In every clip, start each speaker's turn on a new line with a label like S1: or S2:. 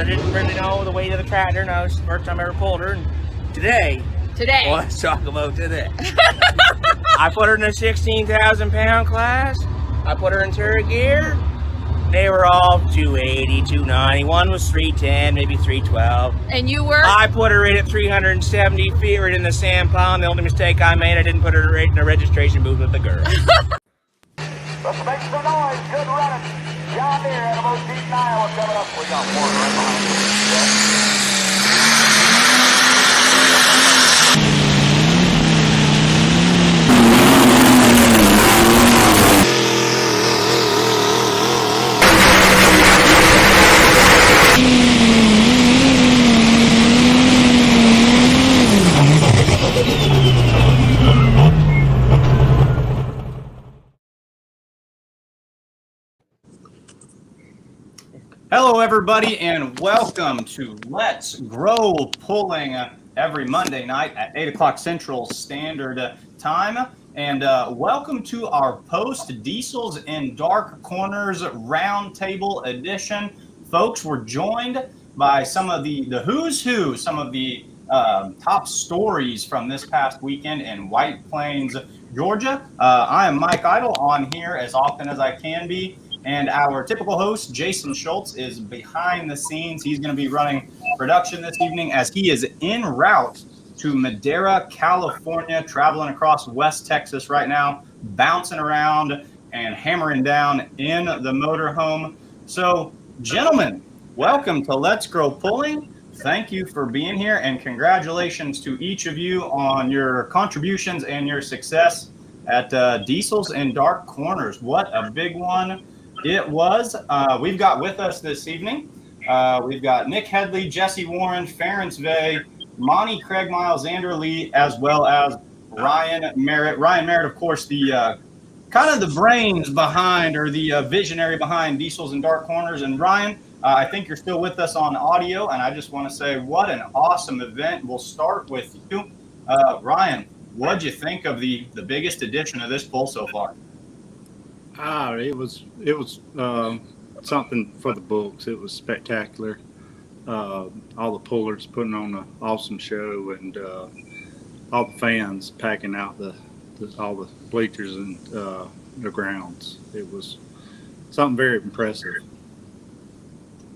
S1: I didn't really know the weight of the tractor, and that was the first time I ever pulled her. And today, let's talk about today. I put her in the 16,000 pound class. I put her in turret gear. They were all 280, 290. One was 310, maybe 312.
S2: And you were?
S1: I put her in at 370 feet right in the sand pond. The only mistake I made, I didn't put her right in the registration booth with the girl.
S3: Let's make some noise. Good running. John Deere out of Ocean, Iowa coming up. We got one right behind you.
S4: Hello, everybody, and welcome to Let's Grow Pulling every Monday night at 8 o'clock Central Standard Time. And welcome to our post-Diesels and Dark Corners Roundtable edition. Folks, we're joined by some of the who's who, some of the top stories from this past weekend in White Plains, Georgia. I am Mike Idle, on here as often as I can be. And our typical host, Jason Schultz, is behind the scenes. He's going to be running production this evening as he is en route to Madera, California, traveling across West Texas right now, bouncing around and hammering down in the motorhome. So, gentlemen, welcome to Let's Grow Pulling. Thank you for being here, and congratulations to each of you on your contributions and your success at Diesels and Dark Corners. What a big one it was. We've got with us this evening, we've got Nick Headley, Jesse Warren, Ference Vey, Monty Craig Miles, Xander Lee, as well as Ryan Merritt. Ryan Merritt, of course, the kind of the brains behind, or the visionary behind Diesels and Dark Corners. And Ryan, I think you're still with us on audio, and I just want to say what an awesome event. We'll start with you. Ryan, what'd you think of the biggest edition of this pull so far?
S5: It was something for the books. It was spectacular. All the pullers putting on an awesome show, and all the fans packing out all the bleachers and the grounds. It was something very impressive.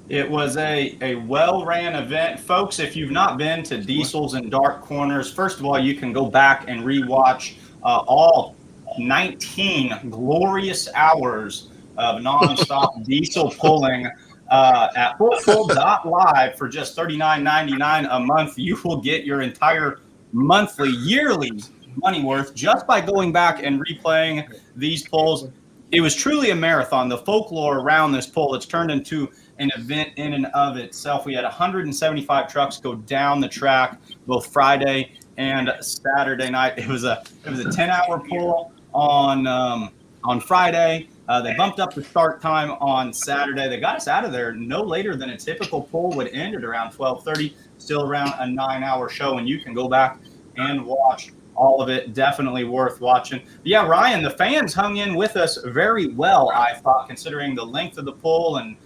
S4: It was a well-ran event. Folks, if you've not been to Diesels and Dark Corners, first of all, you can go back and rewatch all 19 glorious hours of nonstop diesel pulling at fullpull.live for just $39.99 a month. You will get your entire yearly money worth just by going back and replaying these pulls. It was truly a marathon. The folklore around this pull, it's turned into an event in and of itself. We had 175 trucks go down the track both Friday and Saturday night. It was a 10-hour pull on Friday. They bumped up the start time on Saturday. They got us out of there no later than a typical pull would end at around 12:30, still around a 9-hour show, and you can go back and watch all of it. Definitely worth watching. But yeah, Ryan, the fans hung in with us very well, I thought, considering the length of the pull and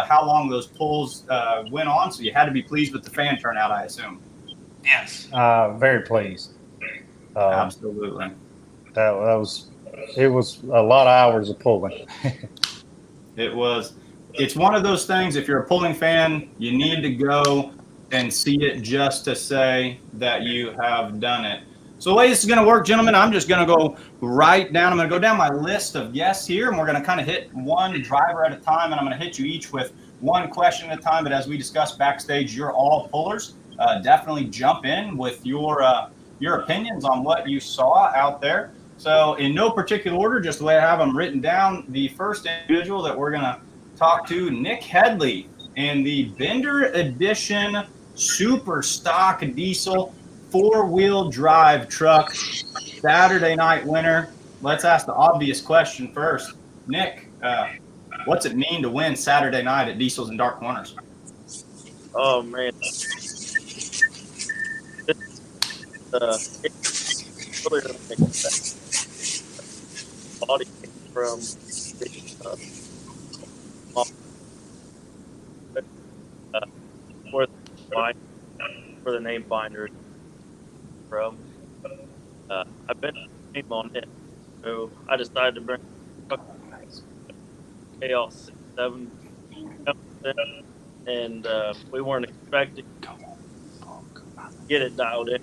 S4: how long those pulls went on. So you had to be pleased with the fan turnout, I assume.
S6: Yes. Very pleased.
S4: Absolutely.
S6: It was a lot of hours of pulling.
S4: It's one of those things, if you're a pulling fan, you need to go and see it just to say that you have done it. So the way this is going to work, gentlemen, I'm just going to go right down. I'm going to go down my list of guests here, and we're going to kind of hit one driver at a time, and I'm going to hit you each with one question at a time. But as we discussed backstage, you're all pullers. Definitely jump in with your opinions on what you saw out there. So in no particular order, just the way I have them written down, the first individual that we're going to talk to, Nick Headley, in the Bender Edition Super Stock Diesel 4-wheel drive truck, Saturday night winner. Let's ask the obvious question first. Nick, what's it mean to win Saturday night at Diesels and Dark Corners?
S7: Oh, man. Really doesn't make sense. Body from binder, where the name binder is from. I've been name on it, so I decided to bring Chaos 7, and we weren't expecting to get it dialed in.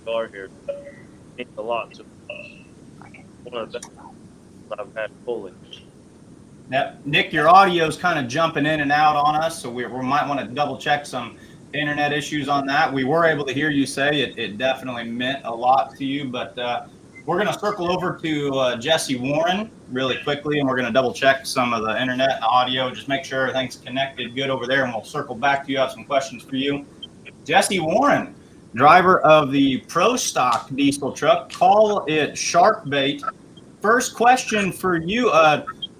S7: Car here it means a lot to one of the best I've had fully.
S4: Now, Nick, your audio is kind of jumping in and out on us, so we might want to double check some internet issues on that. We were able to hear you say it definitely meant a lot to you, but we're going to circle over to Jesse Warren really quickly, and we're going to double check some of the internet and audio, just make sure everything's connected good over there, and we'll circle back to you. I have some questions for you. Jesse Warren, driver of the Pro Stock diesel truck, call it shark bait. First question for you.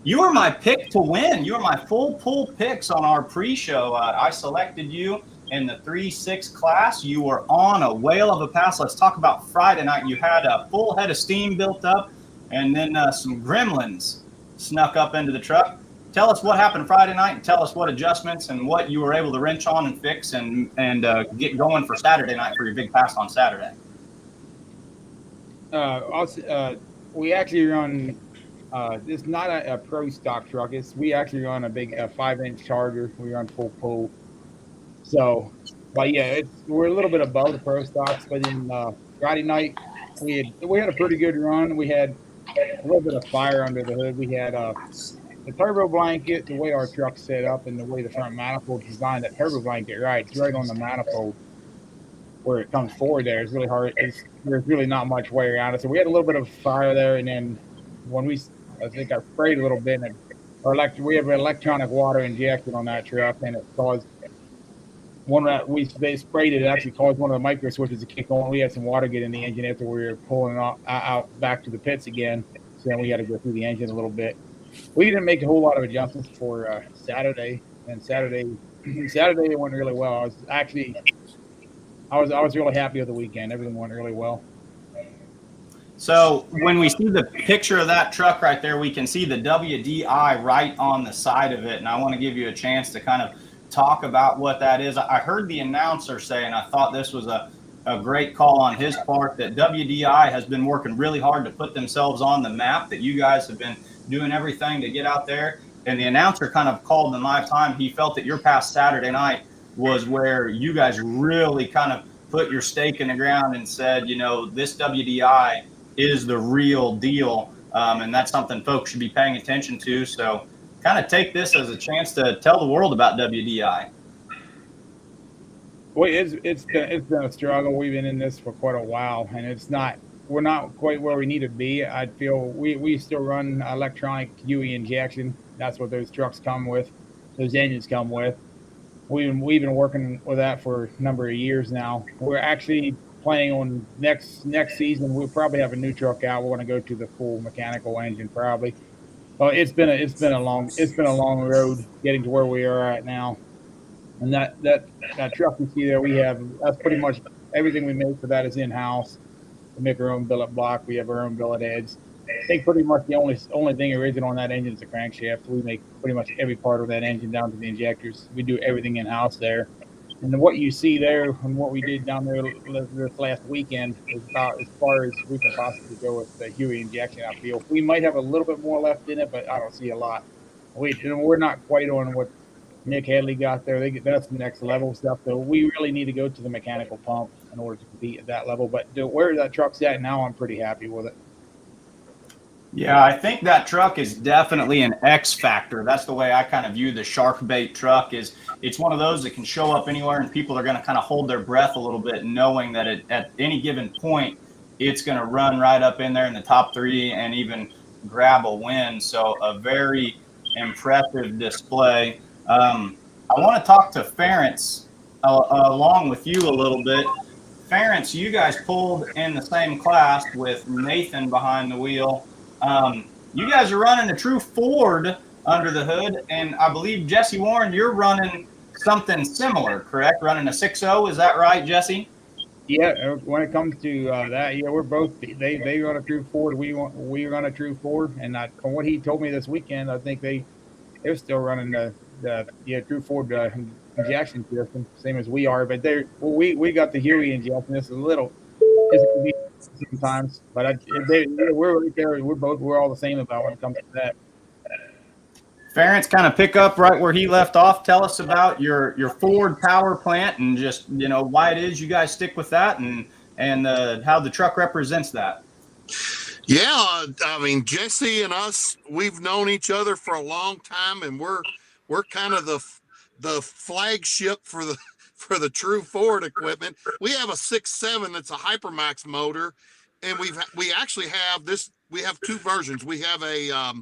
S4: You were my pick to win. You were my full pull picks on our pre-show. I selected you in the 3-6 class. You were on a whale of a pass. Let's talk about Friday night. You had a full head of steam built up, and then some gremlins snuck up into the truck. Tell us what happened Friday night, and tell us what adjustments and what you were able to wrench on and fix and get going for Saturday night for your big pass on Saturday.
S2: We actually run. It's not a pro stock truck. We actually run a big 5-inch Charger. We run full pull. So, but yeah, we're a little bit above the pro stocks. But then Friday night, we had a pretty good run. We had a little bit of fire under the hood. We had the turbo blanket, the way our truck's set up, and the way the front manifold designed that turbo blanket. Right, it's right on the manifold where it comes forward. There, it's really hard. There's really not much way around it. So we had a little bit of fire there, and then when I think I sprayed a little bit, and we have electronic water injection on that truck, and it caused they sprayed it. It actually caused one of the micro switches to kick on. We had some water get in the engine after we were pulling it out back to the pits again. So then we had to go through the engine a little bit. We didn't make a whole lot of adjustments for Saturday, and Saturday it went really well. I was really happy with the weekend. Everything went really well.
S4: So when we see the picture of that truck right there, we can see the WDI right on the side of it. And I want to give you a chance to kind of talk about what that is. I heard the announcer say, and I thought this was a great call on his part, that WDI has been working really hard to put themselves on the map, that you guys have been doing everything to get out there. And the announcer kind of called in live time. He felt that your past Saturday night was where you guys really kind of put your stake in the ground and said, you know, this WDI is the real deal. And that's something folks should be paying attention to. So kind of take this as a chance to tell the world about WDI.
S2: Well, it's been a struggle. We've been in this for quite a while, and we're not quite where we need to be. I feel we still run electronic UE injection. That's what those trucks come with. Those engines come with. We've been working with that for a number of years now. We're actually planning on next season. We'll probably have a new truck out. We're going to go to the full mechanical engine probably. Well, it's been a long road getting to where we are at now. And that truck you see there, that's pretty much everything we make for that is in house. We make our own billet block. We have our own billet heads. I think pretty much the only thing original on that engine is the crankshaft. We make pretty much every part of that engine down to the injectors. We do everything in house there. And then what you see there and what we did down there this last weekend is about as far as we can possibly go with the Huey injection. I feel we might have a little bit more left in it, but I don't see a lot. We're not quite on what Nick Hadley got there. That's the next level stuff. So we really need to go to the mechanical pump in order to compete at that level. But where that truck's at now, I'm pretty happy with it.
S4: Yeah, I think that truck is definitely an X factor. That's the way I kind of view the shark bait truck. It's one of those that can show up anywhere, and people are going to kind of hold their breath a little bit, knowing that at any given point, it's going to run right up in there in the top 3 and even grab a win. So a very impressive display. I want to talk to Ference along with you a little bit. Ference, you guys pulled in the same class with Nathan behind the wheel. You guys are running a true Ford under the hood, and I believe Jesse Warren, you're running something similar, correct? Running a 6.0, is that right, Jesse?
S2: Yeah, when it comes to that, yeah, we're both. They run a true Ford. We run a true Ford, and from what he told me this weekend, I think they're still running the true Ford injection system, same as we are. But we got the Huey injection. It's a little inconvenient sometimes, but we're right there. We're all the same about when it comes to that.
S4: Ference, kind of pick up right where he left off. Tell us about your Ford power plant and just why it is you guys stick with that and how the truck represents that.
S8: Yeah, I mean, Jesse and us, we've known each other for a long time, and we're kind of the flagship for the true Ford equipment. We have a 6.7 that's a Hypermax motor, and we actually have this. We have two versions. We have a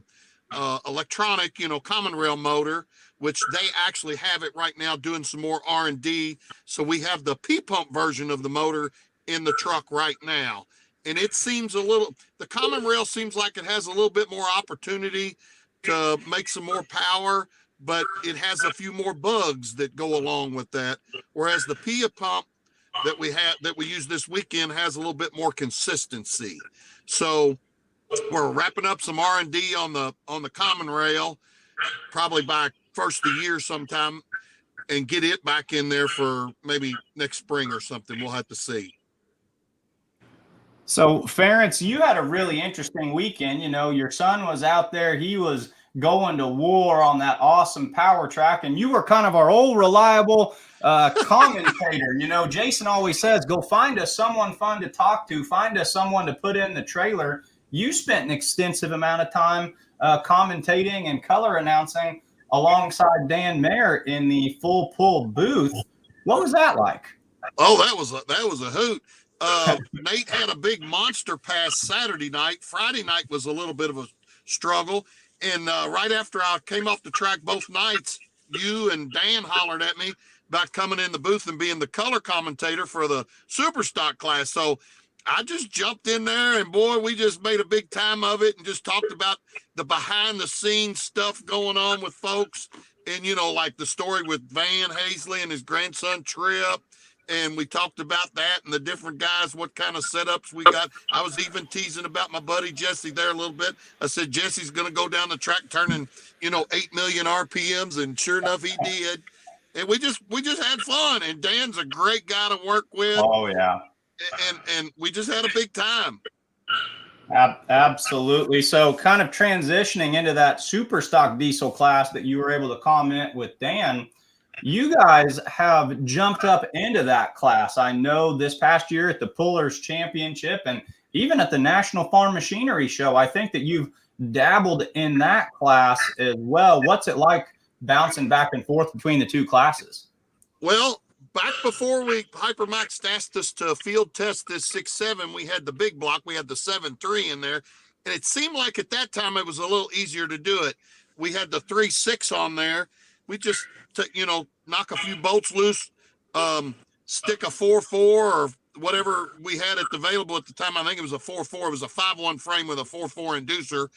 S8: electronic, common rail motor, which they actually have it right now doing some more R&D. So we have the P-pump version of the motor in the truck right now. And it seems the common rail seems like it has a little bit more opportunity to make some more power, but it has a few more bugs that go along with that. Whereas the P pump that we use this weekend has a little bit more consistency. So we're wrapping up some R&D on the common rail, probably by first of the year sometime, and get it back in there for maybe next spring or something. We'll have to see.
S4: So, Ference, you had a really interesting weekend. Your son was out there. He was going to war on that awesome power track, and you were kind of our old reliable commentator. Jason always says, go find us someone fun to talk to, find us someone to put in the trailer. You spent an extensive amount of time commentating and color announcing alongside Dan Mayer in the full pull booth. What was that like?
S8: Oh, that was a hoot. Nate had a big monster pass Saturday night. Friday night was a little bit of a struggle. And right after I came off the track both nights, you and Dan hollered at me about coming in the booth and being the color commentator for the super stock class. So I just jumped in there, and boy, we just made a big time of it and just talked about the behind the scenes stuff going on with folks. And, like the story with Van Hazley and his grandson Trip. And we talked about that and the different guys, what kind of setups we got. I was even teasing about my buddy Jesse there a little bit. I said, Jesse's going to go down the track turning, 8 million RPMs. And sure enough, he did. And we just had fun. And Dan's a great guy to work with.
S4: Oh, yeah.
S8: And we just had a big time.
S4: Absolutely. So kind of transitioning into that super stock diesel class that you were able to comment with Dan, you guys have jumped up into that class. I know this past year at the Pullers Championship and even at the National Farm Machinery Show, I think that you've dabbled in that class as well. What's it like bouncing back and forth between the two classes?
S8: Well, back before Hypermax asked us to field test this 6.7, we had the big block. We had the 7.3 in there. And it seemed like at that time it was a little easier to do it. We had the 3.6 on there. We just, knock a few bolts loose, stick a 4.4 or whatever we had available at the time. I think it was a 4.4. It was a 5.1 frame with a 4.4 inducer,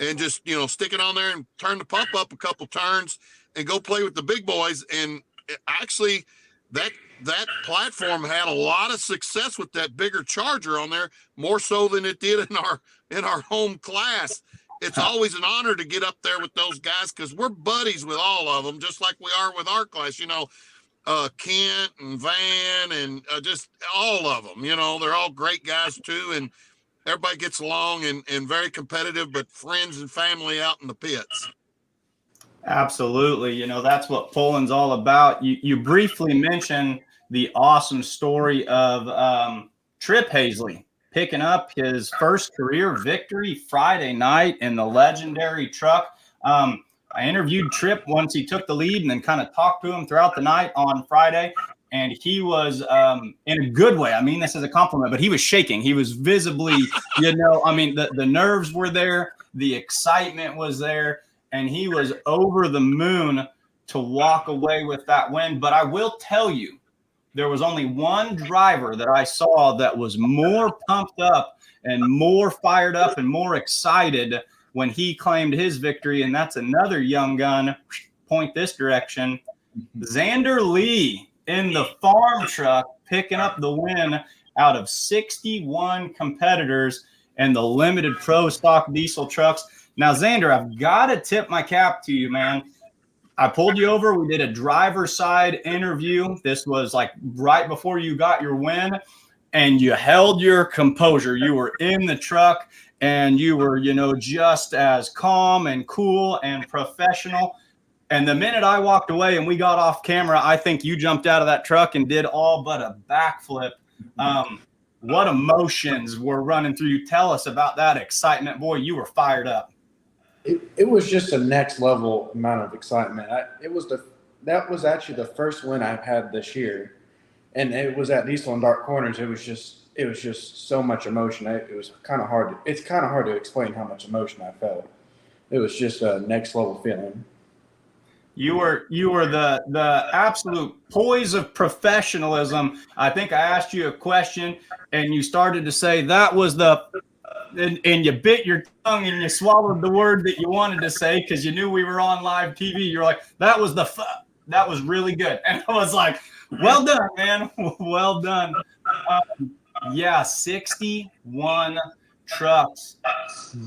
S8: and just, stick it on there and turn the pump up a couple turns and go play with the big boys. And actually that platform had a lot of success with that bigger charger on there, more so than it did in our home class. It's always an honor to get up there with those guys because we're buddies with all of them, just like we are with our class. Kent and Van and just all of them. They're all great guys too, and everybody gets along and very competitive, but friends and family out in the pits.
S4: Absolutely. That's what pulling's all about. You briefly mentioned the awesome story of Trip Hazley picking up his first career victory Friday night in the legendary truck. I interviewed Trip once he took the lead and then kind of talked to him throughout the night on Friday. And he was in a good way. I mean this as a compliment, but he was shaking. He was visibly, the nerves were there. The excitement was there. And he was over the moon to walk away with that win. But I will tell you, there was only one driver that I saw that was more pumped up and more fired up and more excited when he claimed his victory. And that's another young gun, point this direction, Xander Lee in the farm truck, picking up the win out of 61 competitors in the limited pro stock diesel trucks. Now, Xander, I've got to tip my cap to you, man. I pulled you over. We did a driver's side interview. This was like right before you got your win, and you held your composure. You were in the truck, and you were, just as calm and cool and professional. And the minute I walked away and we got off camera, I think you jumped out of that truck and did all but a backflip. What emotions were running through you? Tell us about that excitement. Boy, you were fired up.
S9: It was just a next level amount of excitement. That was actually the first win I've had this year, and it was at Diesel and Dark Corners. It was just so much emotion. It's kind of hard to explain how much emotion I felt. It was just a next level feeling.
S4: You were the absolute poise of professionalism. I think I asked you a question, and you started to say that was and you bit your tongue and you swallowed the word that you wanted to say because you knew we were on live TV. You're like, that was really good. And I was like, well done, man. Well done. 61 trucks.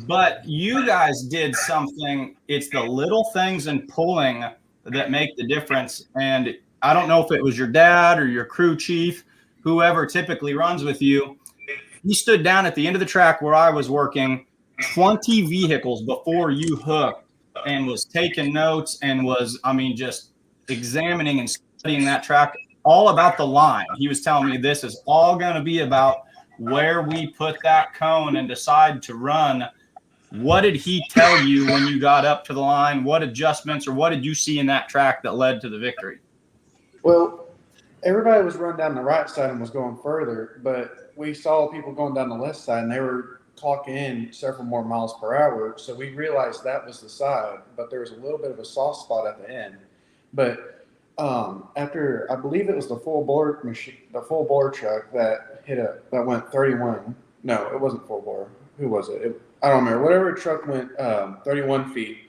S4: But you guys did something. It's the little things in pulling that make the difference. And I don't know if it was your dad or your crew chief, whoever typically runs with you. He stood down at the end of the track where I was working 20 vehicles before you hooked and was taking notes and was, just examining and studying that track all about the line. He was telling me this is all going to be about where we put that cone and decide to run. What did he tell you when you got up to the line? What adjustments or what did you see in that track that led to the victory?
S9: Well, everybody was running down the right side and was going further, but we saw people going down the left side and they were clocking in several more miles per hour. So we realized that was the side, but there was a little bit of a soft spot at the end. But after, I believe it was the full bore machine, the full bore truck that that went 31. No, it wasn't full bore. Who was it? I don't remember. Whatever truck went 31 feet,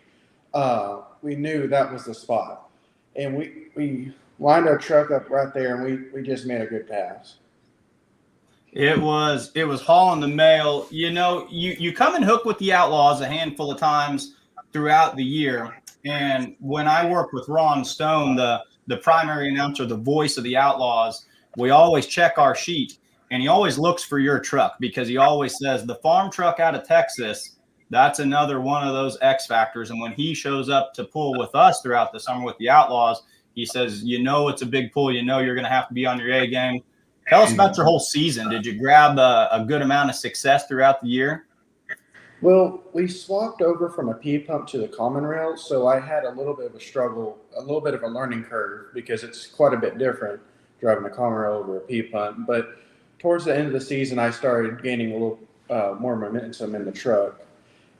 S9: we knew that was the spot. And we lined our truck up right there and we just made a good pass.
S4: It was hauling the mail. You come and hook with the Outlaws a handful of times throughout the year. And when I work with Ron Stone, the primary announcer, the voice of the Outlaws, we always check our sheet. And he always looks for your truck because he always says the farm truck out of Texas, that's another one of those X factors. And when he shows up to pull with us throughout the summer with the Outlaws, he says, it's a big pull. You're going to have to be on your A game. Tell us about your whole season. Did you grab a good amount of success throughout the year?
S9: Well, we swapped over from a P pump to the common rail, so I had a little bit of a struggle, a little bit of a learning curve because it's quite a bit different driving a common rail over a P pump. But towards the end of the season, I started gaining a little more momentum in the truck,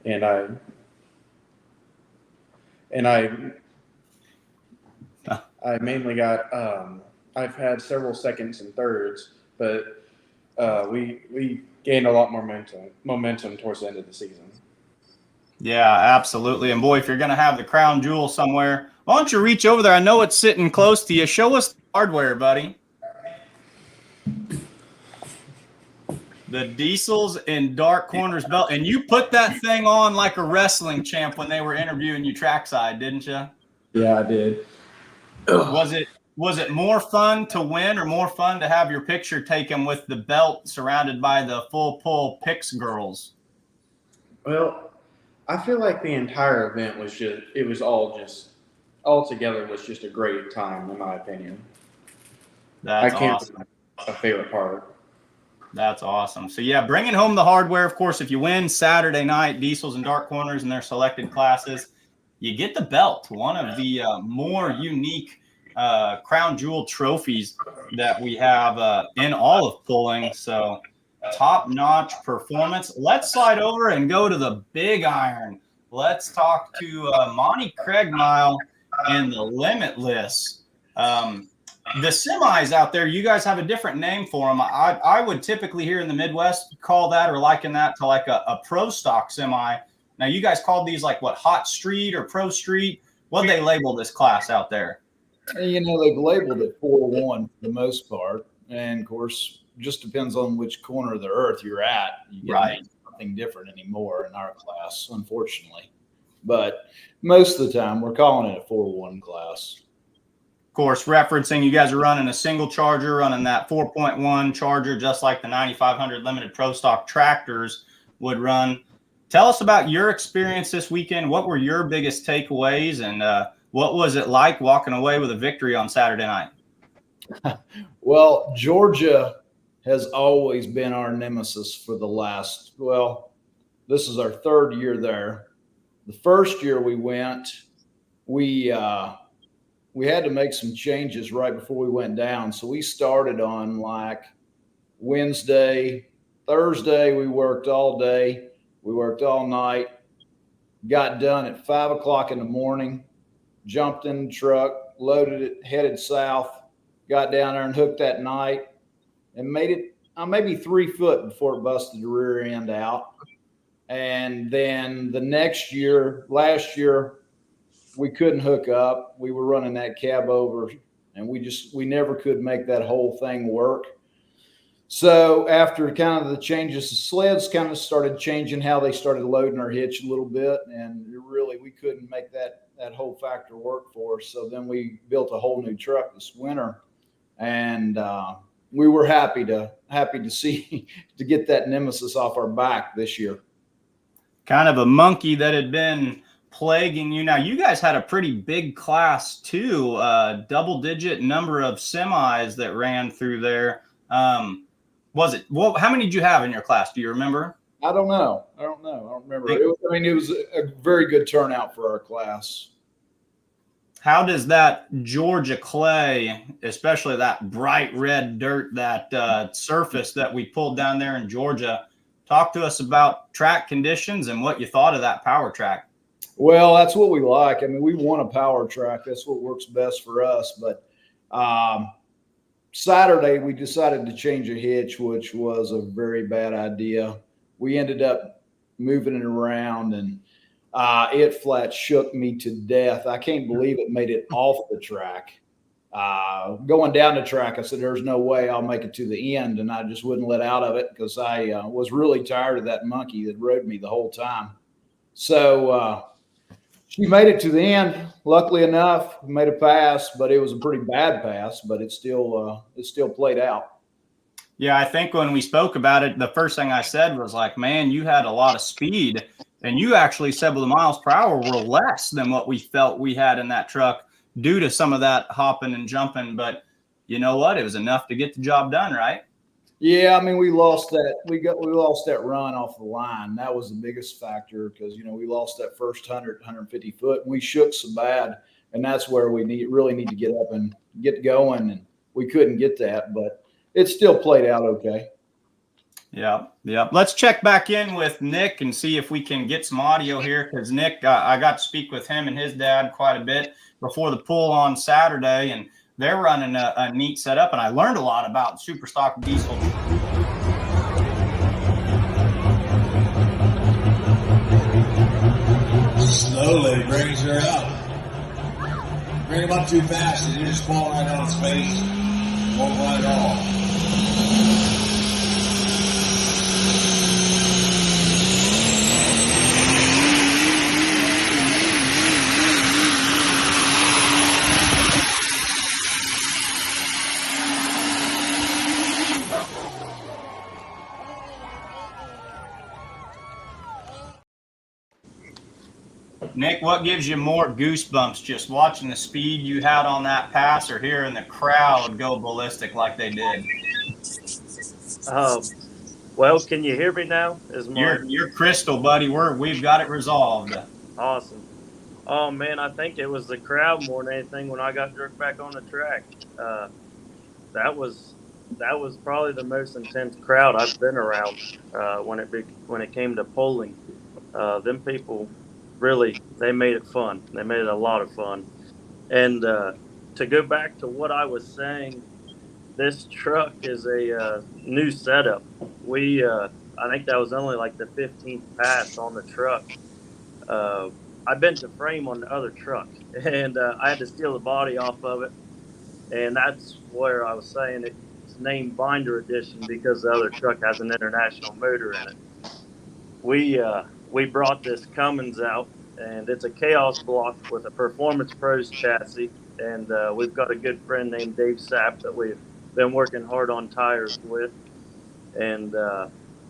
S9: and I mainly got. I've had several seconds and thirds, but we gained a lot more momentum towards the end of the season.
S4: Yeah, absolutely. And boy, if you're going to have the crown jewel somewhere, why don't you reach over there? I know it's sitting close to you. Show us the hardware, buddy. The Diesels and Dark Corners belt. And you put that thing on like a wrestling champ when they were interviewing you trackside, didn't you?
S9: Yeah, I did.
S4: Was it more fun to win or more fun to have your picture taken with the belt surrounded by the full pull Pix girls?
S9: Well, I feel like the entire event was all together was just a great time, in my opinion.
S4: That's awesome.
S9: A favorite part.
S4: That's awesome. So yeah, bringing home the hardware. Of course, if you win Saturday night, Diesels and Dark Corners in their selected classes, you get the belt, one of the more unique crown jewel trophies that we have in all of pulling. So top-notch performance. Let's slide over and go to the big iron. Let's talk to Monty Craigmile and the Limitless. The semis out there, you guys have a different name for them. I would typically here in the Midwest call that or liken that to like a pro stock semi. Now you guys called these like what, hot street or pro street? What do they label this class out there?
S10: They've labeled it 4-1 for the most part. And of course, just depends on which corner of the earth you're at. You get
S4: right.
S10: Nothing different anymore in our class, unfortunately. but most of the time we're calling it a 4-1 class.
S4: Of course, referencing you guys are running a single charger, running that 4.1 charger, just like the 9500 limited pro stock tractors would run. Tell us about your experience this weekend. What were your biggest takeaways, and what was it like walking away with a victory on Saturday night?
S10: Well, Georgia has always been our nemesis for the last, well, this is our 3rd year there. The first year we went, we had to make some changes right before we went down. So we started on like Wednesday, Thursday, we worked all day. We worked all night, got done at 5 o'clock in the morning, jumped in the truck, loaded it, headed south, got down there and hooked that night and made it maybe 3 foot before it busted the rear end out. And then the next year, last year, we couldn't hook up. We were running that cab over and we never could make that whole thing work. So after kind of the changes, the sleds kind of started changing how they started loading our hitch a little bit. And really, we couldn't make that whole factor work for us. So then we built a whole new truck this winter, and we were happy to see to get that nemesis off our back this year.
S4: Kind of a monkey that had been plaguing you. Now, you guys had a pretty big class too, double-digit number of semis that ran through there. Was it? Well, how many did you have in your class? Do you remember?
S10: I don't know. I don't remember. It was a very good turnout for our class.
S4: How does that Georgia clay, especially that bright red dirt, that surface that we pulled down there in Georgia, talk to us about track conditions and what you thought of that power track?
S10: Well, that's what we like. I mean, we want a power track. That's what works best for us. But Saturday, we decided to change a hitch, which was a very bad idea. We ended up moving it around, and it flat shook me to death. I can't believe it made it off the track. Going down the track, I said, there's no way I'll make it to the end, and I just wouldn't let out of it because I was really tired of that monkey that rode me the whole time. So she made it to the end. Luckily enough, made a pass, but it was a pretty bad pass, but it still played out.
S4: Yeah, I think when we spoke about it, the first thing I said was like, man, you had a lot of speed. And you actually said, well, the miles per hour were less than what we felt we had in that truck due to some of that hopping and jumping. But you know what? It was enough to get the job done, right?
S10: Yeah, I mean, we lost that. We lost that run off the line. That was the biggest factor because, we lost that first 150 foot. And we shook so bad, and that's where we really need to get up and get going. And we couldn't get that, but it still played out okay.
S4: Yeah. Let's check back in with Nick and see if we can get some audio here because Nick, I got to speak with him and his dad quite a bit before the pull on Saturday, and they're running a neat setup, and I learned a lot about super stock diesel.
S11: Slowly brings her up. Bring him up too fast and you just fall right on his face. Won't run at all.
S4: Nick, what gives you more goosebumps, just watching the speed you had on that pass or hearing the crowd go ballistic like they did?
S7: Well, can you hear me now?
S4: You're crystal, buddy. We've got it resolved.
S7: Awesome. Oh, man, I think it was the crowd more than anything when I got jerked back on the track. That was probably the most intense crowd I've been around when it came to polling. Them people really, they made it fun. They made it a lot of fun. And to go back to what I was saying, this truck is a new setup. I think that was only like the 15th pass on the truck. I bent the frame on the other truck, and I had to steal the body off of it. And that's where I was saying it's named Binder Edition because the other truck has an international motor in it. We brought this Cummins out, and it's a Chaos block with a Performance Pros chassis. And we've got a good friend named Dave Sapp that we've been working hard on tires with. And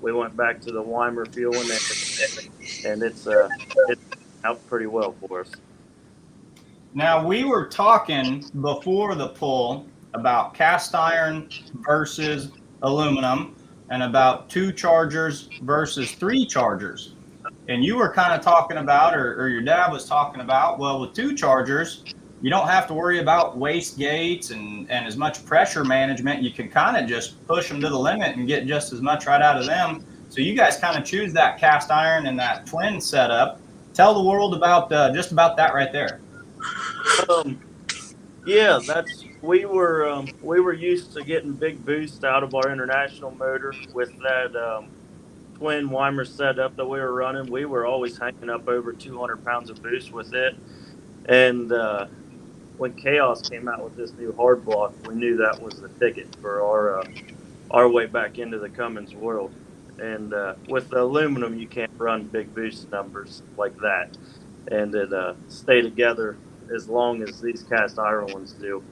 S7: we went back to the Weimer fueling, and it's out pretty well for us.
S4: Now, we were talking before the pull about cast iron versus aluminum and about 2 chargers versus 3 chargers. And you were kind of talking about, or your dad was talking about, well, with 2 chargers, you don't have to worry about waste gates and as much pressure management. You can kind of just push them to the limit and get just as much right out of them. So you guys kind of choose that cast iron and that twin setup. Tell the world about just about that right there.
S7: Yeah, we were used to getting big boost out of our international motor with that twin Weimer setup that we were running. We were always hanging up over 200 pounds of boost with it, and when Chaos came out with this new hard block, we knew that was the ticket for our way back into the Cummins world. And with the aluminum, you can't run big boost numbers like that, and it stay together as long as these cast iron ones do.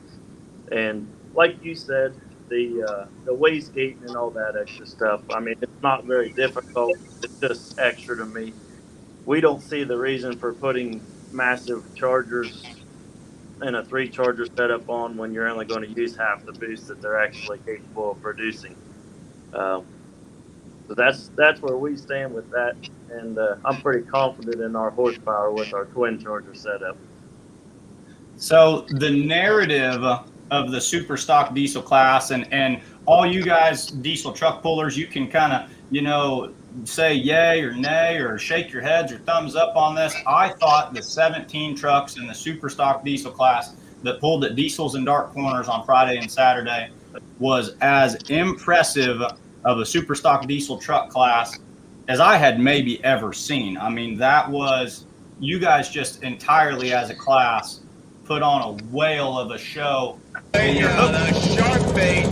S7: And like you said, the waste gate and all that extra stuff, I mean, it's not very difficult. It's just extra to me. We don't see the reason for putting massive chargers and a 3 charger setup on when you're only going to use half the boost that they're actually capable of producing. So that's where we stand with that, and I'm pretty confident in our horsepower with our twin charger setup.
S4: So the narrative of the super stock diesel class, and all you guys diesel truck pullers, you can kind of, say yay or nay or shake your heads or thumbs up on this. I thought the 17 trucks in the super stock diesel class that pulled at Diesels and Dark Corners on Friday and Saturday was as impressive of a super stock diesel truck class as I had maybe ever seen. I mean, that was, you guys just entirely as a class put on a whale of a show.
S11: The shark bait.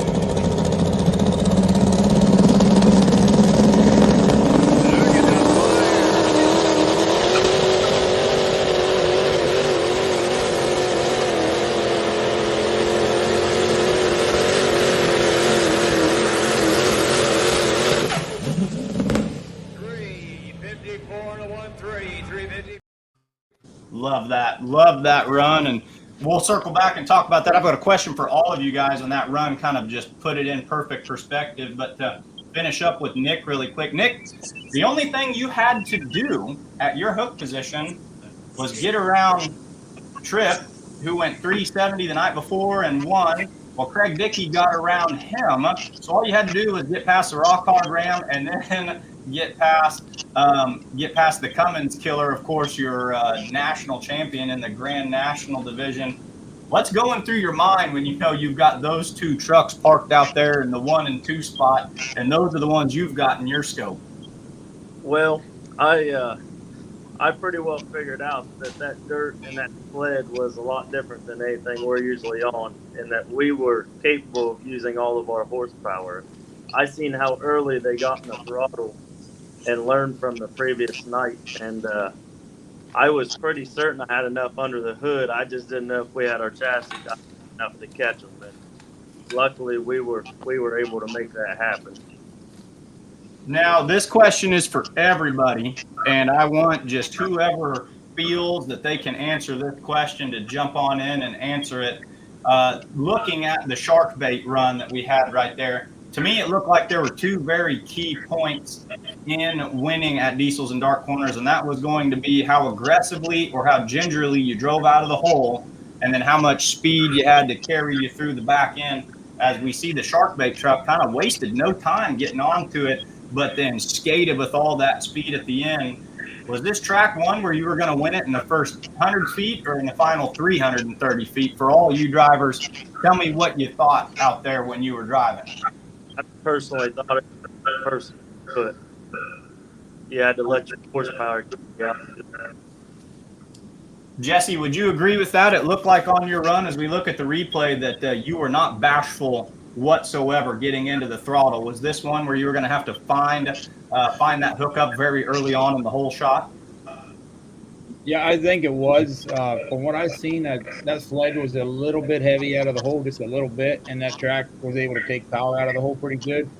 S4: Love that run, and we'll circle back and talk about that. I've got a question for all of you guys on that run, kind of just put it in perfect perspective. But to finish up with Nick really quick. Nick, the only thing you had to do at your hook position was get around Tripp, who went 370 the night before and won, while Craig Dickey got around him. So all you had to do was get past the rock hard ram and then get past the Cummins killer, of course, your national champion in the Grand National Division. What's going through your mind when you know you've got those 2 trucks parked out there in the 1 and 2 spot, and those are the ones you've got in your scope?
S7: Well, I pretty well figured out that dirt and that sled was a lot different than anything we're usually on, and that we were capable of using all of our horsepower. I seen how early they got in the throttle and learned from the previous night, and I was pretty certain I had enough under the hood. I just didn't know if we had our chassis enough to catch them. And luckily, we were able to make that happen.
S4: Now, this question is for everybody, and I want just whoever feels that they can answer this question to jump on in and answer it. Looking at the shark bait run that we had right there, to me, it looked like there were 2 very key points in winning at Diesels and Dark Corners, and that was going to be how aggressively or how gingerly you drove out of the hole, and then how much speed you had to carry you through the back end. As we see, the shark bait truck kind of wasted no time getting onto it, but then skated with all that speed at the end. Was this track one where you were going to win it in the first 100 feet or in the final 330 feet? For all you drivers, tell me what you thought out there when you were driving.
S7: I personally thought it was the first foot. You had to let your horsepower get out.
S4: Jesse, would you agree with that? It looked like on your run, as we look at the replay, that you were not bashful whatsoever getting into the throttle. Was this one where you were going to have to find that hookup very early on in the whole shot?
S2: Yeah, I think it was. From what I've seen, that sled was a little bit heavy out of the hole, just a little bit, and that track was able to take power out of the hole pretty good.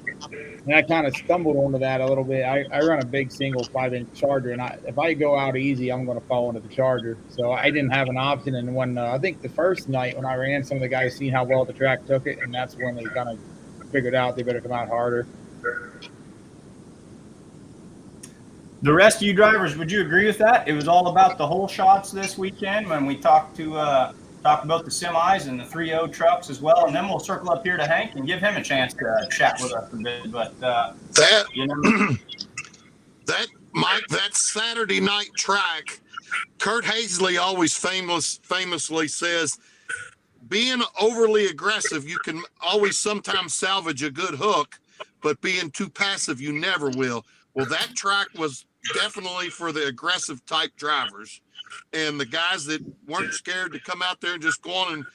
S2: And I kind of stumbled onto that a little bit. I run a big single 5-inch charger, and if I go out easy, I'm going to fall into the charger. So I didn't have an option. And when I think the first night when I ran, some of the guys seen how well the track took it, and that's when they kind of figured out they better come out harder.
S4: The rest of you drivers, would you agree with that? It was all about the hole shots this weekend when we talked about the semis and the 3.0 trucks as well, and then we'll circle up here to Hank and give him a chance to chat with us a bit. But
S8: that
S4: you know,
S8: Mike, that Saturday night track, Kurt Hazley always famously says, being overly aggressive, you can always sometimes salvage a good hook, but being too passive, you never will. Well, that track was definitely for the aggressive type drivers, and the guys that weren't scared to come out there and just go on and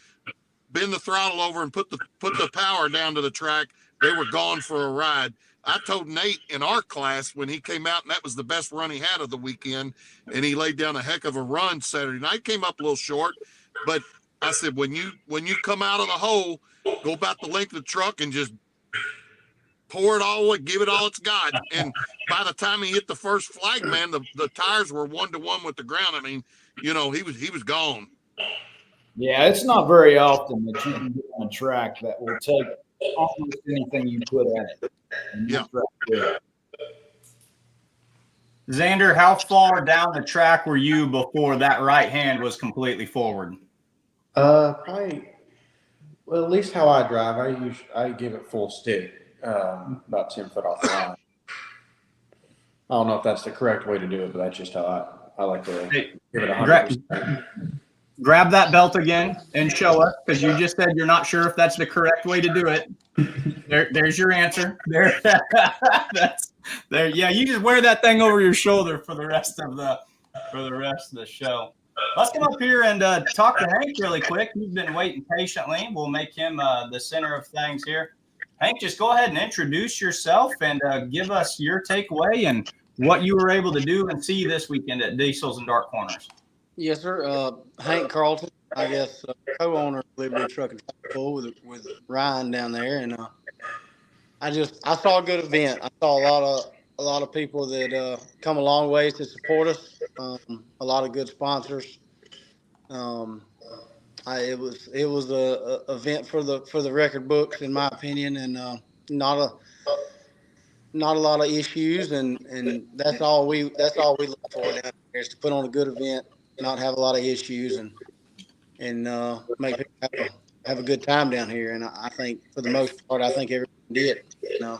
S8: bend the throttle over and put the power down to the track, they were gone for a ride. I told Nate in our class when he came out, and that was the best run he had of the weekend, and he laid down a heck of a run Saturday night. Came up a little short, but I said, when you come out of the hole, go about the length of the truck and just pour it all, give it all it's got. And by the time he hit the first flag, man, the tires were 1-to-1 with the ground. I mean, you know, he was gone.
S10: Yeah, it's not very often that you can get on a track that will take almost anything you put at it.
S8: Yeah.
S4: Xander, how far down the track were you before that right hand was completely forward?
S9: Probably. Well, at least how I drive, I give it full stick, about 10 foot off the line. I don't know if that's the correct way to do it, but that's just how I like to give it 100%.
S4: Grab that belt again and show us, because you just said you're not sure if that's the correct way to do it. There's your answer. There. Yeah, you just wear that thing over your shoulder for the rest of the show. Let's come up here and talk to Hank really quick. He's been waiting patiently. We'll make him the center of things here. Hank, just go ahead and introduce yourself and give us your takeaway and what you were able to do and see this weekend at Diesels and Dark Corners.
S12: Yes, sir. Hank Carlton, I guess, co-owner of Liberty Truck and Pool with Ryan down there, and I saw a good event. I saw a lot of people that come a long ways to support us. A lot of good sponsors. It was a event for the record books, in my opinion, and not a lot of issues, and that's all we look for down here, is to put on a good event, not have a lot of issues, and make people have a good time down here. And I think for the most part, I think everyone did. You know,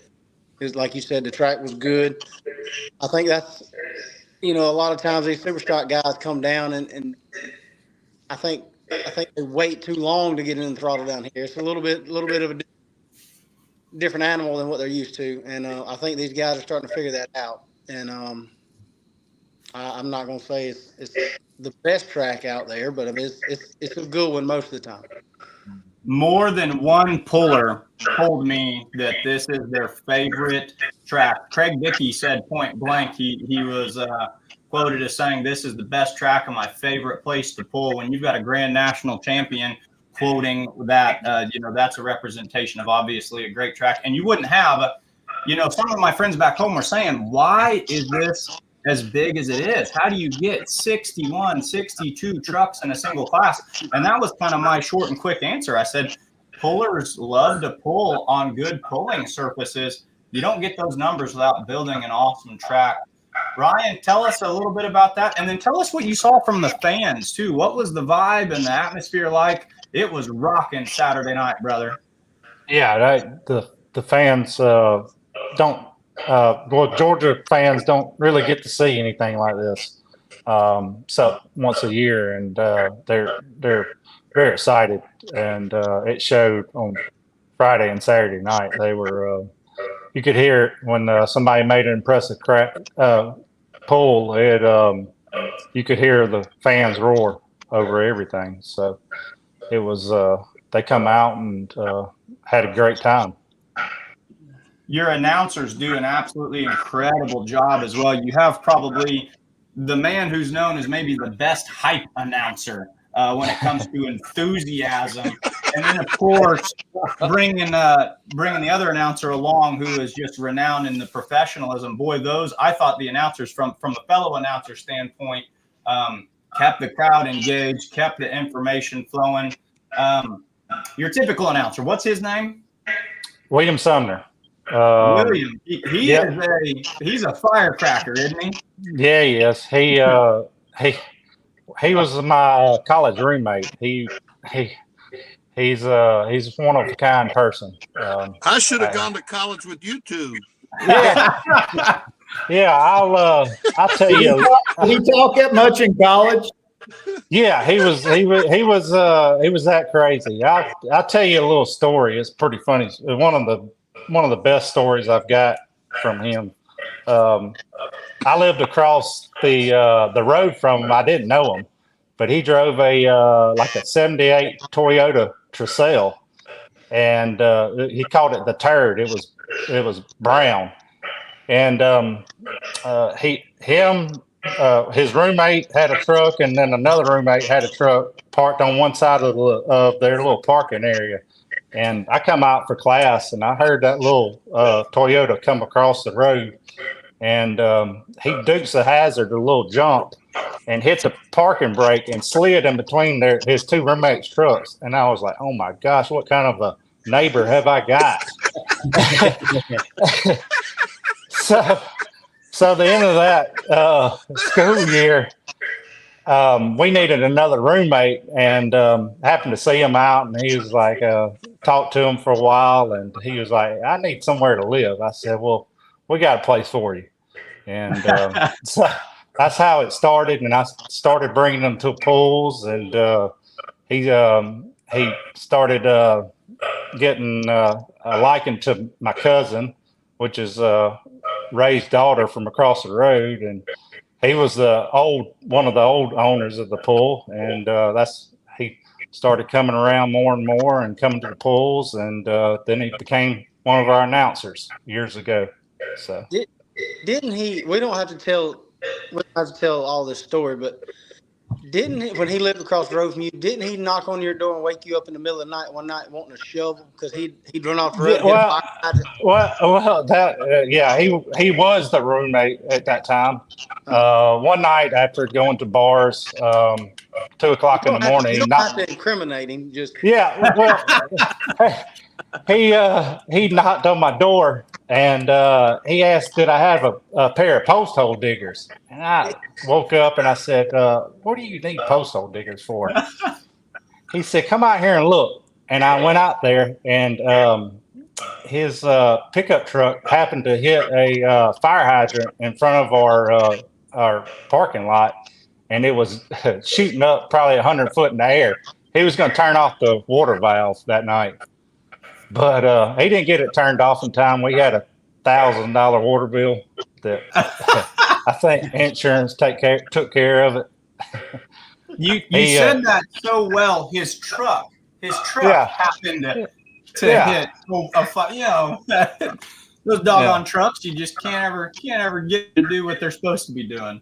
S12: because like you said, the track was good. I think that's, a lot of times these super stock guys come down and I think they wait too long to get in the throttle down here. It's a little bit of a different animal than what they're used to, and I think these guys are starting to figure that out. And I'm not going to say it's the best track out there, but I mean, it's a good one most of the time.
S4: More than one puller told me that this is their favorite track. Craig Dickey said point blank, he was quoted as saying, "This is the best track and my favorite place to pull." When you've got a Grand National champion quoting that, that's a representation of obviously a great track. And you wouldn't have, some of my friends back home were saying, why is this as big as it is? How do you get 61, 62 trucks in a single class? And that was kind of my short and quick answer. I said, pullers love to pull on good pulling surfaces. You don't get those numbers without building an awesome track. Ryan, tell us a little bit about that, and then tell us what you saw from the fans too. What was the vibe and the atmosphere like? It was rocking Saturday night, brother.
S6: Yeah, the fans don't. Georgia fans don't really get to see anything like this, so once a year, and they're very excited, and it showed on Friday and Saturday night. They were, you could hear it when somebody made an impressive pull. You could hear the fans roar over everything. So it was, they come out and had a great time. Your announcers do an absolutely incredible job as well. You have probably
S4: the man who's known as maybe the best hype announcer when it comes to enthusiasm. And then, of course, bringing the other announcer along who is just renowned in the professionalism. Boy, I thought the announcers from a fellow announcer standpoint kept the crowd engaged, kept the information flowing. Your typical announcer, what's his name?
S6: William Sumner.
S4: William, he's a firecracker, isn't he?
S6: Yeah, he is. He was my college roommate. He's one of a kind person.
S8: I should have gone to college with you two.
S6: Yeah, yeah. I'll tell you.
S10: Did he talk that much in college?
S6: Yeah, he was that crazy. I'll tell you a little story. It's pretty funny. One of the best stories I've got from him. I lived across the road from him. I didn't know him, but he drove like a '78 Toyota Tercel, and he called it the Turd. It was brown, and his roommate had a truck, and then another roommate had a truck parked on one side of their little parking area. And I come out for class, and I heard that little Toyota come across the road, and he dukes the hazard, a little jump, and hit the parking brake and slid in between his two roommates' trucks. And I was like, "Oh my gosh, what kind of a neighbor have I got?" So the end of that school year, we needed another roommate, and happened to see him out, and he was like, talked to him for a while, and he was like, "I need somewhere to live." I said, "Well, we got a place for you." And so that's how it started, and I started bringing him to pools, and he started getting a liking to my cousin, which is Ray's daughter from across the road, and he was one of the old owners of the pool, and he started coming around more and more and coming to the pools, and then he became one of our announcers years ago. So
S12: didn't he? We don't have to tell all this story, but didn't he, when he lived across the road from you, didn't he knock on your door and wake you up in the middle of the night one night wanting a shovel because he'd run off the road?
S6: He was the roommate at that time. One night after going to bars, 2:00 in the morning.
S12: You don't have to incriminate him. Just
S6: he knocked on my door, and he asked, did I have a pair of post hole diggers? And I woke up and I said, what do you need post hole diggers for? He said, come out here and look. And I went out there, and his pickup truck happened to hit a fire hydrant in front of our parking lot, and it was shooting up probably 100 foot in the air. He was going to turn off the water valve that night, but he didn't get it turned off in time. We had a $1,000 water bill that I think insurance took care of it.
S4: You said that so well. His truck happened to hit a fire. Those doggone trucks, you just can't ever get to do what they're supposed to be doing.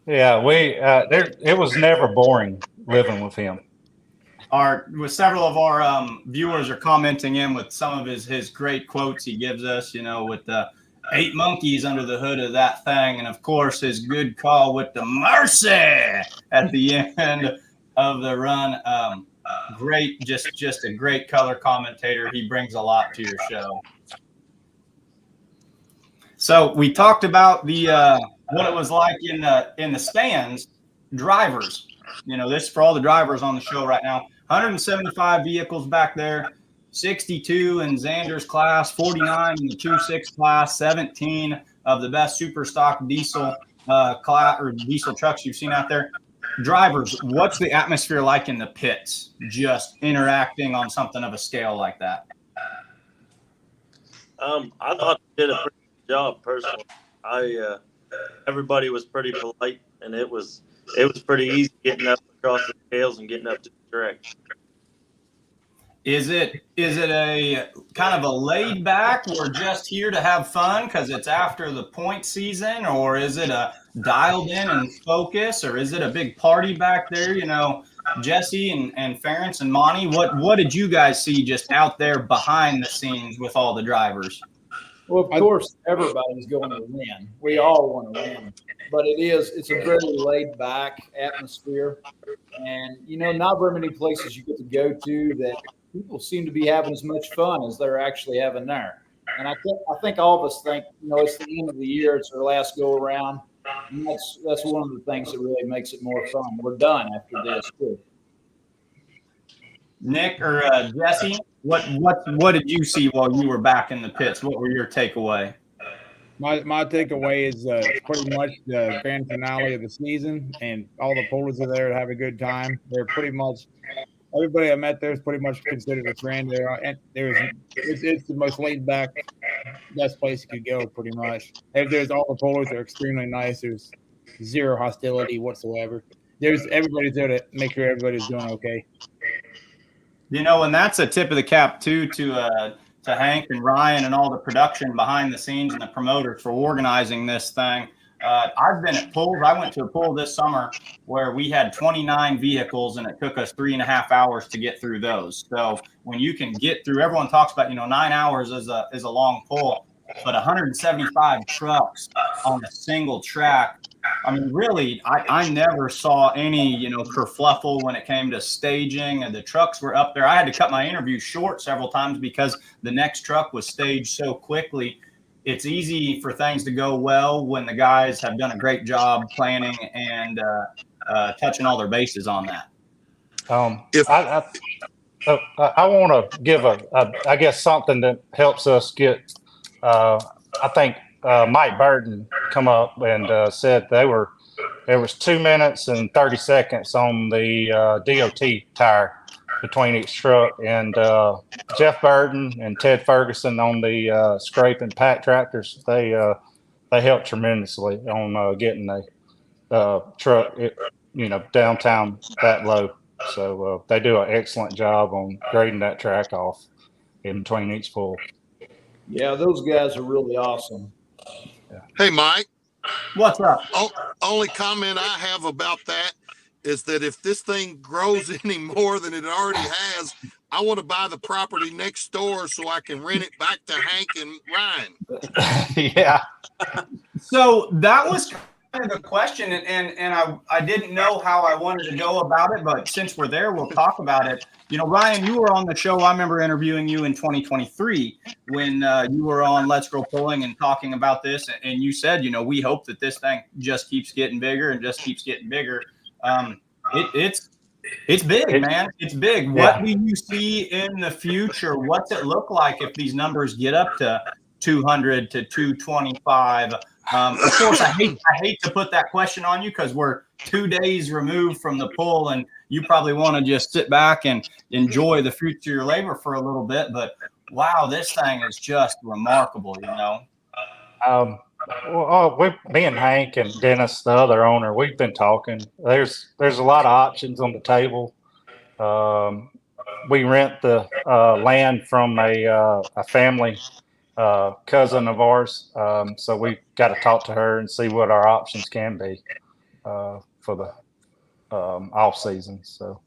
S6: Yeah, it was never boring living with him.
S4: Several of our viewers are commenting in with some of his great quotes he gives us, with the 8 monkeys under the hood of that thing, and of course his good call with the mercy at the end of the run. Great, just a great color commentator. He brings a lot to your show. So we talked about what it was like in the stands. Drivers, this for all the drivers on the show right now. 175 vehicles back there, 62 in Xander's class, 49 in the 2.6 class, 17 of the best super stock diesel class or diesel trucks you've seen out there. Drivers, what's the atmosphere like in the pits, just interacting on something of a scale like that?
S7: I thought they did a pretty good job personally. Everybody was pretty polite, and it was pretty easy getting up across the scales and getting up to the track.
S4: Is it a kind of a laid back, we're just here to have fun because it's after the point season, or is it a dialed in and focus, or is it a big party back there? You know, Jesse and Ference and Monty, what did you guys see just out there behind the scenes with all the drivers?
S10: Well, of course, everybody's going to win. We all want to win, but it's a very laid back atmosphere. And, you know, not very many places you get to go to that people seem to be having as much fun as they're actually having there. And I think all of us think, you know, it's the end of the year, it's our last go around. And that's one of the things that really makes it more fun. We're done after this too.
S4: Nick or Jesse, what did you see while you were back in the pits? What were your takeaway?
S2: My takeaway is pretty much the grand finale of the season, and all the pullers are there to have a good time. They're pretty much everybody I met there is pretty much considered a friend. And it's the most laid back, best place you could go, pretty much. And there's all the pullers are extremely nice. There's zero hostility whatsoever. Everybody's there to make sure everybody's doing okay.
S4: You know, and that's a tip of the cap too to Hank and Ryan and all the production behind the scenes and the promoters for organizing this thing. I've been at pulls. I went to a pull this summer where we had 29 vehicles and it took us 3.5 hours to get through those. So when you can get through, everyone talks about, 9 hours is a long pull, but 175 trucks on a single track. I mean, really, I never saw any, kerfluffle when it came to staging, and the trucks were up there. I had to cut my interview short several times because the next truck was staged so quickly. It's easy for things to go well when the guys have done a great job planning and touching all their bases on that.
S6: I want to give I guess something that helps us get, I think Mike Burton come up and said there was 2 minutes and 30 seconds on the DOT tire between each truck, and Jeff Burton and Ted Ferguson on the scrape and pack tractors, they helped tremendously on getting the truck downtown that low. So they do an excellent job on grading that track off in between each pull.
S10: Yeah, those guys are really awesome.
S8: Yeah. Hey, Mike.
S4: What's up?
S8: Only comment I have about that is that if this thing grows any more than it already has, I want to buy the property next door so I can rent it back to Hank and Ryan.
S6: Yeah.
S4: So that was kind of the question, and I didn't know how I wanted to go about it, but since we're there, we'll talk about it. Ryan, you were on the show. I remember interviewing you in 2023 when you were on Let's Grow Pulling and talking about this, and you said, we hope that this thing just keeps getting bigger and just keeps getting bigger. It's big, man. It's big. Yeah. What do you see in the future? What's it look like if these numbers get up to 200 to 225? Of course, I hate to put that question on you because we're 2 days removed from the pull, and you probably want to just sit back and enjoy the fruits of your labor for a little bit. But wow, this thing is just remarkable,
S6: Me and Hank and Dennis, the other owner, we've been talking. There's a lot of options on the table. We rent the land from a family cousin of ours, so we got to talk to her and see what our options can be for the off season. So,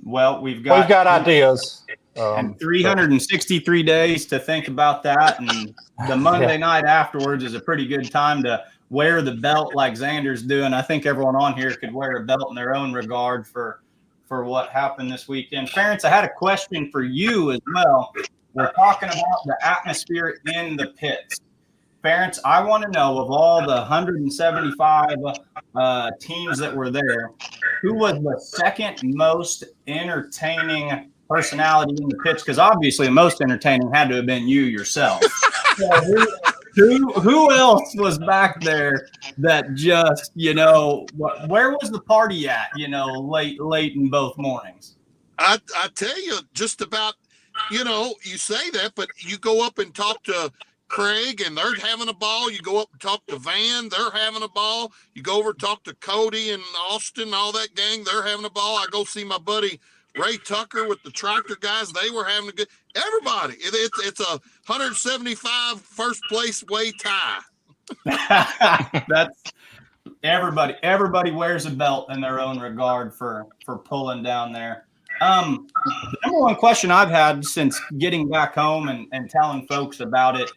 S4: well, we've got
S6: ideas.
S4: And 363 days to think about that, and the Monday night afterwards is a pretty good time to wear the belt like Xander's doing. I think everyone on here could wear a belt in their own regard for what happened this weekend. Ference, I had a question for you as well. We're talking about the atmosphere in the pits. Ference, I want to know, of all the 175 teams that were there, who was the second most entertaining personality in the pits? Because obviously the most entertaining had to have been you yourself. So who else was back there that just, where was the party at, late in both mornings?
S8: I tell you, just about, you say that, but you go up and talk to Craig and they're having a ball. You go up and talk to Van, they're having a ball. You go over and talk to Cody and Austin, all that gang, they're having a ball. I go see my buddy Ray Tucker with the tractor guys, they were having a good. Everybody, it's a 175 first place way tie.
S4: That's everybody wears a belt in their own regard for pulling down there. The number one question I've had since getting back home and telling folks about it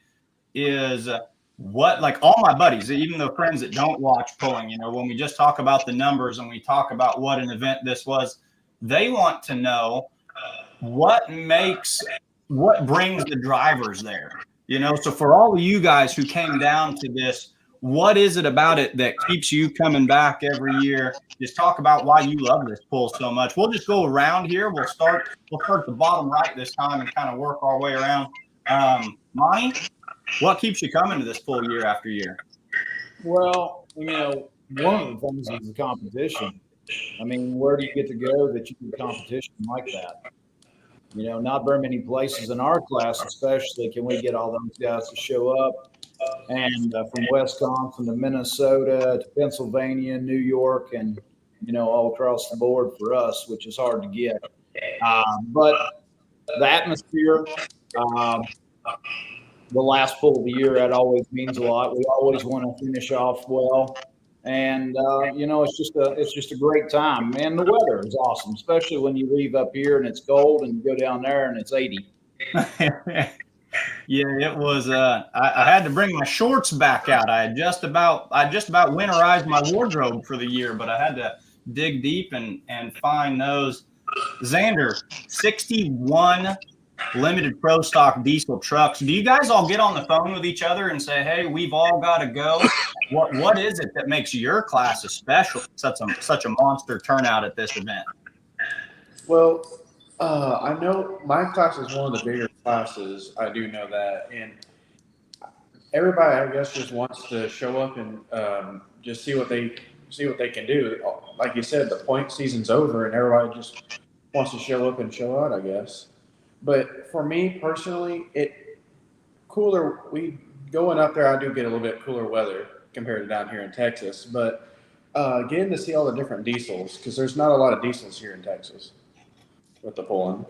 S4: is what, like all my buddies, even the friends that don't watch pulling, you know, when we just talk about the numbers and we talk about what an event this was, they want to know what brings the drivers there, you know. So for all of you guys who came down to this, what is it about it that keeps you coming back every year? Just talk about why you love this pull so much. We'll just go around here. We'll start at the bottom right this time and kind of work our way around. Monty, what keeps you coming to this pull year after year?
S10: Well, you know, one of the things is the competition. I mean, where do you get to go that you can competition like that? You know, not very many places in our class, especially, can we get all those guys to show up. And from Wisconsin to Minnesota to Pennsylvania, New York, and, you know, all across the board for us, which is hard to get. But the atmosphere, the last pull of the year, that always means a lot. We always want to finish off well. And, you know, it's just a great time, man. The weather is awesome, especially when you leave up here and it's cold and you go down there and it's 80.
S4: Yeah, it was. I had to bring my shorts back out. I just about winterized my wardrobe for the year, but I had to dig deep and find those. Xander, 61 limited pro stock diesel trucks. Do you guys all get on the phone with each other and say, "Hey, we've all got to go"? What is it that makes your class special? Such a monster turnout at this event.
S9: Well, I know my class is one of the bigger classes. I do know that, and everybody, I guess, just wants to show up and just see what they can do. Like you said, the point season's over, and everybody just wants to show up and show out, I guess. But for me personally, we going up there, I do get a little bit cooler weather compared to down here in Texas. But getting to see all the different diesels, because there's not a lot of diesels here in Texas with the pulling.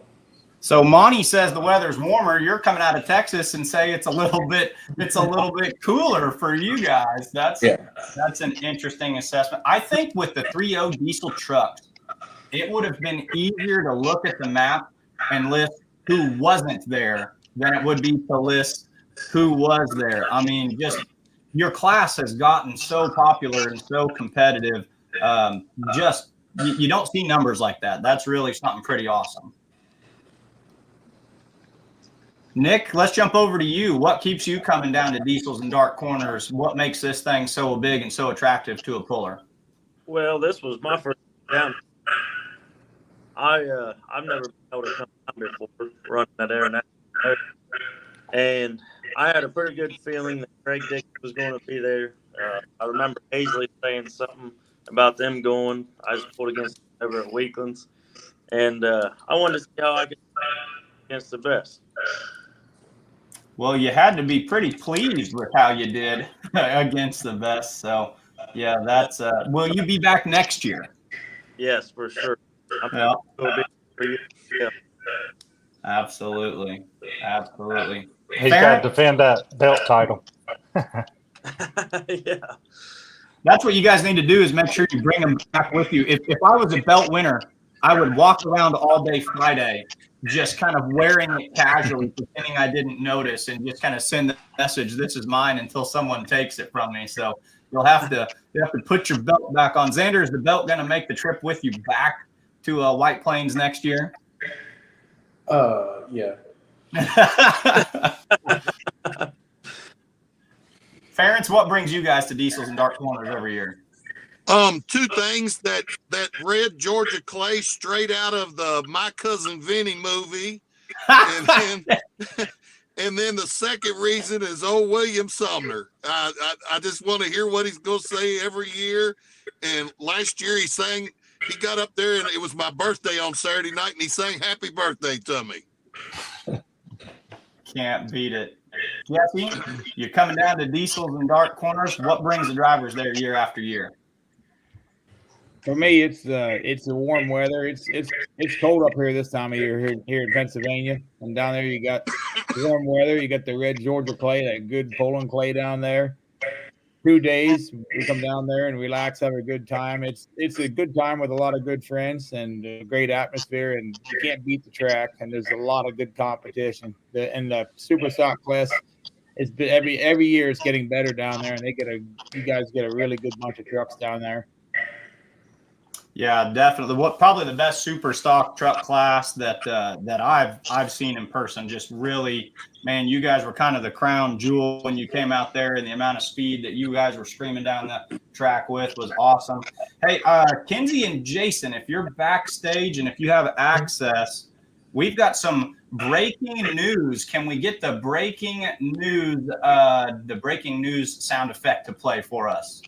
S4: So Monty says the weather's warmer. You're coming out of Texas and say it's a little bit cooler for you guys. That's an interesting assessment. I think with the 3.0 diesel trucks, it would have been easier to look at the map and list who wasn't there than it would be to list who was there. I mean, just your class has gotten so popular and so competitive. You don't see numbers like that. That's really something pretty awesome. Nick, let's jump over to you. What keeps you coming down to diesels and dark corners? What makes this thing so big and so attractive to a puller?
S7: Well, this was my first down. I've never been able to come down before running Madera, and I had a pretty good feeling that Craig Dick was going to be there. I remember Hazley saying something about them going. I just pulled against them over at Weaklands, and I wanted to see how I could against the best.
S4: Well, you had to be pretty pleased with how you did against the best. So, yeah, that's. Will you be back next year?
S7: Yes, for sure.
S4: Yeah.
S7: For you. Yeah.
S4: Absolutely.
S6: He's got to defend that belt title.
S7: Yeah.
S4: That's what you guys need to do, is make sure you bring them back with you. If I was a belt winner, I would walk around all day Friday just kind of wearing it casually, pretending I didn't notice, and just kind of send the message, "This is mine," until someone takes it from me. So you have to put your belt back on. Xander, is the belt going to make the trip with you back to White Plains next year?
S9: Yeah.
S4: Ference, what brings you guys to diesels and dark corners every year?
S8: Two things: that red Georgia clay straight out of the My Cousin Vinny movie, and then the second reason is old William Sumner. I just want to hear what he's going to say every year. And last year he got up there, and it was my birthday on Saturday night, and he sang "Happy Birthday" to me.
S4: Can't beat it. Jesse, you're coming down to diesels and dark corners. What brings the drivers there year after year?
S2: For me, it's the warm weather. It's cold up here this time of year here in Pennsylvania, and down there you got warm weather. You got the red Georgia clay, that good Poland clay down there. 2 days we come down there and relax, have a good time. It's a good time with a lot of good friends and a great atmosphere, and you can't beat the track. And there's a lot of good competition. The super stock class is every year it's getting better down there, and you guys get a really good bunch of trucks down there.
S4: Yeah, definitely. Probably the best super stock truck class that I've seen in person. Just really, man, you guys were kind of the crown jewel when you came out there, and the amount of speed that you guys were screaming down the track with was awesome. Hey, Kinsey and Jason, if you're backstage and if you have access, we've got some breaking news. Can we get the breaking news sound effect to play for us?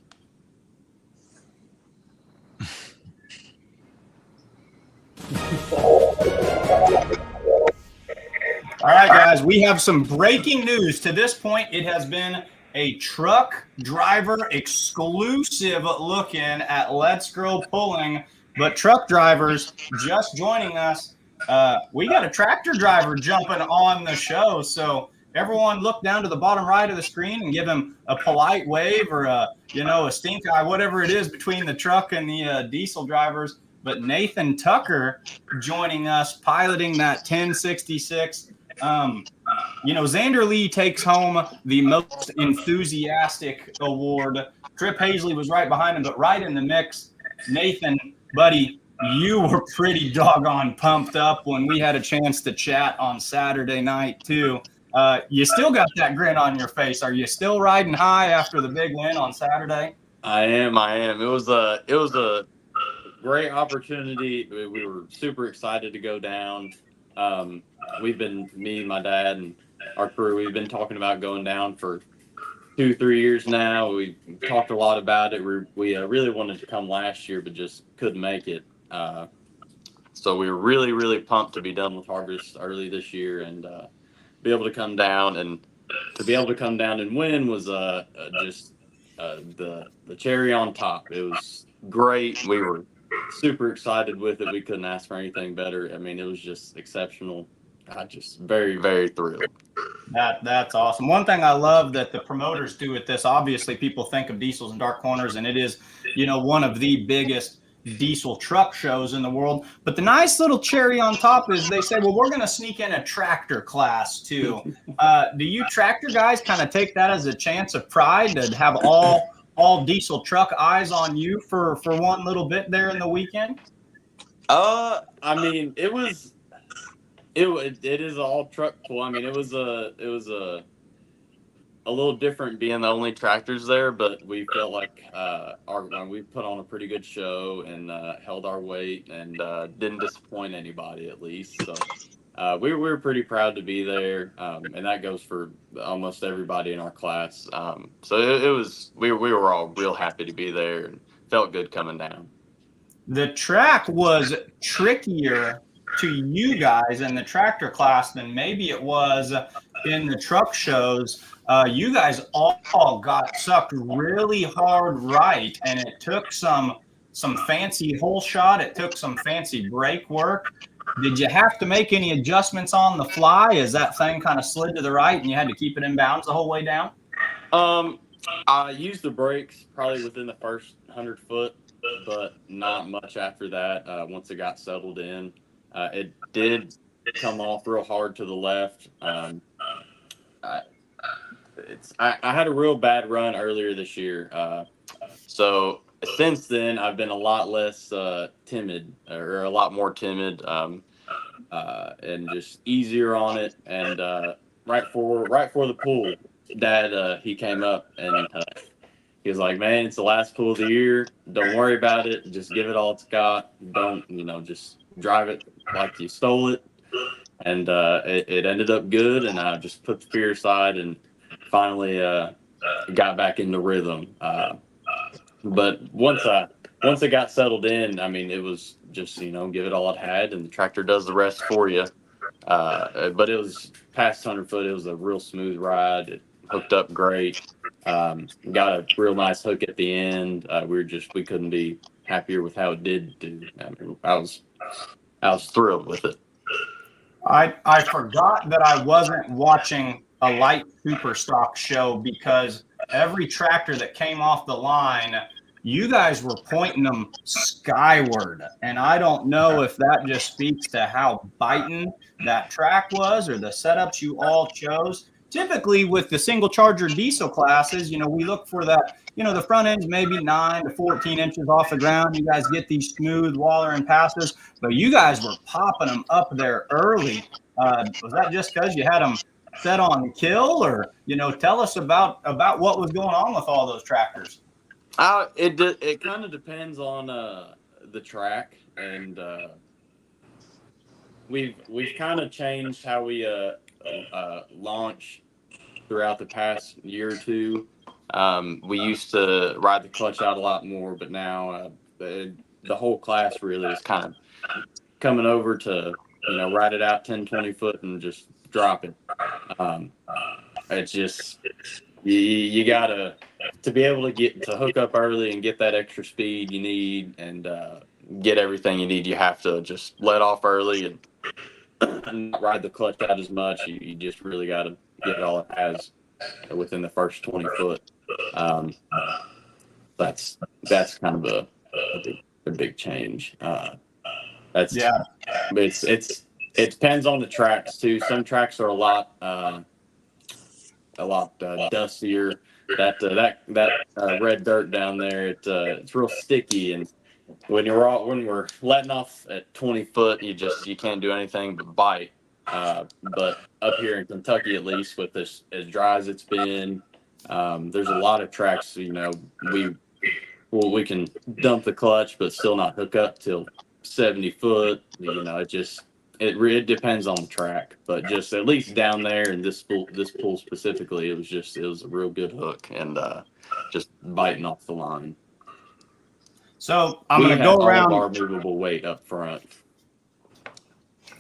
S4: All right, guys, we have some breaking news. To this point, it has been a truck driver exclusive looking at Let's Grow Pulling, but truck drivers just joining us. We got a tractor driver jumping on the show, so everyone look down to the bottom right of the screen and give him a polite wave or a stink eye, whatever it is between the truck and the diesel drivers. But Nathan Tucker joining us, piloting that 1066. Xander Lee takes home the most enthusiastic award. Trip Hazley was right behind him, but right in the mix. Nathan, buddy, you were pretty doggone pumped up when we had a chance to chat on Saturday night, too. You still got that grin on your face. Are you still riding high after the big win on Saturday?
S13: I am. It was a great opportunity. We were super excited to go down. Me, my dad, and our crew, we've been talking about going down for 2-3 years now. We talked a lot about it. We really wanted to come last year, but just couldn't make it. So we were really, really pumped to be done with harvest early this year and be able to come down. And to be able to come down and win was just the cherry on top. It was great. We were super excited with it. We couldn't ask for anything better. I mean, it was just exceptional. Just very, very thrilled.
S4: That's awesome. One thing I love that the promoters do with this, obviously people think of diesels and dark corners, and it is, one of the biggest diesel truck shows in the world. But the nice little cherry on top is they say, well, we're going to sneak in a tractor class too. Do you tractor guys kind of take that as a chance of pride to have all diesel truck eyes on you for one little bit there in the weekend?
S13: I mean, it is all truck pull. I mean, it was a little different being the only tractors there, but we felt like we put on a pretty good show and held our weight and didn't disappoint anybody, at least. So we were pretty proud to be there, and that goes for almost everybody in our class. So we were all real happy to be there and felt good coming down.
S4: The track was trickier to you guys in the tractor class than maybe it was in the truck shows. You guys all got sucked really hard right, and it took some fancy hole shot. It took some fancy brake work. Did you have to make any adjustments on the fly as that thing kind of slid to the right and you had to keep it in bounds the whole way down?
S13: I used the brakes probably within the first 100 foot, but not much after that. Once it got settled in, it did come off real hard to the left. I had a real bad run earlier this year. So since then, I've been a lot less timid, or a lot more timid, and just easier on it. And right for the pool, Dad, he came up and he was like, "Man, it's the last pool of the year. Don't worry about it. Just give it all it's got. Don't, just drive it like you stole it." And it ended up good, and I just put the fear aside and finally got back into rhythm. But once it got settled in, I mean, it was just, give it all it had, and the tractor does the rest for you. But it was past 100 foot. It was a real smooth ride. It hooked up great. Got a real nice hook at the end. We couldn't be happier with how it did do. I mean, I was thrilled with it.
S4: I forgot that I wasn't watching a light super stock show because every tractor that came off the line, you guys were pointing them skyward. And I don't know if that just speaks to how biting that track was or the setups you all chose. Typically with the single charger diesel classes, we look for that, the front end's maybe 9 to 14 inches off the ground. You guys get these smooth Waller passes, but you guys were popping them up there early. Was that just because you had them set on kill, or, tell us about what was going on with all those tractors?
S13: It kind of depends on the track, and we've kind of changed how we launch throughout the past year or two. We used to ride the clutch out a lot more, but now the whole class really is kind of coming over to ride it out 10, 20 foot and just drop it. It's just you gotta, to be able to hook up early and get that extra speed you need and get everything you need. You have to just let off early and not ride the clutch out as much. You just really got to get all it has within the first 20 foot. That's kind of a big change. It depends on the tracks too. Some tracks are a lot dustier. That red dirt down there, it's real sticky, and when we're letting off at 20 foot, you can't do anything but bite. But up here in Kentucky, at least, with this as dry as it's been, there's a lot of tracks. We can dump the clutch but still not hook up till 70 foot. It depends on the track, but just at least down there in this pool specifically, it was a real good hook and just biting off the line.
S4: So I'm going to go around
S13: all of our movable weight up front.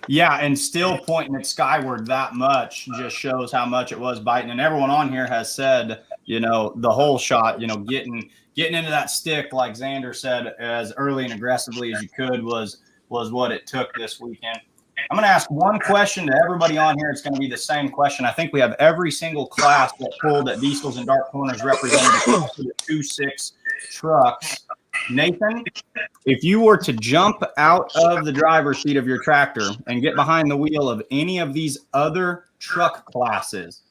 S4: Yeah, and still pointing it skyward that much just shows how much it was biting. And everyone on here has said, the whole shot, getting into that stick, like Xander said, as early and aggressively as you could was what it took this weekend. I'm going to ask one question to everybody on here. It's going to be the same question. I think we have every single class that pulled at Diesels and Dark Corners represented the 2.6 trucks. Nathan, if you were to jump out of the driver's seat of your tractor and get behind the wheel of any of these other truck classes,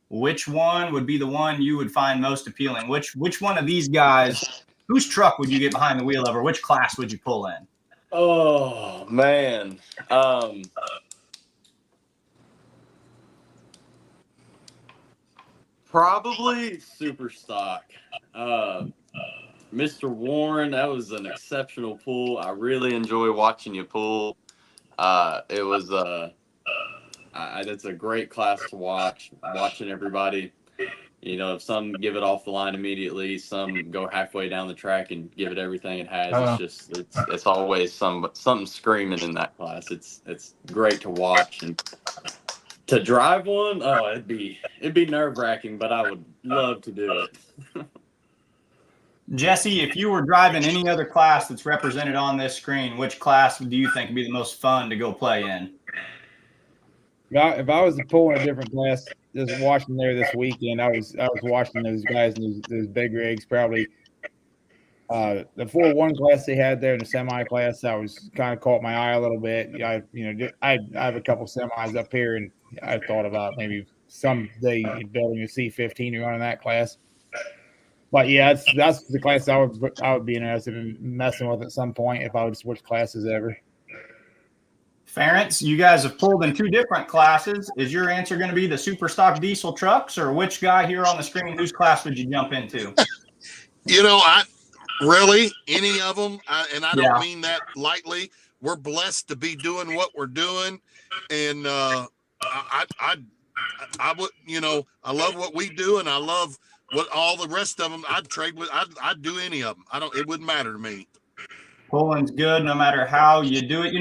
S4: which one would be the one you would find most appealing? Which one of these guys, whose truck would you get behind the wheel of, or which class would you pull in?
S13: Oh, man. Probably super stock. Mr. Warren, that was an exceptional pull. I really enjoy watching you pull. It's a great class to watch, watching everybody. If some give it off the line immediately, some go halfway down the track and give it everything it has. It's always something screaming in that class. It's great to watch, and to drive one, it'd be nerve-wracking, but I would love to do it.
S4: Jesse, if you were driving any other class that's represented on this screen, which class do you think would be the most fun to go play in?
S2: If I was to pull in a different class, just watching there this weekend, I was watching those guys in those big rigs. Probably the 4-1 class they had there in the semi class, I was kind of caught my eye a little bit. I have a couple semis up here, and I thought about maybe someday building a C15 and running that class. But yeah, that's the class I would be interested in messing with at some point if I would switch classes ever.
S4: Ference, you guys have pulled in 2 different classes. Is your answer going to be the super stock diesel trucks, or which guy here on the screen, whose class would you jump into?
S8: I really, any of them, and I don't mean that lightly. We're blessed to be doing what we're doing, and I would, I love what we do, and I love what all the rest of them. I'd trade with. I'd do any of them. It wouldn't matter to me.
S4: Pulling's good no matter how you do it.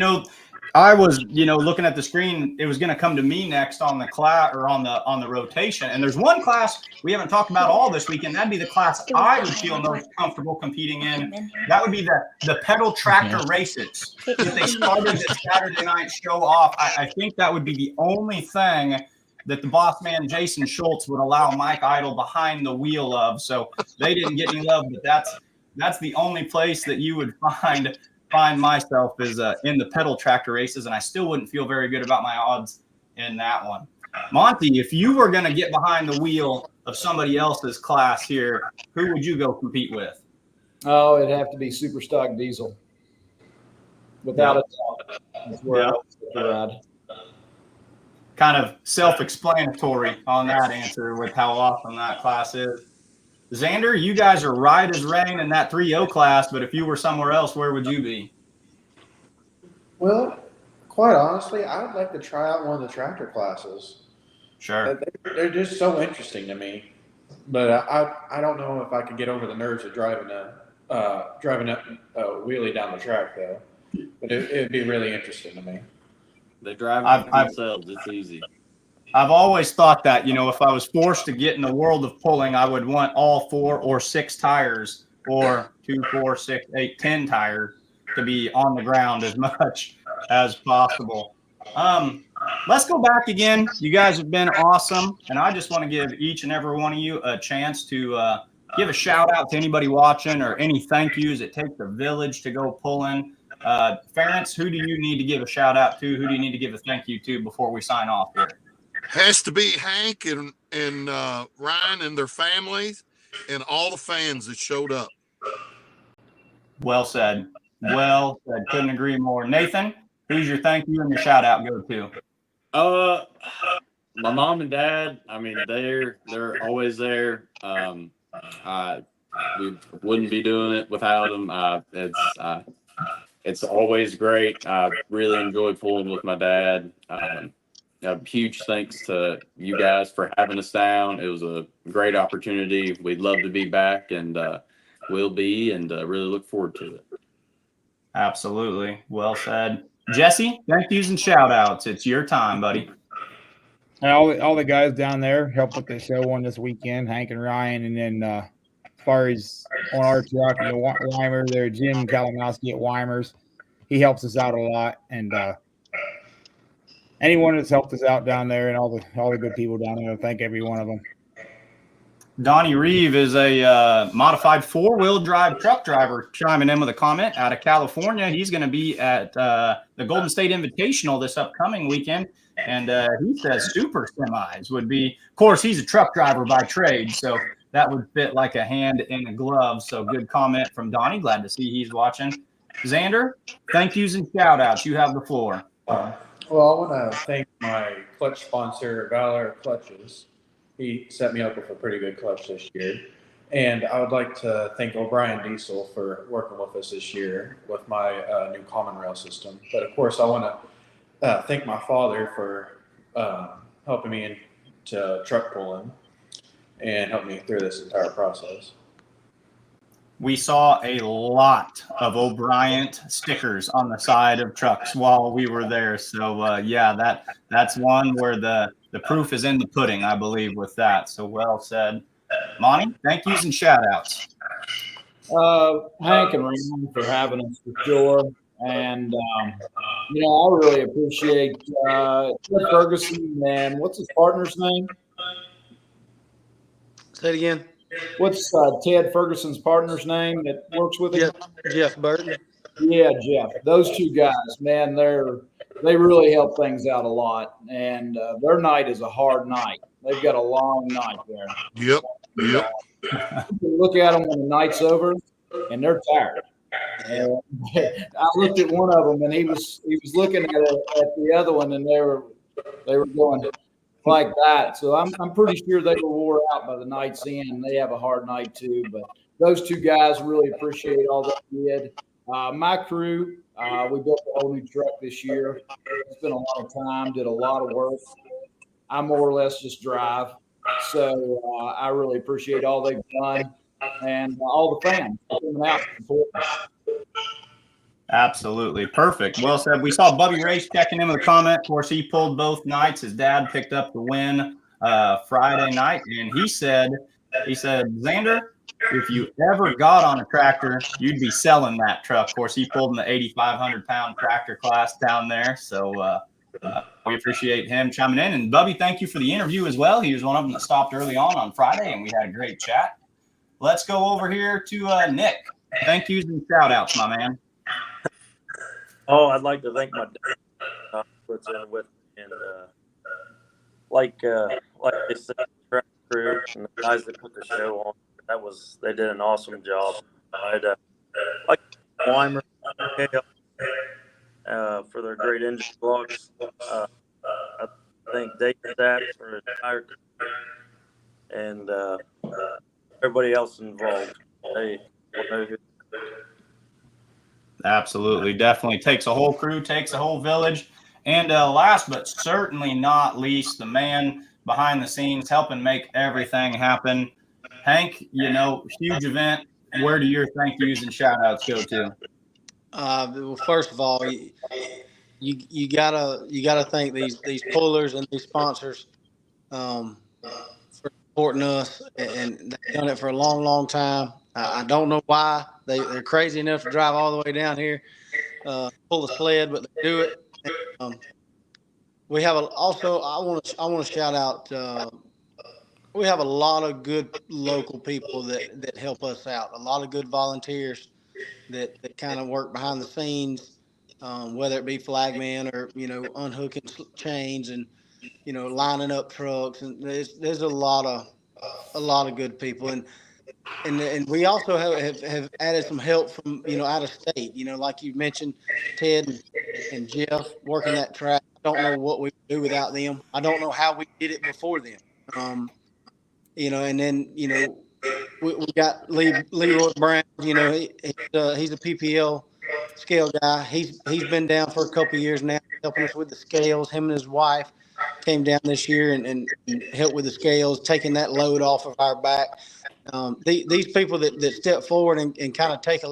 S4: I was, looking at the screen, it was going to come to me next on the class or on the rotation. And there's one class we haven't talked about all this weekend. That'd be the class I would feel most comfortable competing in. That would be the pedal tractor races. If they started the Saturday night show off, I think that would be the only thing that the boss man Jason Schultz would allow Mike Idle behind the wheel of. So they didn't get any love, but that's the only place that you would find myself is in the pedal tractor races, and I still wouldn't feel very good about my odds in that one. Monty, if you were going to get behind the wheel of somebody else's class here, who would you go compete with?
S10: Oh, it'd have to be Super Stock Diesel. Without a doubt. That's where I would ride.
S4: Kind of self-explanatory on that answer with how awesome that class is. Xander, you guys are right as rain in that 3.0 class, but if you were somewhere else, where would you be?
S9: Well, quite honestly, I would like to try out one of the tractor classes.
S4: Sure.
S9: They're just so interesting to me. But I don't know if I could get over the nerves of driving up a wheelie down the track, though. But it'd be really interesting to me.
S13: They drive themselves. It's easy.
S4: I've always thought that, if I was forced to get in the world of pulling, I would want all 4 or 6 tires, or 2, 4, 6, 8, 10 tires to be on the ground as much as possible. Let's go back again. You guys have been awesome, and I just want to give each and every one of you a chance to give a shout out to anybody watching or any thank yous. It takes a village to go pulling. Ference, who do you need to give a shout out to? Who do you need to give a thank you to before we sign off here?
S8: Has to be Hank and Ryan and their families and all the fans that showed up.
S4: Well said. Well said. Couldn't agree more. Nathan, who's your thank you and your shout out go to?
S13: My mom and dad. I mean, they're always there. We wouldn't be doing it without them. It's always great. I really enjoy pulling with my dad. A huge thanks to you guys for having us down. It was a great opportunity. We'd love to be back, and will be, and really look forward to it.
S4: Absolutely. Well said. Jesse, thank yous and shout outs. It's your time, buddy.
S2: And all the guys down there helped put the show on this weekend, Hank and Ryan, and then as far as on our truck, Weimer there, Jim Kalinowski at Weimer's, he helps us out a lot, and anyone that's helped us out down there and all the good people down there, I thank every one of them.
S4: Donnie Reeve is a modified 4-wheel drive truck driver chiming in with a comment out of California. He's going to be at the Golden State Invitational this upcoming weekend. And he says super semis would be, of course, he's a truck driver by trade, so that would fit like a hand in a glove. So good comment from Donnie. Glad to see he's watching. Xander, thank yous and shout outs. You have the floor.
S9: Well, I want to thank my clutch sponsor, Valor Clutches. He set me up with a pretty good clutch this year. And I would like to thank O'Brien Diesel for working with us this year with my new common rail system. But of course, I want to thank my father for helping me into truck pulling and helping me through this entire process.
S4: We saw a lot of O'Brien stickers on the side of trucks while we were there. So yeah, that's one where the proof is in the pudding, I believe, with that. So well said. Monty, thank yous and shout outs.
S10: Hank and Raymond for having us for sure. And, I really appreciate Ted Ferguson and what's his partner's name?
S12: Say it again.
S10: What's Ted Ferguson's partner's name that works with him?
S12: Jeff Burton.
S10: Yeah, Jeff. Those two guys, man, they really help things out a lot. And their night is a hard night. They've got a long night there.
S8: Yep.
S10: You look at them when the night's over, and they're tired. And I looked at one of them, and he was looking at the other one, and they were going like that. So I'm pretty sure they were wore out by the night's end. They have a hard night too. But those two guys really appreciate all they did. My crew, we built a whole new truck this year. Spent a lot of time, did a lot of work. I more or less just drive. So I really appreciate all they've done and all the fans coming out and supporting.
S4: Absolutely. Perfect. Well said. We saw Bubby Race checking in with a comment. Of course, he pulled both nights. His dad picked up the win Friday night, and he said, Xander, if you ever got on a tractor, you'd be selling that truck. Of course, he pulled in the 8,500-pound tractor class down there. So we appreciate him chiming in. And Bubby, thank you for the interview as well. He was one of them that stopped early on Friday, and we had a great chat. Let's go over here to Nick. Thank yous and shout outs, my man.
S7: Oh, I'd like to thank my dad puts in with me, and like they said, the track crew and the guys that put the show on. They did an awesome job. I'd like Weimer for their great engine vlogs. I thank Dave Stats for his entire crew, and everybody else involved. Hey,
S4: Absolutely. Definitely takes a whole crew, takes a whole village. And last but certainly not least, the man behind the scenes helping make everything happen. Hank, huge event. Where do your thank yous and shout outs go to?
S12: Well, first of all, you gotta thank these pullers and these sponsors for supporting us, and they've done it for a long time. I don't know why they're crazy enough to drive all the way down here, pull the sled, but they do it. We have I want to shout out. We have a lot of good local people that help us out. A lot of good volunteers that kind of work behind the scenes, whether it be flagmen or unhooking chains and lining up trucks. And there's a lot of good people, and we also have added some help from out of state. Like you mentioned, Ted and Jeff working that track. I don't know what we would do without them. I don't know how we did it before them. And then we got Leroy Brown. He's a PPL scale guy. He's been down for a couple of years now, helping us with the scales. Him and his wife came down this year and helped with the scales, taking that load off of our back. These people that step forward and kind of take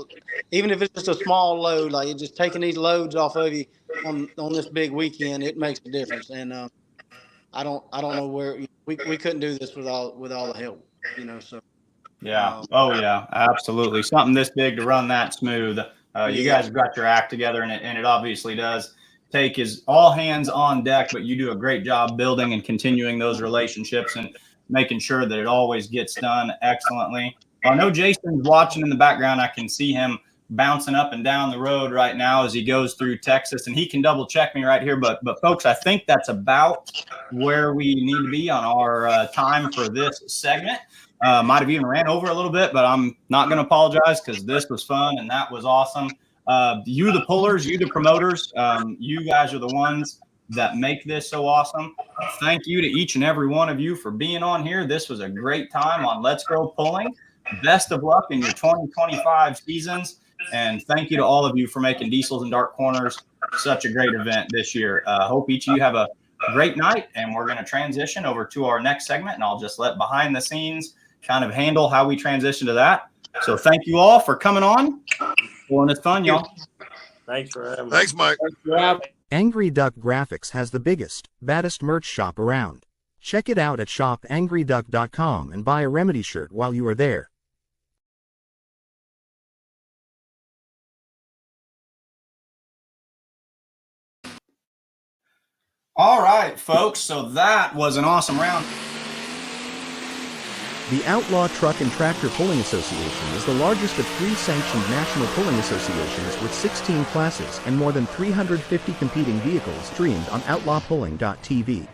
S12: even if it's just a small load, like just taking these loads off of you on this big weekend, it makes a difference. And I don't know where we couldn't do this with all the help, so.
S4: Yeah. Oh yeah, absolutely. Something this big to run that smooth. You guys have got your act together, and it obviously does take is all hands on deck, but you do a great job building and continuing those relationships and making sure that it always gets done excellently. I know Jason's watching in the background. I can see him bouncing up and down the road right now as he goes through Texas, and he can double check me right here. But folks, I think that's about where we need to be on our time for this segment. Might have even ran over a little bit, but I'm not going to apologize because this was fun and that was awesome. You, the pullers, you, the promoters, you guys are the ones that make this so awesome. Thank you to each and every one of you for being on here. This was a great time on Let's Grow Pulling. Best of luck in your 2025 seasons. And thank you to all of you for making Diesels and Dark Corners such a great event this year. Hope each of you have a great night, and we're going to transition over to our next segment, and I'll just let behind the scenes kind of handle how we transition to that. So thank you all for coming on. Pulling is fun, y'all.
S7: Thanks for having me.
S8: Thanks, Mike.
S14: Angry Duck Graphics has the biggest, baddest merch shop around. Check it out at shopangryduck.com and buy a Remedy shirt while you are there.
S4: All right, folks. So that was an awesome round.
S14: The Outlaw Truck and Tractor Pulling Association is the largest of 3 sanctioned national pulling associations with 16 classes and more than 350 competing vehicles streamed on outlawpulling.tv.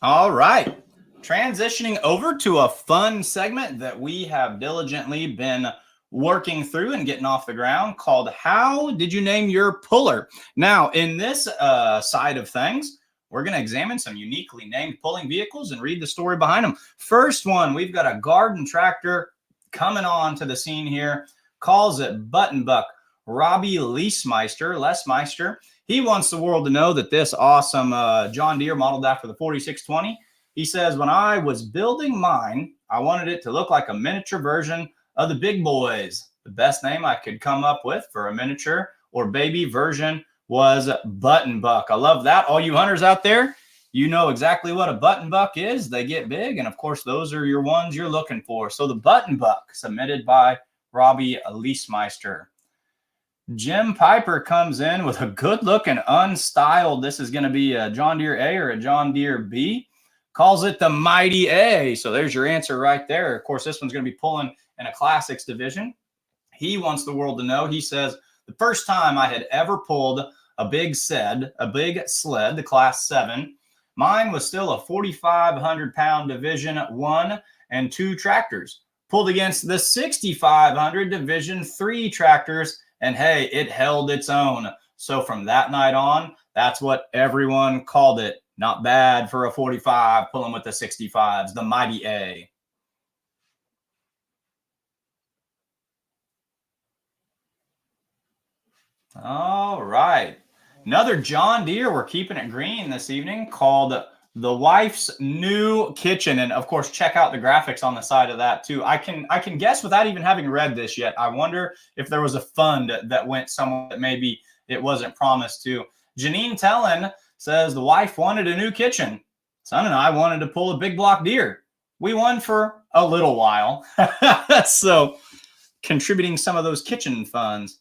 S4: All right. Transitioning over to a fun segment that we have diligently been working through and getting off the ground called How Did You Name Your Puller? Now, in this side of things, we're going to examine some uniquely named pulling vehicles and read the story behind them. First one, we've got a garden tractor coming on to the scene here. Calls it Button Buck. Robbie Lesmeister. He wants the world to know that this awesome John Deere modeled after the 4620. He says, when I was building mine, I wanted it to look like a miniature version of the big boys. The best name I could come up with for a miniature or baby version was Button Buck. I love that. All you hunters out there, you know exactly what a button buck is. They get big, and of course, those are your ones you're looking for. So the Button Buck, submitted by Robbie Leesmeister. Jim Piper comes in with a good-looking, unstyled, this is going to be a John Deere A or a John Deere B. Calls it the Mighty A. So there's your answer right there. Of course, this one's going to be pulling in a Classics division. He wants the world to know. He says, the first time I had ever pulled a big sled, the Class 7, mine was still a 4,500-pound Division 1 and 2 tractors. Pulled against the 6,500 Division 3 tractors, and hey, it held its own. So from that night on, that's what everyone called it. Not bad for a 45 pulling with the 65s, the Mighty A. All right. Another John Deere, we're keeping it green this evening, called The Wife's New Kitchen. And of course, check out the graphics on the side of that too. I can guess without even having read this yet. I wonder if there was a fund that went somewhere that maybe it wasn't promised to. Janine Tellen says the wife wanted a new kitchen. Son and I wanted to pull a big block deer. We won for a little while. So contributing some of those kitchen funds.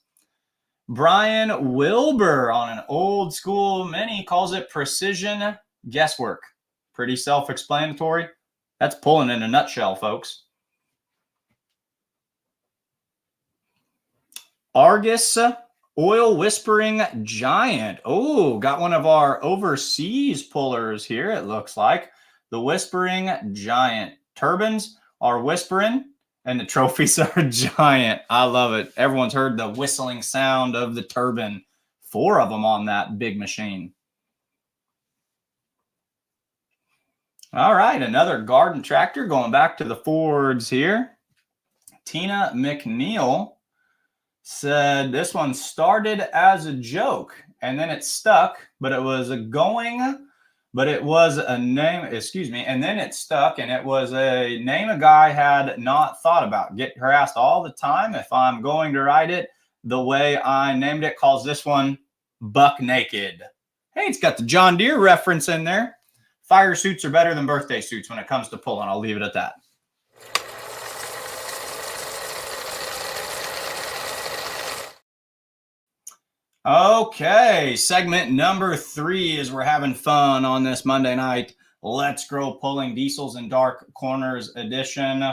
S4: Brian Wilbur on an old school mini calls it precision guesswork. Pretty self-explanatory. That's pulling in a nutshell, folks. Argus Oil Whispering Giant. Oh, got one of our overseas pullers here, it looks like. The Whispering Giant. Turbines are whispering, and the trophies are giant. I love it. Everyone's heard the whistling sound of the turbine. 4 of them on that big machine. All right, another garden tractor going back to the Fords here. Tina McNeil said this one started as a joke and then it stuck, but it was a name, and then it stuck and it was a name a guy had not thought about. Get harassed all the time if I'm going to write it the way I named it. Calls this one Buck Naked. Hey, it's got the John Deere reference in there. Fire suits are better than birthday suits when it comes to pulling. I'll leave it at that. Okay, segment number 3 is we're having fun on this Monday night. Let's Grow Pulling Diesels and Dark Corners edition.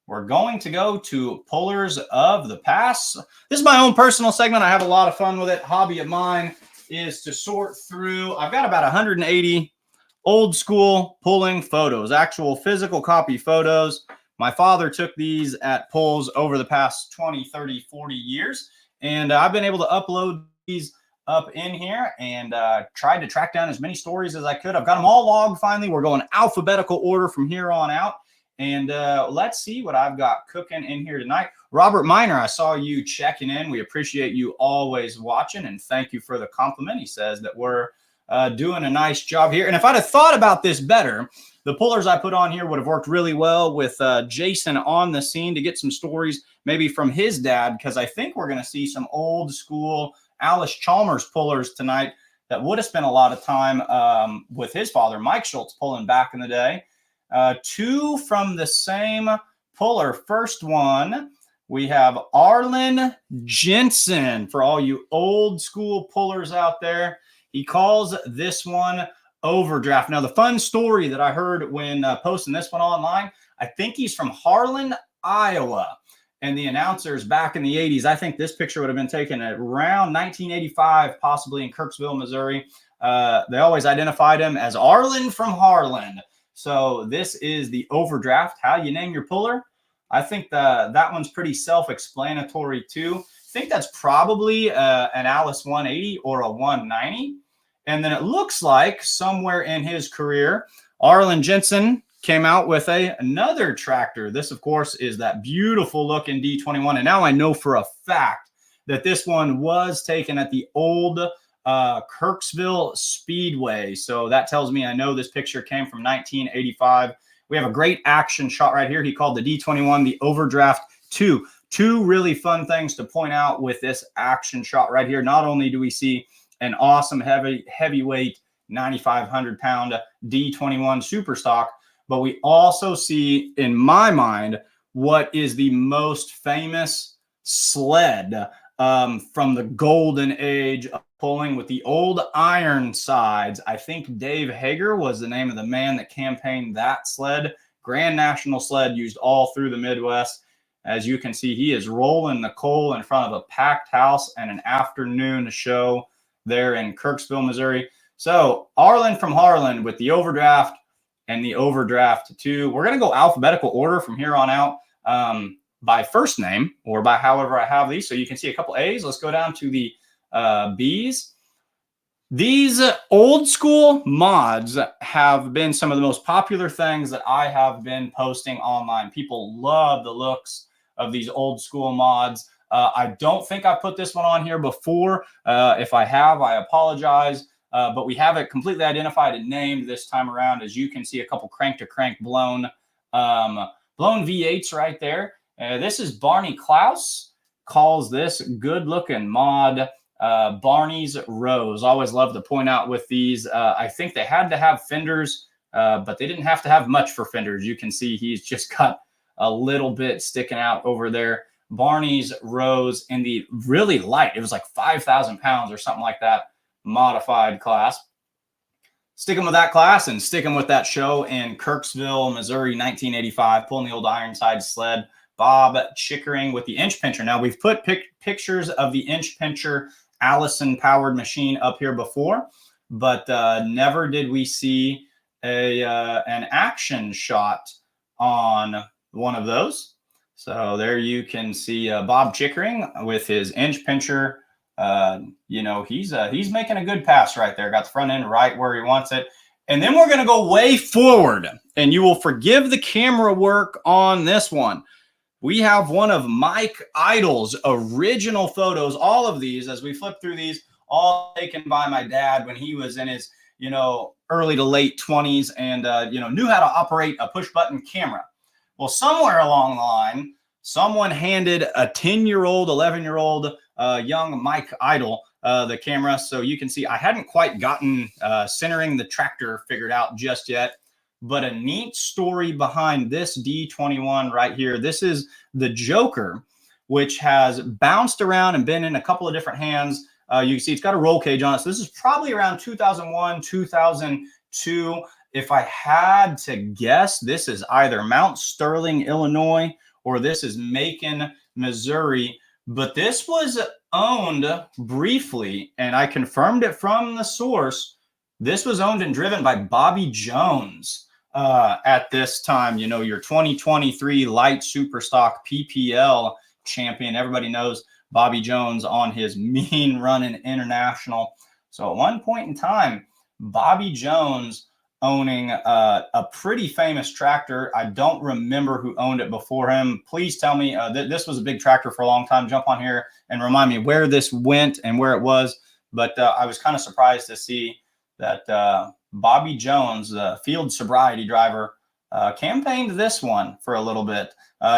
S4: We're going to go to Pullers of the Pass. This is my own personal segment. I have a lot of fun with it. Hobby of mine is to sort through. I've got about 180 old school pulling photos, actual physical copy photos. My father took these at pulls over the past 20, 30, 40 years. And I've been able to upload these up in here and tried to track down as many stories as I could. I've got them all logged finally. We're going alphabetical order from here on out. And let's see what I've got cooking in here tonight. Robert Miner, I saw you checking in. We appreciate you always watching, and thank you for the compliment. He says that we're doing a nice job here. And if I'd have thought about this better, the pullers I put on here would have worked really well with Jason on the scene to get some stories maybe from his dad, because I think we're going to see some old school Alice Chalmers pullers tonight that would have spent a lot of time with his father, Mike Schultz, pulling back in the day. 2 from the same puller. First one, we have Arlen Jensen. For all you old school pullers out there, he calls this one Overdraft. Now, the fun story that I heard when posting this one online, I think he's from Harlan, Iowa. And the announcers back in the 80s, I think this picture would have been taken around 1985, possibly in Kirksville, Missouri. They always identified him as Arlen from Harlan. So this is the Overdraft. How you name your puller? I think that one's pretty self-explanatory too. I think that's probably an Alice 180 or a 190. And then it looks like somewhere in his career, Arlen Jensen came out with another tractor. This, of course, is that beautiful looking D21. And now I know for a fact that this one was taken at the old Kirksville Speedway. So that tells me I know this picture came from 1985. We have a great action shot right here. He called the D21 the Overdraft 2. Two really fun things to point out with this action shot right here. Not only do we see an awesome heavyweight 9,500 pound D21 super stock, but we also see, in my mind, what is the most famous sled from the golden age of pulling with the old iron sides. I think Dave Hager was the name of the man that campaigned that sled. Grand National sled used all through the Midwest. As you can see, he is rolling the coal in front of a packed house and an afternoon show there in Kirksville, Missouri. So Arlen from Harlan with the Overdraft and the Overdraft 2. We're going to go alphabetical order from here on out by first name or by however I have these. So you can see a couple A's. Let's go down to the B's. These old school mods have been some of the most popular things that I have been posting online. People love the looks of these old school mods. I don't think I put this one on here before. If I have, I apologize. But we have it completely identified and named this time around. As you can see, a couple crank to crank blown V8s right there. This is Barney Klaus, calls this good looking mod Barney's Rose. Always love to point out with these. I think they had to have fenders, but they didn't have to have much for fenders. You can see he's just got a little bit sticking out over there. Barney's Rose in the really light. It was like 5,000 pounds or something like that. Modified class. Sticking with that class and sticking with that show in Kirksville, Missouri, 1985, pulling the old Ironside sled. Bob Chickering with the inch pincher. Now we've put pictures of the inch pincher Allison powered machine up here before, but never did we see an action shot on one of those. So there you can see Bob Chickering with his inch pincher. You know, he's making a good pass right there. Got the front end right where he wants it. And then we're going to go way forward, and you will forgive the camera work on this one. We have one of Mike Idle's original photos. All of these, as we flip through these, all taken by my dad when he was in his, you know, early to late 20s and, you know, knew how to operate a push button camera. Well, somewhere along the line, someone handed a 10-year-old, 11-year-old young Mike Idle the camera. So you can see I hadn't quite gotten centering the tractor figured out just yet. But a neat story behind this D21 right here. This is the Joker, which has bounced around and been in a couple of different hands. You can see it's got a roll cage on it. So this is probably around 2001, 2002. If I had to guess, this is either Mount Sterling, Illinois, or this is Macon, Missouri. But this was owned briefly, and I confirmed it from the source. This was owned and driven by Bobby Jones. At this time, you know, your 2023 light superstock PPL champion. Everybody knows Bobby Jones on his mean running international. So at one point in time, Bobby Jones owning a pretty famous tractor. I don't remember who owned it before him. Please tell me this was a big tractor for a long time. Jump on here and remind me where this went and where it was. But I was kind of surprised to see that Bobby Jones, the field sobriety driver, campaigned this one for a little bit.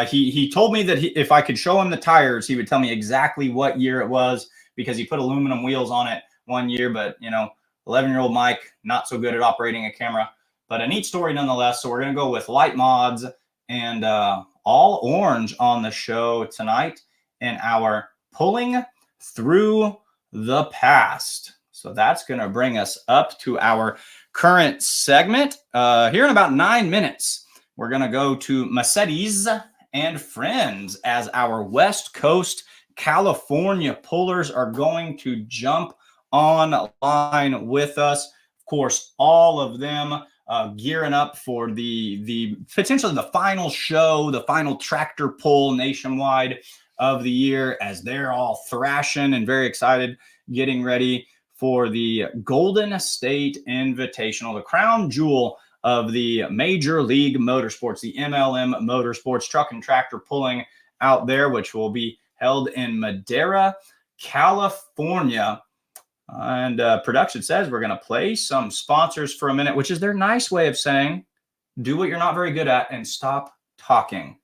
S4: He told me that if I could show him the tires, he would tell me exactly what year it was because he put aluminum wheels on it one year. But, you know, 11-year-old Mike, not so good at operating a camera. But a neat story nonetheless. So we're going to go with light mods and all orange on the show tonight in our Pulling Through the Past. So that's going to bring us up to our current segment. Here in about 9 minutes, we're going to go to Mercedes and Friends as our West Coast California pullers are going to jump online with us. Of course, all of them gearing up for the potentially the final show, the final tractor pull nationwide of the year, as they're all thrashing and very excited, getting ready for the Golden State Invitational, the crown jewel of the Major League Motorsports, the MLM Motorsports truck and tractor pulling out there, which will be held in Madera, California. And production says we're going to play some sponsors for a minute, which is their nice way of saying do what you're not very good at and stop talking.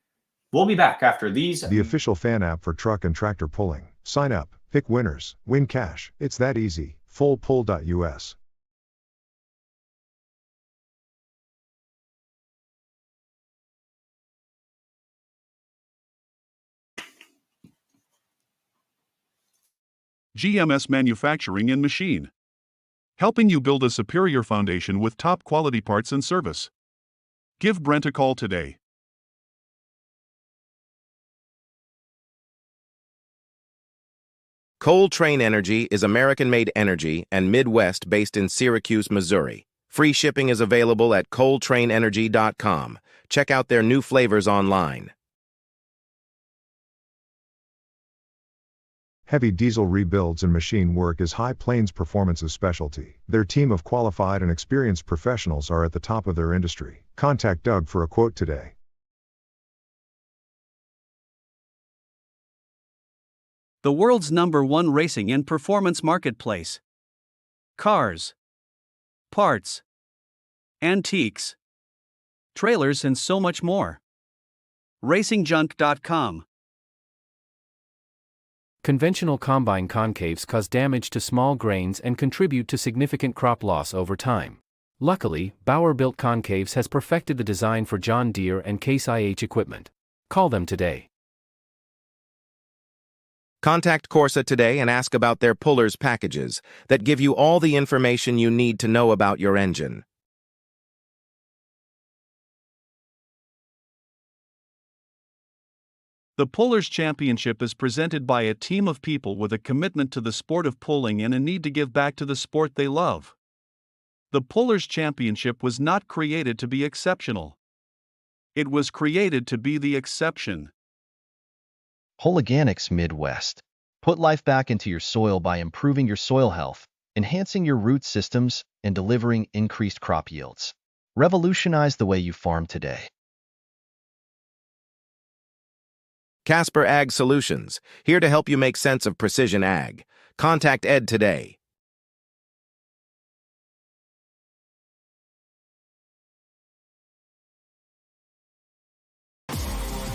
S4: We'll be back after these.
S15: The official fan app for truck and tractor pulling. Sign up, pick winners, win cash. It's that easy. Fullpull.us.
S16: GMS Manufacturing and Machine. Helping you build a superior foundation with top quality parts and service. Give Brent a call today.
S17: Coal Train Energy is American-made energy and Midwest based in Syracuse, Missouri. Free shipping is available at coaltrainenergy.com. Check out their new flavors online.
S15: Heavy diesel rebuilds and machine work is High Plains Performance's specialty. Their team of qualified and experienced professionals are at the top of their industry. Contact Doug for a quote today.
S18: The world's #1 racing and performance marketplace. Cars, parts, antiques, trailers, and so much more. RacingJunk.com.
S19: Conventional combine concaves cause damage to small grains and contribute to significant crop loss over time. Luckily, Bauer Built Concaves has perfected the design for John Deere and Case IH equipment. Call them today.
S17: Contact Corsa today and ask about their pullers packages that give you all the information you need to know about your engine.
S16: The Pullers Championship is presented by a team of people with a commitment to the sport of pulling and a need to give back to the sport they love. The Pullers Championship was not created to be exceptional. It was created to be the exception.
S20: Organics Midwest. Put life back into your soil by improving your soil health, enhancing your root systems, and delivering increased crop yields. Revolutionize the way you farm today.
S17: Casper Ag Solutions, here to help you make sense of precision ag. Contact Ed today.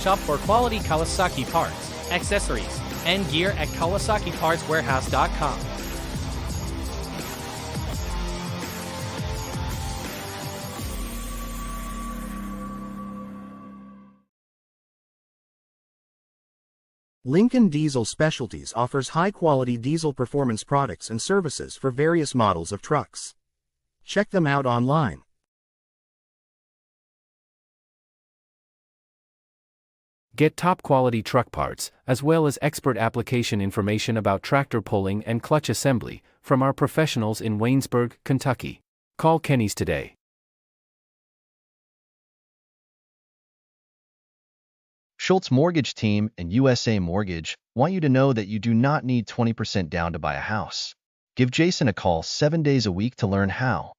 S21: Shop for quality Kawasaki parts, accessories, and gear at KawasakiPartsWarehouse.com.
S14: Lincoln Diesel Specialties offers high-quality diesel performance products and services for various models of trucks. Check them out online.
S19: Get top-quality truck parts, as well as expert application information about tractor pulling and clutch assembly, from our professionals in Waynesburg, Kentucky. Call Kenny's today.
S20: Schultz Mortgage Team and USA Mortgage want you to know that you do not need 20% down to buy a house. Give Jason a call 7 days a week to learn how.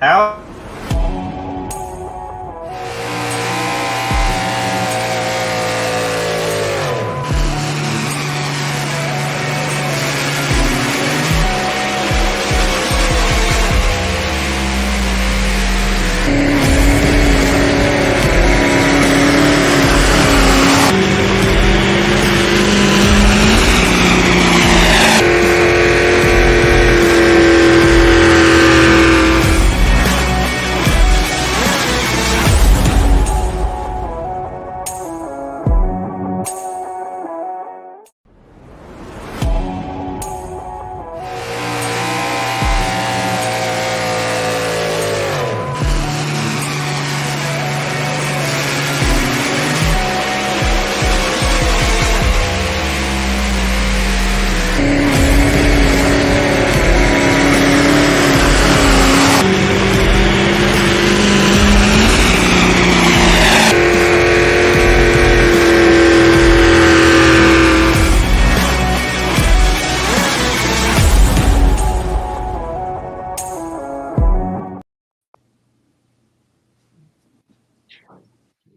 S4: How?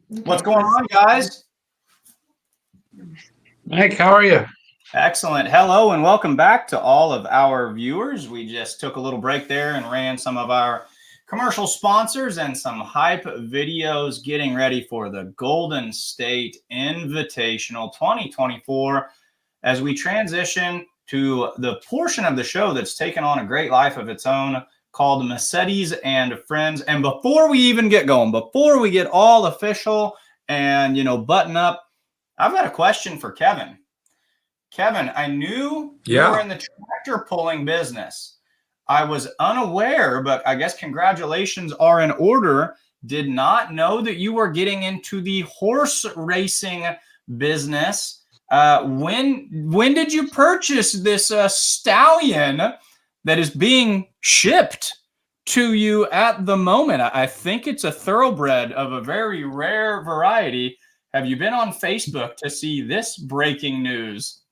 S4: What's going on, guys?
S1: Mike, how are you?
S4: Excellent. Hello and welcome back to all of our viewers. We just took a little break there and ran some of our commercial sponsors and some hype videos getting ready for the Golden State Invitational 2024 as we transition to the portion of the show that's taken on a great life of its own called Mercedes and Friends. And before we even get going, before we get all official and, button up, I've got a question for Kevin. Kevin, I knew you were in the tractor pulling business. I was unaware, but I guess congratulations are in order. Did not know that you were getting into the horse racing business. When did you purchase this stallion that is being shipped to you at the moment? I think it's a thoroughbred of a very rare variety. Have you been on Facebook to see this breaking news?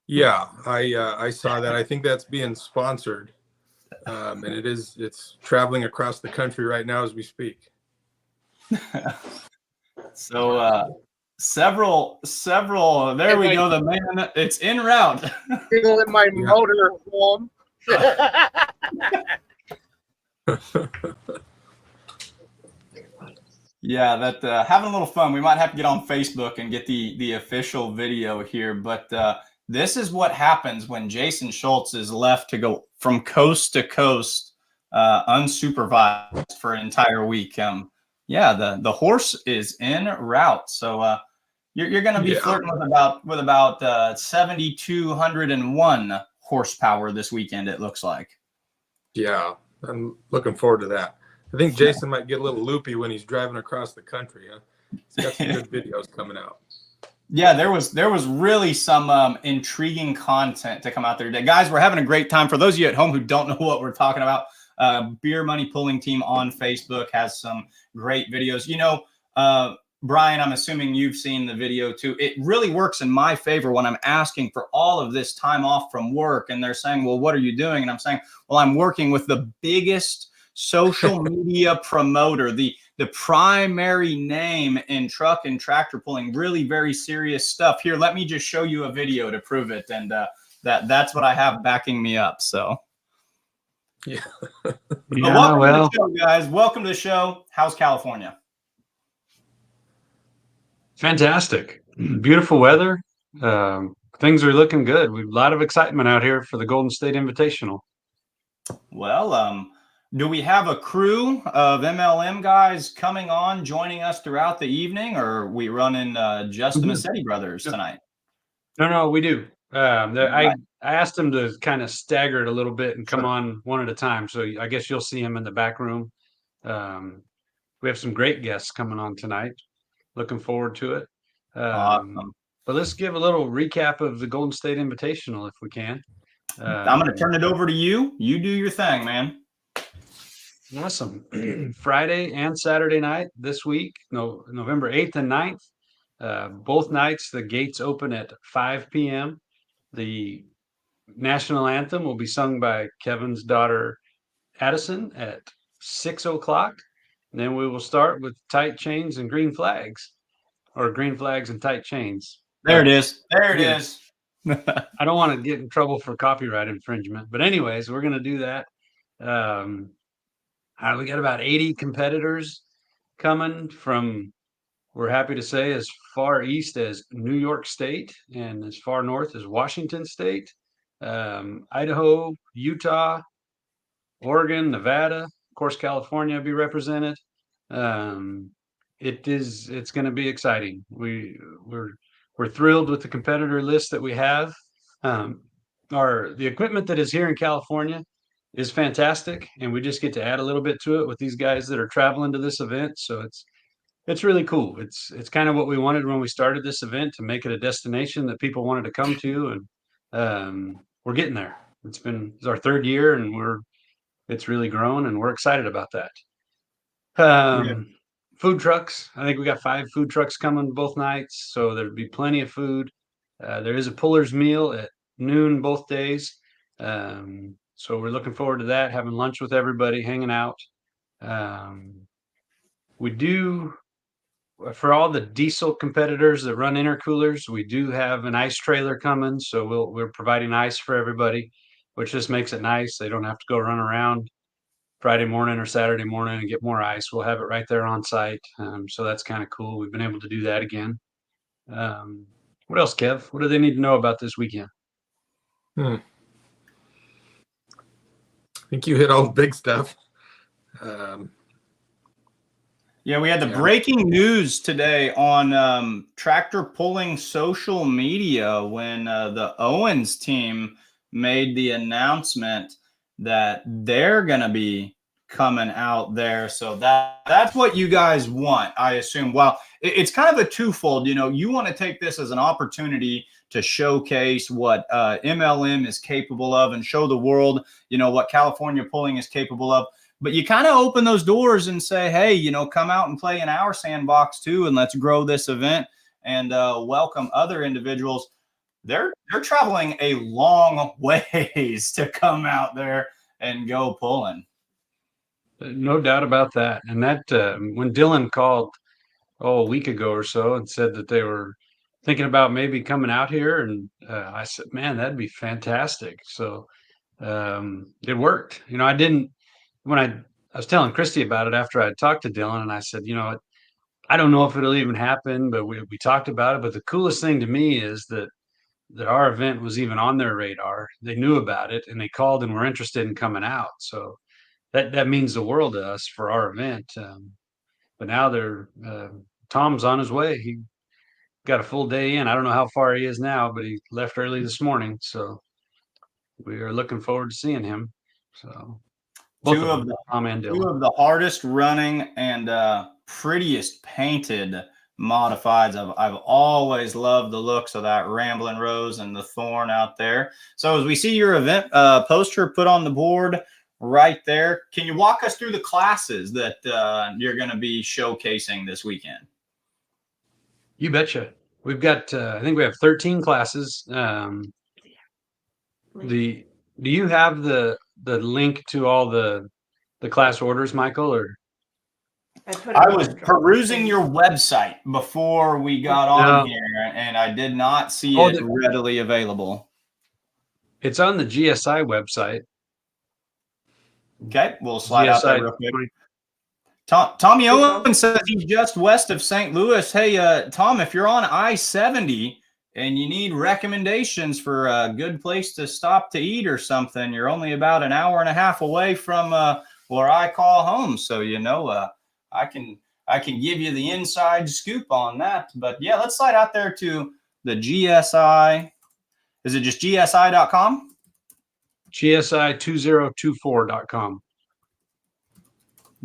S22: Yeah, I saw that. I think that's being sponsored, and it's traveling across the country right now as we speak.
S4: So several. There we go. The man. It's en route.
S23: Still in my motor home.
S4: Yeah, that having a little fun. We might have to get on Facebook and get the official video here, but this is what happens when Jason Schultz is left to go from coast to coast unsupervised for an entire week. Yeah, the horse is en route, so you're going to be flirting with about 7,201 horsepower this weekend. It looks like.
S22: Yeah, I'm looking forward to that. I think Jason might get a little loopy when he's driving across the country. Huh? He's got some good videos coming out.
S4: Yeah, there was really some intriguing content to come out there today. Guys, we're having a great time. For those of you at home who don't know what we're talking about, Beer Money Pulling Team on Facebook has some great videos. Brian, I'm assuming you've seen the video too. It really works in my favor when I'm asking for all of this time off from work and they're saying, well, what are you doing? And I'm saying, well, I'm working with the biggest social media promoter, the primary name in truck and tractor pulling, really very serious stuff. Here, let me just show you a video to prove it. And that's what I have backing me up. So
S22: yeah.
S4: Welcome to the show, guys. Welcome to the show. How's California?
S1: Fantastic. Beautiful weather. Things are looking good. We've a lot of excitement out here for the Golden State Invitational.
S4: Well, do we have a crew of MLM guys coming on, joining us throughout the evening, or are we running just the Massetti brothers tonight?
S1: No, we do. I asked them to kind of stagger it a little bit and come on one at a time. So I guess you'll see them in the back room. We have some great guests coming on tonight. Looking forward to it.
S4: Awesome.
S1: But let's give a little recap of the Golden State Invitational if we can.
S4: I'm going to turn it over to you. You do your thing, man.
S1: Awesome. Friday and Saturday night this week, November 8th and 9th. Both nights, the gates open at 5 p.m. The national anthem will be sung by Kevin's daughter, Addison, at 6 o'clock. And then we will start with tight chains and green flags, or green flags and tight chains.
S4: There it is. There it is.
S1: I don't want to get in trouble for copyright infringement. But anyways, we're going to do that. We got about 80 competitors coming from, we're happy to say, as far east as New York State and as far north as Washington State, Idaho, Utah, Oregon, Nevada, of course, California will be represented. It's going to be exciting. We're thrilled with the competitor list that we have. The equipment that is here in California is fantastic, and we just get to add a little bit to it with these guys that are traveling to this event. So it's really cool. It's kind of what we wanted when we started this event, to make it a destination that people wanted to come to, and we're getting there. It's our third year, and it's really grown, and we're excited about that. Food trucks. I think we got 5 food trucks coming both nights, so there'll be plenty of food. There is a puller's meal at noon both days. So we're looking forward to that, having lunch with everybody, hanging out. We do for all the diesel competitors that run intercoolers, we do have an ice trailer coming, so we're providing ice for everybody, which just makes it nice. They don't have to go run around Friday morning or Saturday morning and get more ice. We'll have it right there on site. So that's kind of cool. We've been able to do that again. What else, Kev? What do they need to know about this weekend?
S22: I think you hit all the big stuff.
S4: Yeah, we had the breaking news today on tractor pulling social media when the Owens team made the announcement that they're going to be coming out there. So that's what you guys want, I assume. Well, it's kind of a twofold. You know, you want to take this as an opportunity to showcase what MLM is capable of and show the world, you know, what California pulling is capable of. But you kind of open those doors and say, hey, you know, come out and play in our sandbox too, and let's grow this event and welcome other individuals. They're traveling a long ways to come out there and go pulling.
S1: No doubt about that. And that when Dylan called a week ago or so and said that they were thinking about maybe coming out here, and I said, man, that'd be fantastic. So it worked. You know, I didn't when I was telling Christy about it after I talked to Dylan, and I said, you know, I don't know if it'll even happen, but we talked about it. But the coolest thing to me is that our event was even on their radar. They knew about it and they called and were interested in coming out. So that means the world to us for our event. But now Tom's on his way. He got a full day in. I don't know how far he is now, but he left early this morning. So we are looking forward to seeing him. So both
S4: Two of the hardest running and prettiest painted modifieds. I've always loved the looks of that Ramblin' Rose and the Thorn out there. So as we see your event poster put on the board right there, can you walk us through the classes that you're going to be showcasing this weekend?
S1: You betcha. We've got, I think we have 13 classes. Do you have the link to all the class orders, Michael, or?
S4: I was perusing your website before we got on here, and I did not see it readily available.
S1: It's on the GSI website.
S4: Okay, we'll slide out there real quick. Tommy Owen says he's just west of St. Louis. Hey, Tom, if you're on I-70 and you need recommendations for a good place to stop to eat or something, you're only about an hour and a half away from where I call home. So, you know, I can give you the inside scoop on that. But yeah, let's slide out there to the GSI. Is it just GSI.com?
S1: GSI2024.com.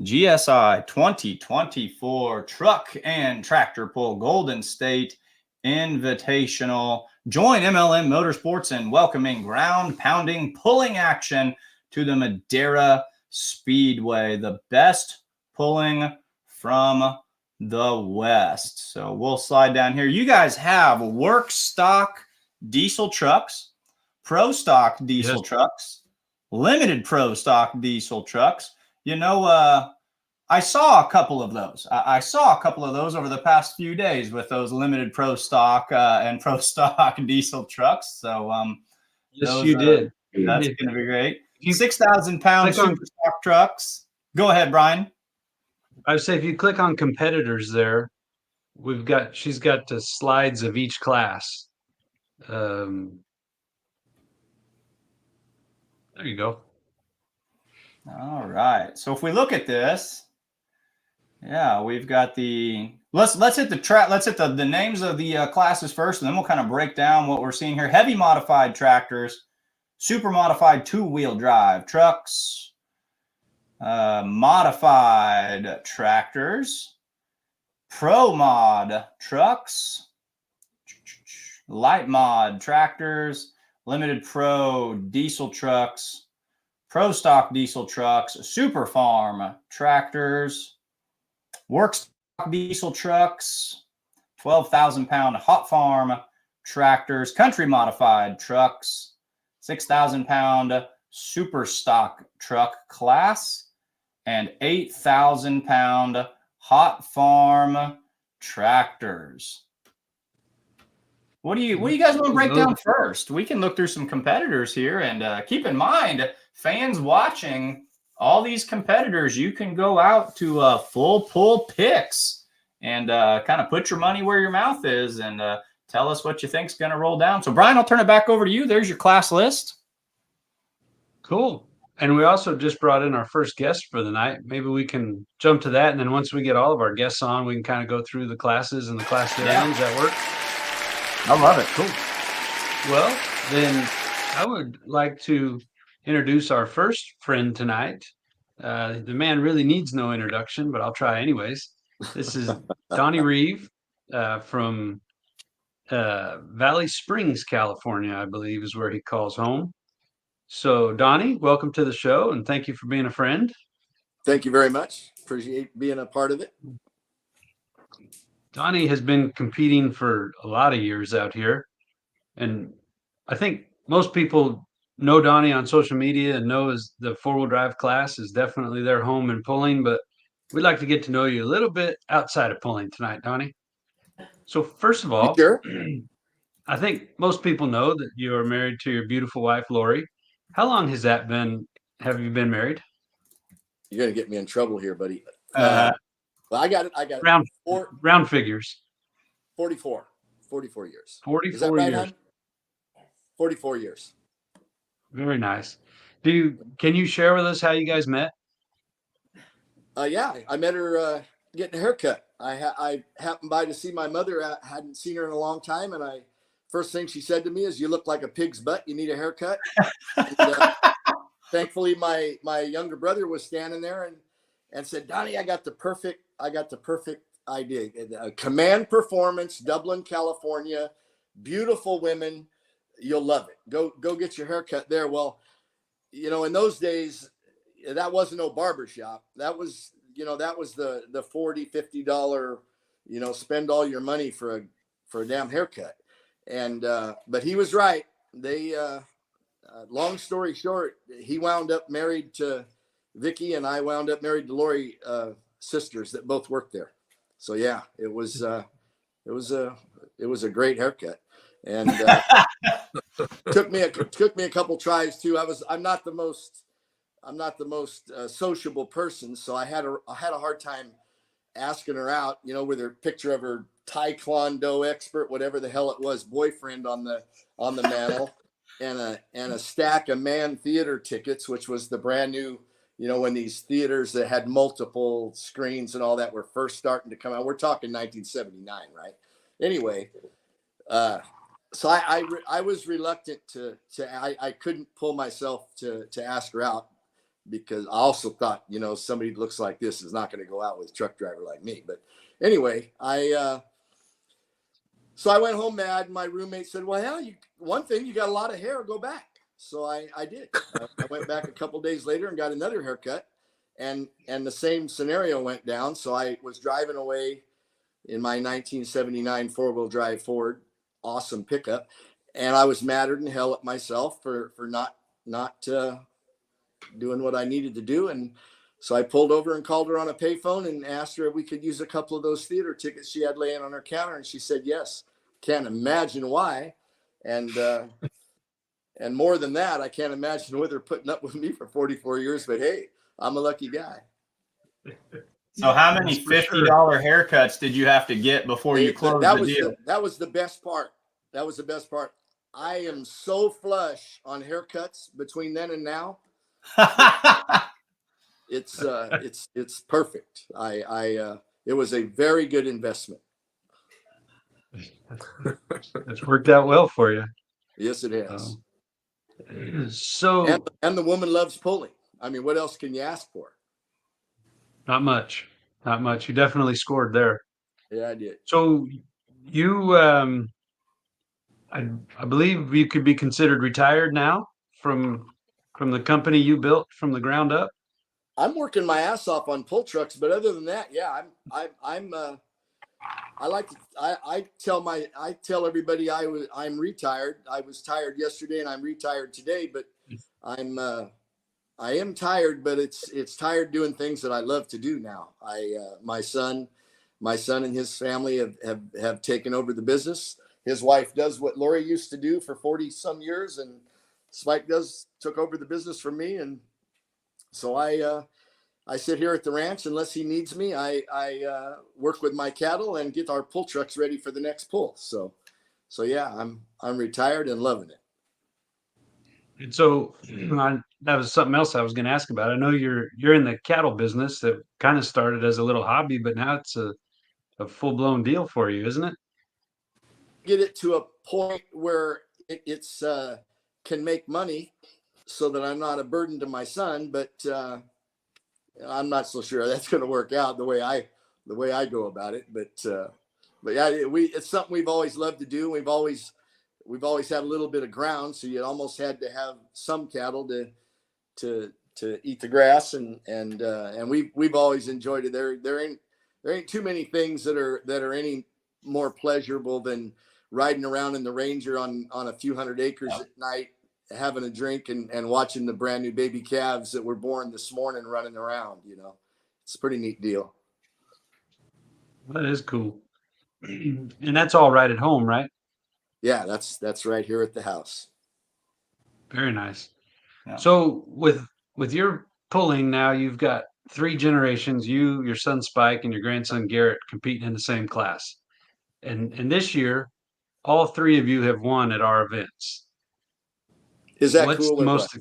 S4: GSI 2024 Truck and Tractor Pull Golden State Invitational. Join MLM Motorsports in welcoming ground pounding pulling action to the Madera Speedway, the best pulling from the West. So we'll slide down here. You guys have work stock diesel trucks, pro stock diesel trucks, limited pro stock diesel trucks. You know, I saw a couple of those. I saw a couple of those over the past few days with those limited pro stock and pro stock diesel trucks. So,
S1: yes, you did.
S4: That's going to be great. 6,000 pound super stock trucks. Go ahead, Brian.
S1: I would say if you click on competitors there, she's got the slides of each class. There you go.
S4: All right. So if we look at this, yeah, we've got let's hit the track. Let's hit the names of the classes first, and then we'll kind of break down what we're seeing here. Heavy modified tractors, super modified 2-wheel drive trucks, modified tractors, pro mod trucks, light mod tractors, limited pro diesel trucks, pro stock diesel trucks, super farm tractors, work stock diesel trucks, 12,000 pound hot farm tractors, country modified trucks, 6,000 pound super stock truck class, and 8,000 pound hot farm tractors. What do you guys want to break down first? We can look through some competitors here, and keep in mind, fans watching, all these competitors, you can go out to Full Pull Picks and kind of put your money where your mouth is, and tell us what you think's going to roll down. So, Brian, I'll turn it back over to you. There's your class list.
S1: Cool. And we also just brought in our first guest for the night. Maybe we can jump to that, and then once we get all of our guests on, we can kind of go through the classes and the class diagrams. That work?
S4: I love it.
S1: Cool. Well, then I would like to introduce our first friend tonight. The man really needs no introduction, but I'll try anyways. This is Donnie Reeve from Valley Springs, California, I believe is where he calls home. So, Donnie, welcome to the show, and thank you for being a friend.
S3: Thank you very much. Appreciate being a part of it.
S1: Donnie has been competing for a lot of years out here, and I think most people know Donnie on social media and know the four-wheel drive class is definitely their home in pulling, but we'd like to get to know you a little bit outside of pulling tonight, Donnie. So first of all,
S3: sure?
S1: I think most people know that you are married to your beautiful wife, Lori. How long has that been? Have you been married?
S3: You're going to get me in trouble here, buddy. Well, I got it.
S1: Round figures.
S3: 44 years.
S1: 44
S3: Is that right,
S1: years.
S3: hon? 44 years.
S1: Very nice. Can you share with us how you guys met?
S3: Yeah, I met her getting a haircut. I happened by to see my mother. I hadn't seen her in a long time, and first thing she said to me is, "You look like a pig's butt. You need a haircut." And, thankfully, my younger brother was standing there and said, "Donnie, I got the perfect idea. Command Performance, Dublin, California. Beautiful women. You'll love it. Go get your haircut there." Well, in those days, that wasn't no barbershop. That was the $40-$50, spend all your money for a damn haircut. And but he was right. They long story short, he wound up married to Vicky, and I wound up married to Lori, sisters that both worked there. So yeah, it was a great haircut, and took me a couple tries too. I'm not the most sociable person, so I had a hard time asking her out, with her picture of her Taekwondo expert, whatever the hell it was, boyfriend on the mantle, and a stack of Man Theater tickets, which was the brand new, when these theaters that had multiple screens and all that were first starting to come out. We're talking 1979, right? Anyway, so I was reluctant I couldn't pull myself to ask her out, because I also thought, somebody that looks like this is not going to go out with a truck driver like me. But anyway, so I went home mad. My roommate said, "Well, hell, one thing, you got a lot of hair, go back." So I did. I went back a couple days later and got another haircut, and the same scenario went down. So I was driving away in my 1979 four-wheel drive Ford, awesome pickup, and I was madder than hell at myself for not doing what I needed to do. And so I pulled over and called her on a payphone and asked her if we could use a couple of those theater tickets she had laying on her counter, and she said yes. Can't imagine why. And more than that, I can't imagine with her putting up with me for 44 years, but hey, I'm a lucky guy.
S4: So how many $50 haircuts did you have to get before you closed the deal?
S3: That was the best part. I am so flush on haircuts between then and now. It's perfect. It was a very good investment.
S1: It's worked out well for you.
S3: Yes, it has.
S1: So
S3: and the woman loves pulling. I mean, what else can you ask for?
S1: Not much. You definitely scored there.
S3: Yeah, I did.
S1: So you, I believe you could be considered retired now from the company you built from the ground up.
S3: I'm working my ass off on pull trucks, but other than that, yeah, I tell everybody I'm retired. I was tired yesterday and I'm retired today, but I am tired, but it's tired doing things that I love to do now. My son my son and his family have taken over the business. His wife does what Lori used to do for 40 some years, and Spike took over the business from me. And so I sit here at the ranch unless he needs me. I work with my cattle and get our pull trucks ready for the next pull. So yeah, I'm retired and loving it.
S1: And so that was something else I was going to ask about. I know you're in the cattle business that kind of started as a little hobby, but now it's a full blown deal for you, isn't it?
S3: Get it to a point where it's can make money, so that I'm not a burden to my son. But I'm not so sure that's going to work out the way I go about it. But yeah, it's something we've always loved to do. We've always had a little bit of ground, so you almost had to have some cattle to eat the grass, and we've always enjoyed it. There ain't too many things that are any more pleasurable than riding around in the Ranger on a few hundred acres at night, having a drink and watching the brand new baby calves that were born this morning running around. It's a pretty neat deal.
S1: That is cool. And that's all right at home, right?
S3: Yeah, that's right here at the house.
S1: Very nice.
S4: Yeah.
S1: So with your pulling now, you've got 3 generations, you, your son Spike, and your grandson Garrett competing in the same class. And this year, all 3 of you have won at our events.
S3: Is that
S1: What's
S3: cool
S1: the
S3: or
S1: most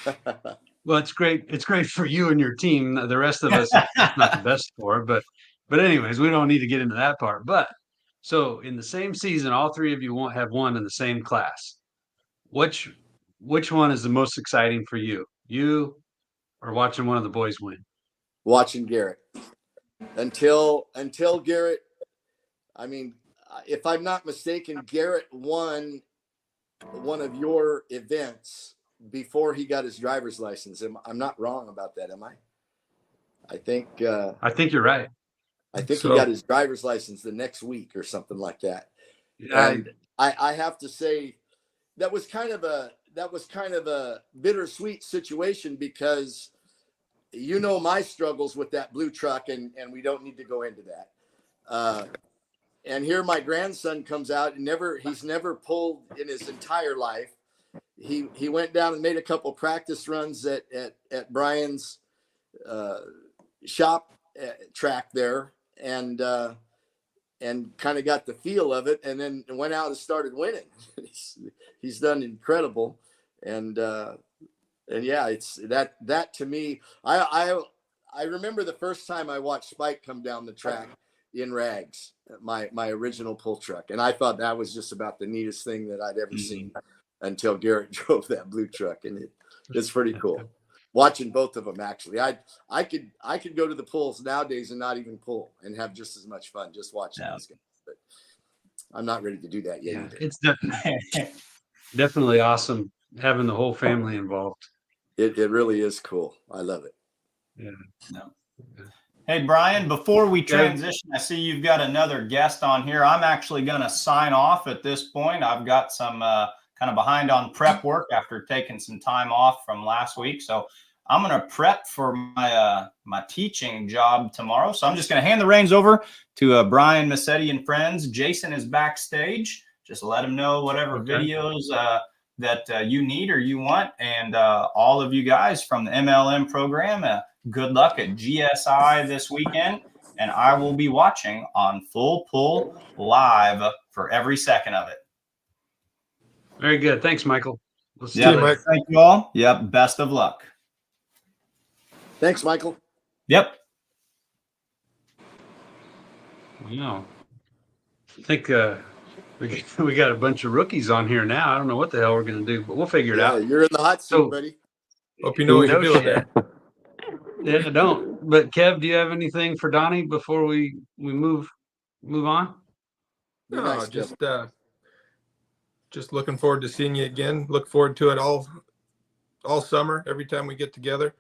S3: what?
S1: Well, it's great. It's great for you and your team. The rest of us, it's not the best for, but anyways, we don't need to get into that part. But so in the same season, all 3 of you won't have won in the same class. Which one is the most exciting for you? You or watching one of the boys win?
S3: Watching Garrett. Until Garrett, I mean, if I'm not mistaken, Garrett won one of your events before he got his driver's license. I'm not wrong about that, am I? I think
S1: you're right.
S3: I think
S1: So-
S3: he got his driver's license the next week or something like that. And I have to say that was kind of a bittersweet situation, because my struggles with that blue truck, and we don't need to go into that. And here my grandson comes out and he's never pulled in his entire life. He went down and made a couple practice runs at Brian's shop track there, and kind of got the feel of it, and then went out and started winning. He's done incredible, and yeah, it's that to me. I remember the first time I watched Spike come down the track in rags, my original pull truck, and I thought that was just about the neatest thing that I'd ever seen, until Garrett drove that blue truck, and it's pretty cool. Watching both of them, actually, I could go to the pulls nowadays and not even pull and have just as much fun just watching these guys. But I'm not ready to do that yet. Either.
S1: It's definitely awesome having the whole family involved.
S3: It really is cool. I love it.
S1: Yeah.
S4: No. Hey, Brian, before we transition, I see you've got another guest on here. I'm actually going to sign off at this point. I've got some kind of behind on prep work after taking some time off from last week. So I'm going to prep for my teaching job tomorrow. So I'm just going to hand the reins over to Brian Massetti and friends. Jason is backstage. Just let him know whatever videos that you need or you want. And all of you guys from the MLM program, good luck at GSI this weekend. And I will be watching on Full Pull Live for every second of it.
S1: Very good. Thanks, Michael. We'll see
S4: you
S1: you later.
S4: Thank you all. Yep. Best of luck.
S3: Thanks, Michael.
S4: Yep.
S1: Wow. I think we got a bunch of rookies on here now. I don't know what the hell we're going to do, but we'll figure it out.
S3: You're in the hot seat, buddy.
S22: Hope you know what you're doing there.
S1: Yeah, I don't. But Kev, do you have anything for Donnie before we move on?
S22: No, just looking forward to seeing you again. Look forward to it all summer, every time we get together.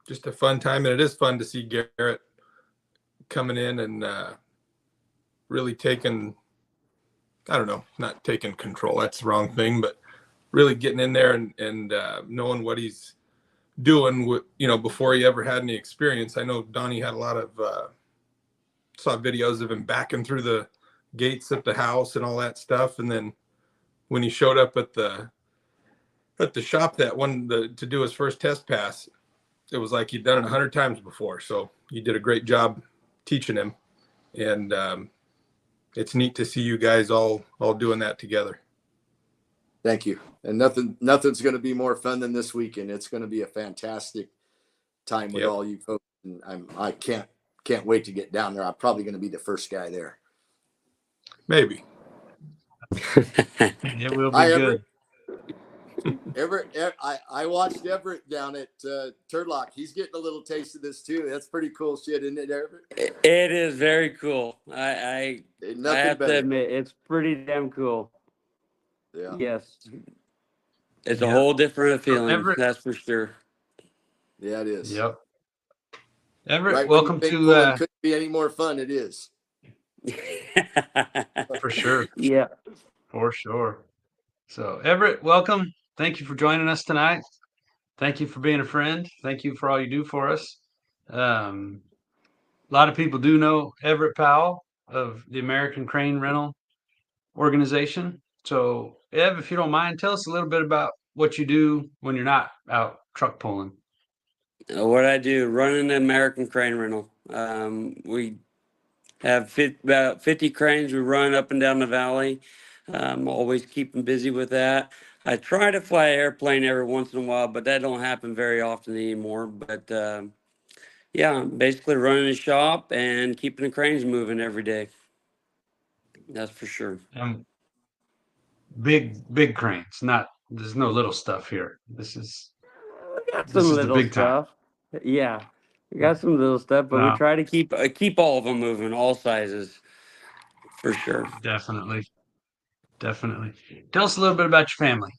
S22: Just a fun time, and it is fun to see Garrett coming in and really taking, I don't know, not taking control, that's the wrong thing, but really getting in there and knowing what he's doing with, before he ever had any experience. I know Donnie had a lot of saw videos of him backing through the gates at the house and all that stuff. And then when he showed up at the shop to do his first test pass, it was like he'd done it 100 times before. So you did a great job teaching him, and it's neat to see you guys all doing that together.
S3: Thank you. And nothing's going to be more fun than this weekend. It's going to be a fantastic time with all you folks, and I can't wait to get down there. I'm probably going to be the first guy there.
S22: Maybe.
S1: It will be good.
S3: Everett, I watched Everett down at Turlock. He's getting a little taste of this too. That's pretty cool shit, isn't it, Everett?
S5: It is very cool. I have to admit, it's pretty damn cool.
S3: Yeah.
S5: Yes. It's a whole different feeling,
S1: Everett,
S5: that's for sure.
S3: Yeah, it is.
S1: Yep. Everett,
S3: Right,
S1: welcome to
S3: couldn't be any more fun. It is.
S1: For sure.
S5: Yeah.
S1: For sure. So Everett, welcome. Thank you for joining us tonight. Thank you for being a friend. Thank you for all you do for us. A lot of people do know Everett Powell of the American Crane Rental Organization. So, Ev, if you don't mind, tell us a little bit about what you do when you're not out truck pulling.
S5: What I do, running the American Crane Rental. We have about 50 cranes we run up and down the valley. Always keeping busy with that. I try to fly an airplane every once in a while, but that don't happen very often anymore. But yeah, basically running a shop and keeping the cranes moving every day. That's for sure.
S1: Big cranes, there's no little stuff here. This is
S5: Some
S1: the
S5: little
S1: big
S5: stuff. Yeah, we got some little stuff, but we
S1: No.
S5: try to keep all of them moving, all sizes, for sure.
S1: Definitely. Tell us a little bit about your family.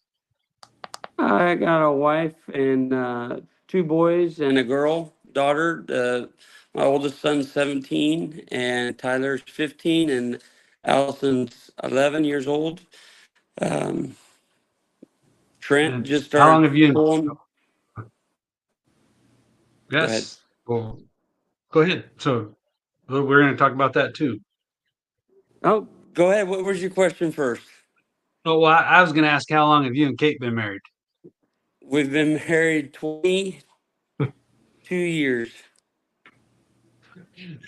S5: I got a wife and 2 boys and a daughter. My oldest son's 17, and Tyler's 15, and Allison's 11 years old. Trent
S1: And
S5: just
S1: how long
S5: started
S1: have you?
S5: pulling.
S1: Yes. Well, go ahead. So we're going to talk about that too.
S5: Oh, go ahead. What was your question first?
S1: Oh, well, I was going to ask, how long have you and Kate been married?
S5: We've been married 22 years.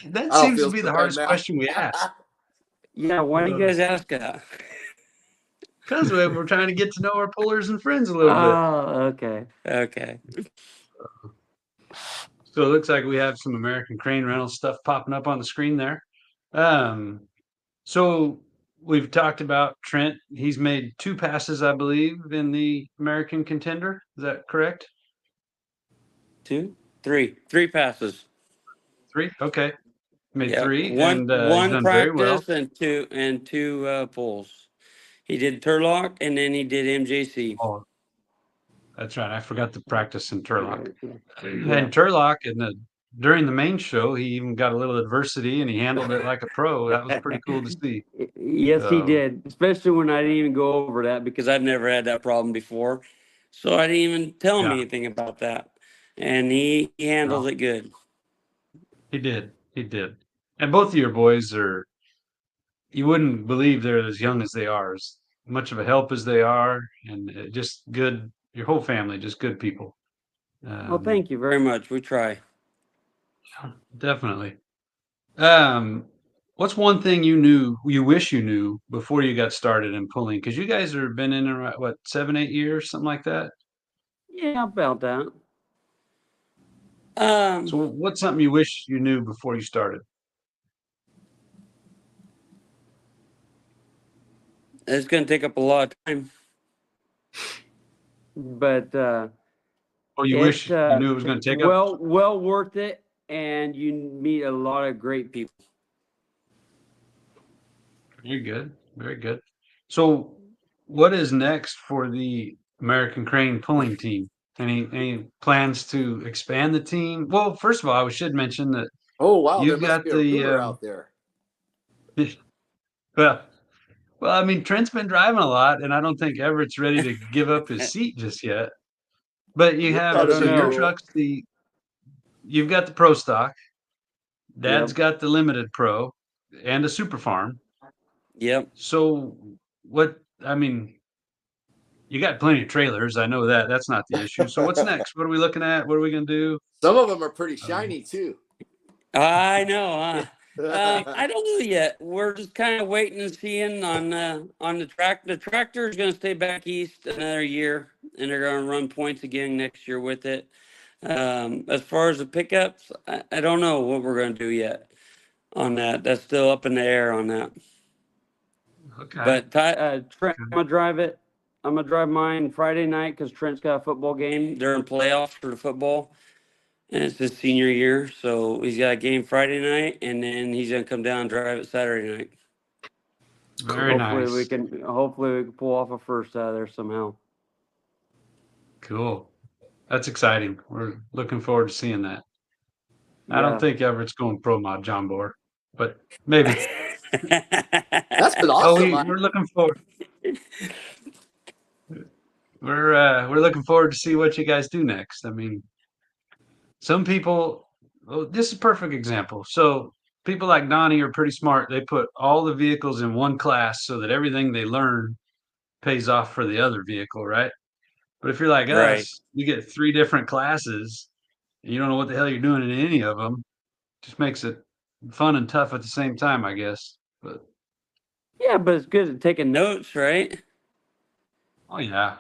S1: That seems to be the hardest question we ask.
S5: Yeah, why do you guys ask that?
S1: Because we're trying to get to know our pullers and friends a little bit.
S5: Oh, okay.
S1: So it looks like we have some American Crane Rental stuff popping up on the screen there. So we've talked about Trent. He's made 2 passes, I believe, in the American Contender. Is that correct?
S5: 3 passes.
S1: 3? Okay. Made 3,
S5: One
S1: and he's done very well.
S5: practice and two pulls. He did Turlock and then he did MJC.
S1: Oh, that's right. I forgot to practice in Turlock.
S5: Yeah.
S1: And Turlock, during the main show, he even got a little adversity and he handled it like a pro. That was pretty cool to see.
S5: Yes, he did. Especially when I didn't even go over that because I've never had that problem before. So I didn't even tell him anything about that. And he handled it good.
S1: He did. And both of your boys you wouldn't believe they're as young as they are, as much of a help as they are, and just good. Your whole family, just good people.
S5: Well, thank you very much. We try.
S1: Definitely. What's one thing you wish you knew before you got started in pulling? Because you guys have been in around, what, 7, 8 years, something like that?
S5: Yeah, about that.
S1: So what's something you wish you knew before you started?
S5: It's going to take up a lot of time. But
S1: you wish you knew it was going to take up?
S5: Well worth it, and you meet a lot of great people.
S1: Very good. So what is next for the American Crane pulling team? Any plans to expand the team? Well, first of all, I should mention that.
S3: Oh wow,
S1: you've
S3: there must
S1: got
S3: be a rumor out there.
S1: Well, I mean, Trent's been driving a lot, and I don't think Everett's ready to give up his seat just yet. But you have your trucks. You've got the Pro Stock. Dad's
S5: Yep.
S1: got the Limited Pro and a Super Farm.
S5: Yep.
S1: So what? I mean, you got plenty of trailers. I know that. That's not the issue. So what's next? What are we looking at? What are we gonna do?
S3: Some of them are pretty shiny too.
S5: I know, huh? I don't know yet. We're just kind of waiting and seeing on the track. The tractor is going to stay back east another year, and they're going to run points again next year with it. As far as the pickups, I don't know what we're going to do yet on that. That's still up in the air on that.
S1: Okay.
S5: But Trent, I'm gonna drive it. I'm gonna drive mine Friday night because Trent's got a football game. They're in playoffs for the football, and it's his senior year, so he's got a game Friday night, and then he's gonna come down and drive it Saturday night.
S1: Very
S5: Hopefully we
S1: nice.
S5: can pull off a first out of there somehow.
S1: Cool. That's exciting. We're looking forward to seeing that. I don't
S5: Yeah.
S1: think Everett's going pro mod John Boar, but maybe.
S3: That's been
S1: Oh,
S3: awesome.
S1: we're looking forward. We're looking forward to see what you guys do next. I mean, some people. Oh, this is a perfect example. So people like Donnie are pretty smart. They put all the vehicles in one class so that everything they learn pays off for the other vehicle, right? But if you're like
S5: Right.
S1: us, you get 3 different classes, and you don't know what the hell you're doing in any of them. Just makes it fun and tough at the same time, I guess. But
S5: Yeah, but it's good at taking notes, right?
S1: oh yeah,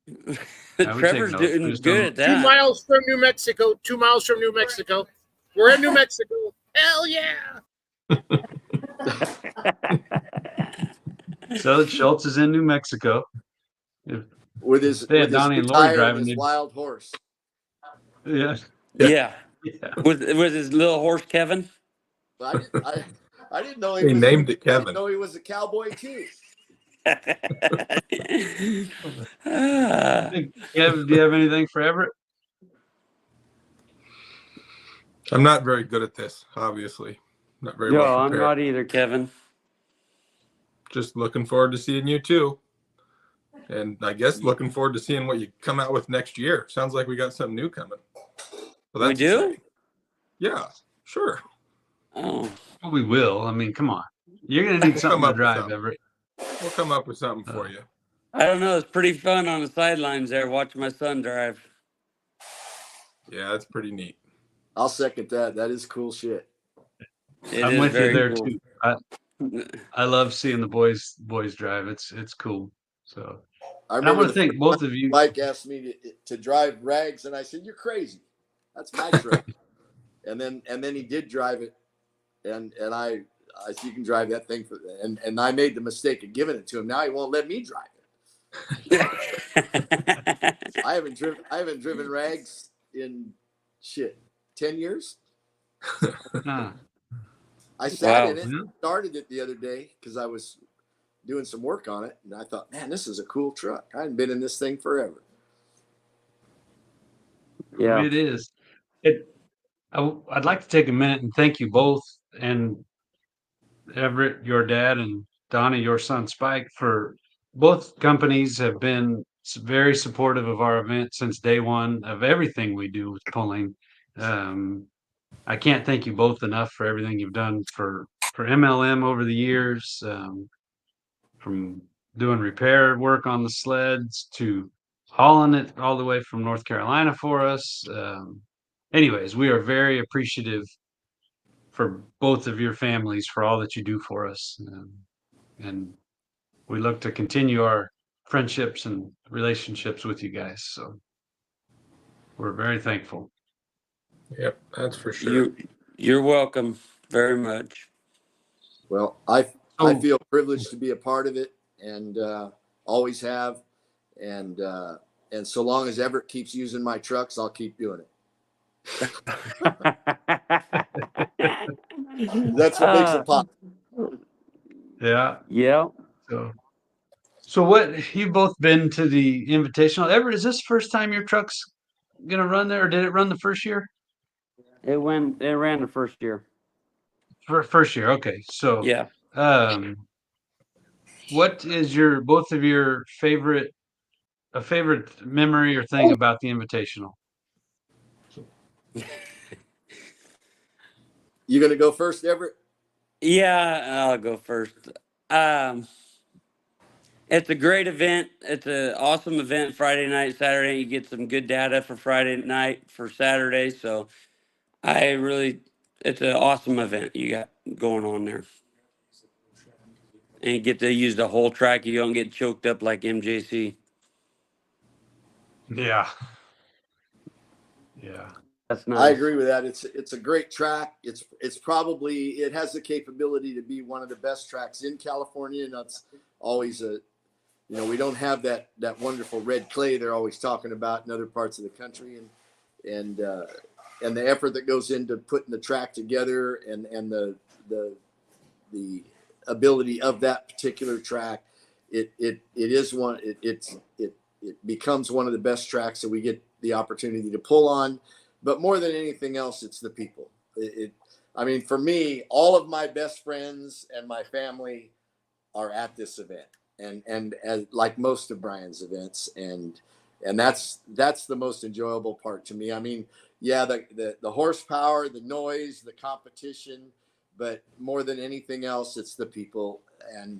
S1: yeah, we take
S5: Trevor's
S1: notes. We
S5: doing
S1: just
S5: good
S1: don't.
S5: at
S23: 2
S5: that.
S23: miles from New Mexico. 2 miles from New Mexico. We're in New Mexico. Hell yeah!
S1: So Schultz is in New Mexico. If
S3: with his
S1: they
S3: with
S1: had
S3: his
S1: Donnie
S3: new
S1: and Lori
S3: tire and
S1: driving,
S3: his
S1: they'd,
S3: wild horse.
S1: yeah,
S5: Yeah.
S1: yeah.
S5: With his little horse Kevin.
S3: I didn't know he
S22: They
S3: was.
S22: named it
S3: I didn't
S22: Kevin.
S3: know he was a cowboy too.
S5: Ah.
S1: Do you have anything for Everett?
S22: I'm not very good at this, obviously. Not very
S5: No,
S22: well
S5: I'm
S22: prepared.
S5: not either, Kevin.
S22: Just looking forward to seeing you too. And I guess looking forward to seeing what you come out with next year. Sounds like we got something new coming. Well,
S5: We do?
S22: exciting. Yeah, sure.
S5: Oh.
S1: Well, we will. I mean, come on. You're gonna need
S22: We'll
S1: something
S22: come
S1: to
S22: up with
S1: drive,
S22: something.
S1: Everett.
S22: We'll come up with something for you.
S5: I don't know. It's pretty fun on the sidelines there watching my son drive.
S22: Yeah, that's pretty neat.
S3: I'll second that. That is cool shit.
S1: I'm with you there
S5: cool.
S1: too. I love seeing the boys drive. It's cool. So
S3: I
S1: and I
S3: remember
S1: want to thank both of you.
S3: Mike asked me to drive Rags, and I said, "You're crazy. That's my truck." and then he did drive it, and I said, "You can drive that thing for." And I made the mistake of giving it to him. Now he won't let me drive it. I haven't driven Rags in 10 years.
S1: Huh.
S3: I sat
S5: Wow.
S3: in it, started it the other day because I was doing some work on it, and I thought, man, this is a cool truck. I hadn't been in this thing forever.
S5: Yeah.
S1: It is. I'd like to take a minute and thank you both, and Everett, your dad, and Donnie, your son Spike, for both companies have been very supportive of our event since day one of everything we do with pulling. I can't thank you both enough for everything you've done for MLM over the years, from doing repair work on the sleds to hauling it all the way from North Carolina for us. Anyways, we are very appreciative for both of your families for all that you do for us. And we look to continue our friendships and relationships with you guys. So we're very thankful.
S22: Yep, that's for sure.
S5: You're welcome very much.
S3: Well, I feel privileged to be a part of it, and always have, and so long as Everett keeps using my trucks, I'll keep doing it. That's what makes it pop.
S1: Yeah.
S5: Yeah.
S1: So what, you've both been to the Invitational. Everett, is this the first time your truck's gonna run there, or did it run the first year?
S5: It ran the first year.
S1: First year, okay. So
S5: yeah.
S1: What is both of your favorite memory or thing about the Invitational?
S3: You gonna go first, Everett?
S5: Yeah, I'll go first. Um, it's a great event. It's an awesome event. Friday night, Saturday, you get some good data for Friday night for Saturday. So it's an awesome event you got going on there. And you get to use the whole track. You don't get choked up like MJC.
S1: Yeah. Yeah.
S5: That's nice.
S3: I agree with that. It's a great track. It's probably, it has the capability to be one of the best tracks in California, and that's always we don't have that wonderful red clay they're always talking about in other parts of the country, and the effort that goes into putting the track together, and the ability of that particular track, it becomes one of the best tracks that we get the opportunity to pull on. But more than anything else, it's the people. I mean, for me, all of my best friends and my family are at this event, and as like most of Brian's events, and that's the most enjoyable part to me. I mean, yeah, the horsepower, the noise, the competition, but more than anything else, it's the people, and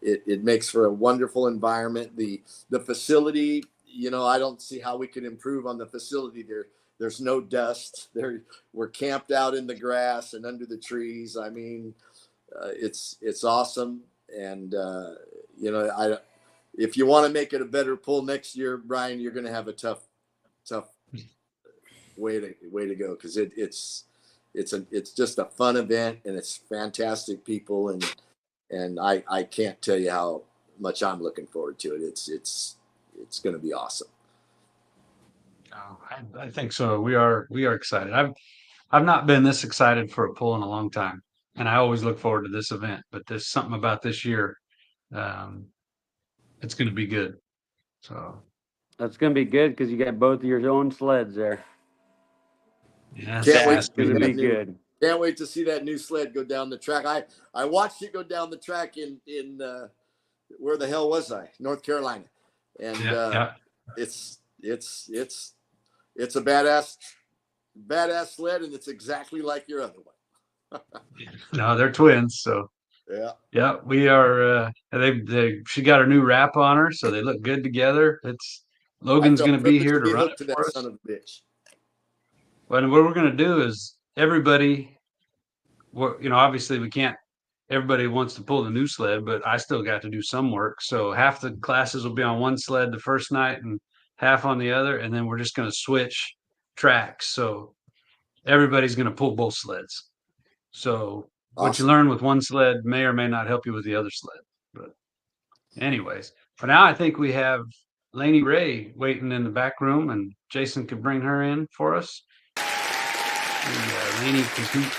S3: it makes for a wonderful environment. The facility, I don't see how we could improve on the facility. There's no dust. We're camped out in the grass and under the trees. I mean, it's awesome. And if you want to make it a better pull next year, Brian, you're going to have a tough way to go, because it's just a fun event, and it's fantastic people, and I can't tell you how much I'm looking forward to it. It's going to be awesome.
S1: Oh, I think so. We are excited. I've not been this excited for a pull in a long time, and I always look forward to this event. But there's something about this year. It's going to be good. So
S5: That's going to be good because you got both of your own sleds there.
S1: Yeah,
S3: Can't wait.
S5: That's going to be good.
S3: Can't wait to see that new sled go down the track. I watched it go down the track in where the hell was I? North Carolina, and it's a badass sled, and it's exactly like your other one.
S1: No, they're twins. So yeah, we are. She got her new wrap on her, so they look good together. Logan's going to be here to run it for us.
S3: Son of a bitch.
S1: Well, what we're going to do is everybody, obviously we can't, everybody wants to pull the new sled, but I still got to do some work. So half the classes will be on one sled the first night and half on the other. And then we're just going to switch tracks. So everybody's going to pull both sleds. So what you learn with one sled may or may not help you with the other sled. But anyways, for now, I think we have Lainey Ray waiting in the back room, and Jason could bring her in for us. Lainey compete.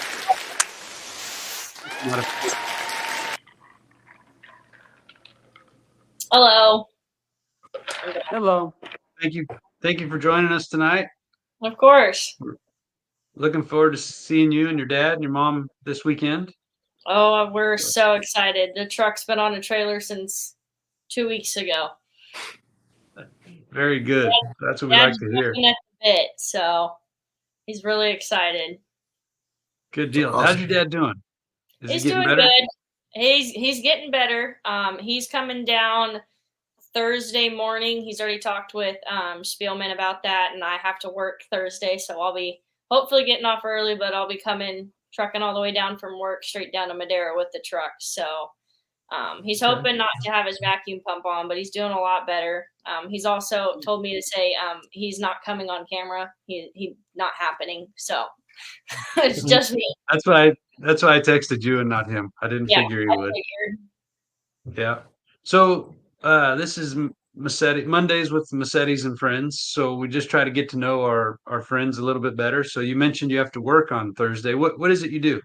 S6: Hello.
S5: Hello.
S1: Thank you for joining us tonight.
S6: Of course.
S1: Looking forward to seeing you and your dad and your mom this weekend.
S6: Oh, we're so excited. The truck's been on a trailer since 2 weeks ago.
S1: Very good. That's what we like to hear.
S6: At the bit, so he's really excited.
S1: Good deal. How's your dad doing?
S6: He's doing better? Good. He's getting better. He's coming down Thursday morning. He's already talked with Spielman about that, and I have to work Thursday, so I'll be hopefully getting off early, but I'll be trucking all the way down from work straight down to Madera with the truck. So he's hoping not to have his vacuum pump on, but he's doing a lot better. He's also told me to say he's not coming on camera. He not happening. So it's just me.
S1: That's why I texted you and not him. I didn't figure he would. Yeah. So this is Mondays with Massetti's and friends. So we just try to get to know our friends a little bit better. So you mentioned you have to work on Thursday. What is it you do?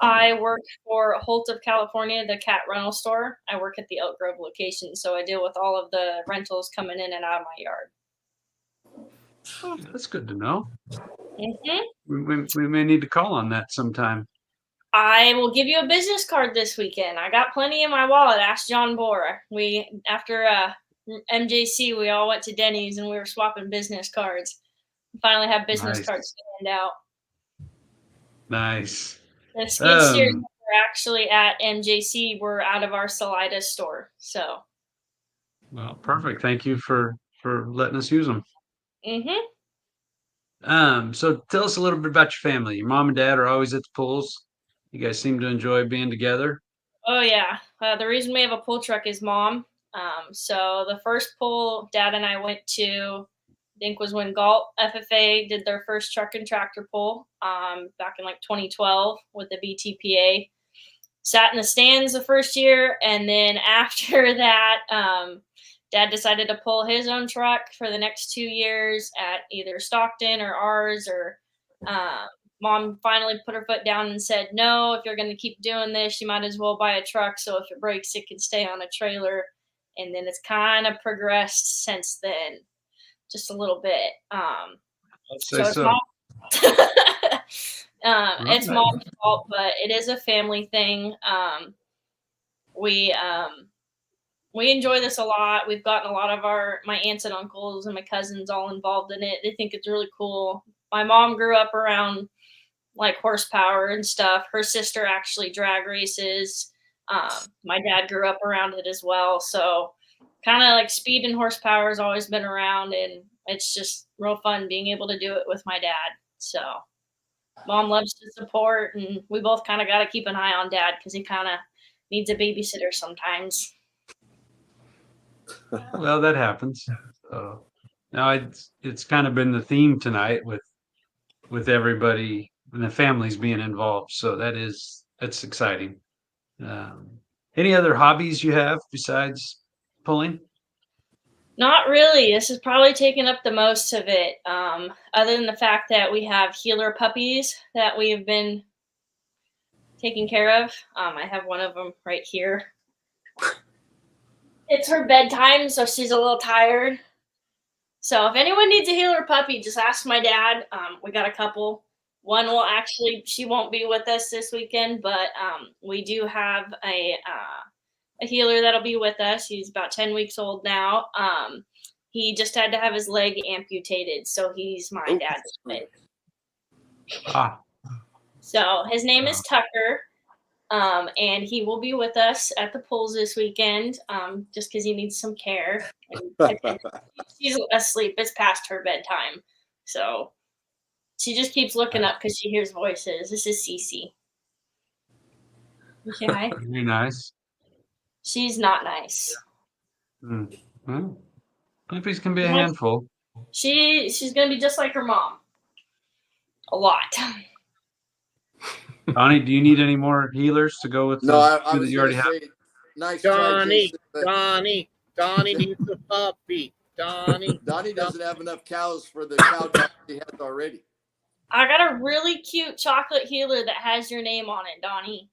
S6: I work for Holt of California, the cat rental store. I work at the Elk Grove location, so I deal with all of the rentals coming in and out of my yard.
S1: Oh, that's good to know.
S6: Mm-hmm.
S1: We may need to call on that sometime.
S6: I will give you a business card this weekend. I got plenty in my wallet. Ask John Bora. After MJC, we all went to Denny's and we were swapping business cards. We finally have business cards to hand out.
S1: Nice.
S6: The skid steers that were actually at MJC were out of our Salida store. So.
S1: Well, perfect. Thank you for letting us use them.
S6: Mm-hmm.
S1: So tell us a little bit about your family. Your mom and dad are always at the pools. You guys seem to enjoy being together.
S6: Oh yeah. The reason we have a pull truck is mom. So the first pull Dad and I went to, I think, was when Galt FFA did their first truck and tractor pull back in like 2012 with the BTPA. Sat in the stands the first year, and then after that, Dad decided to pull his own truck for the next 2 years at either Stockton or ours, or Mom finally put her foot down and said, no, if you're going to keep doing this, you might as well buy a truck. So if it breaks, it can stay on a trailer. And then it's kind of progressed since then, just a little bit. So it's mom. It's mom's fault, but it is a family thing. We enjoy this a lot. We've gotten a lot of my aunts and uncles and my cousins all involved in it. They think it's really cool. My mom grew up around like horsepower and stuff. Her sister actually drag races. My dad grew up around it as well. So kind of like speed and horsepower has always been around, and it's just real fun being able to do it with my dad. So mom loves to support, and we both kind of got to keep an eye on dad because he kind of needs a babysitter sometimes.
S1: Well, that happens. So now it's kind of been the theme tonight with everybody and the families being involved. So that's exciting. Any other hobbies you have besides pulling?
S6: Not really. This has probably taken up the most of it. Other than the fact that we have healer puppies that we have been taking care of. I have one of them right here. It's her bedtime, so she's a little tired. So if anyone needs a healer puppy, just ask my dad. We got a couple. One she won't be with us this weekend, but we do have a healer that'll be with us. He's about 10 weeks old now. He just had to have his leg amputated, so he's my dad's kid. So his name is Tucker, and he will be with us at the pools this weekend, just because he needs some care. She's asleep. It's past her bedtime, so she just keeps looking up because she hears voices. This is Cece. Okay, hi.
S1: Very nice.
S6: She's not nice.
S1: Well, puppies can be a handful.
S6: She's gonna be just like her mom. A lot.
S1: Donnie, do you need any more healers to go with
S3: I
S1: two
S3: was
S1: that you already have?
S3: Nice
S23: Donnie,
S3: try,
S23: Donnie needs a puppy. Donnie
S3: doesn't have enough cows for the cow dog he has already.
S6: I got a really cute chocolate healer that has your name on it, Donnie.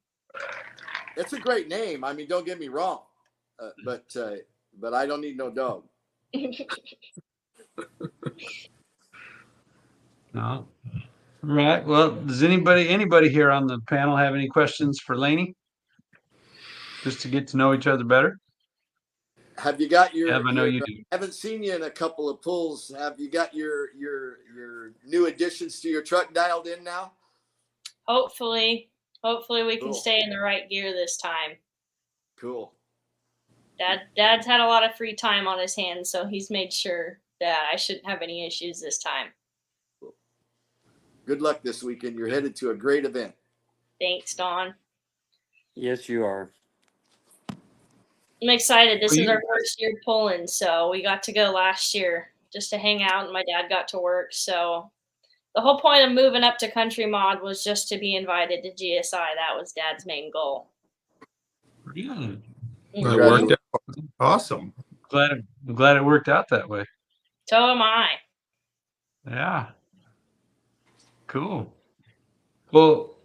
S3: It's a great name. I mean, don't get me wrong, but I don't need no dog.
S1: No. Right. Well, does anybody here on the panel have any questions for Lainey? Just to get to know each other better?
S3: Have you got your?
S1: I know you do.
S3: Haven't seen you in a couple of pulls. Have you got your new additions to your truck dialed in now?
S6: Hopefully we can stay in the right gear this time.
S3: Cool.
S6: Dad's had a lot of free time on his hands, so he's made sure that I shouldn't have any issues this time.
S3: Cool. Good luck this weekend. You're headed to a great event.
S6: Thanks, Don.
S5: Yes, you are.
S6: I'm excited. This is our first year pulling, so we got to go last year just to hang out, and my dad got to work. So the whole point of moving up to Country Mod was just to be invited to GSI. That was Dad's main goal.
S1: Really?
S22: That worked out awesome.
S1: I'm glad it worked out that way.
S6: So am I.
S1: Yeah. Cool. Well,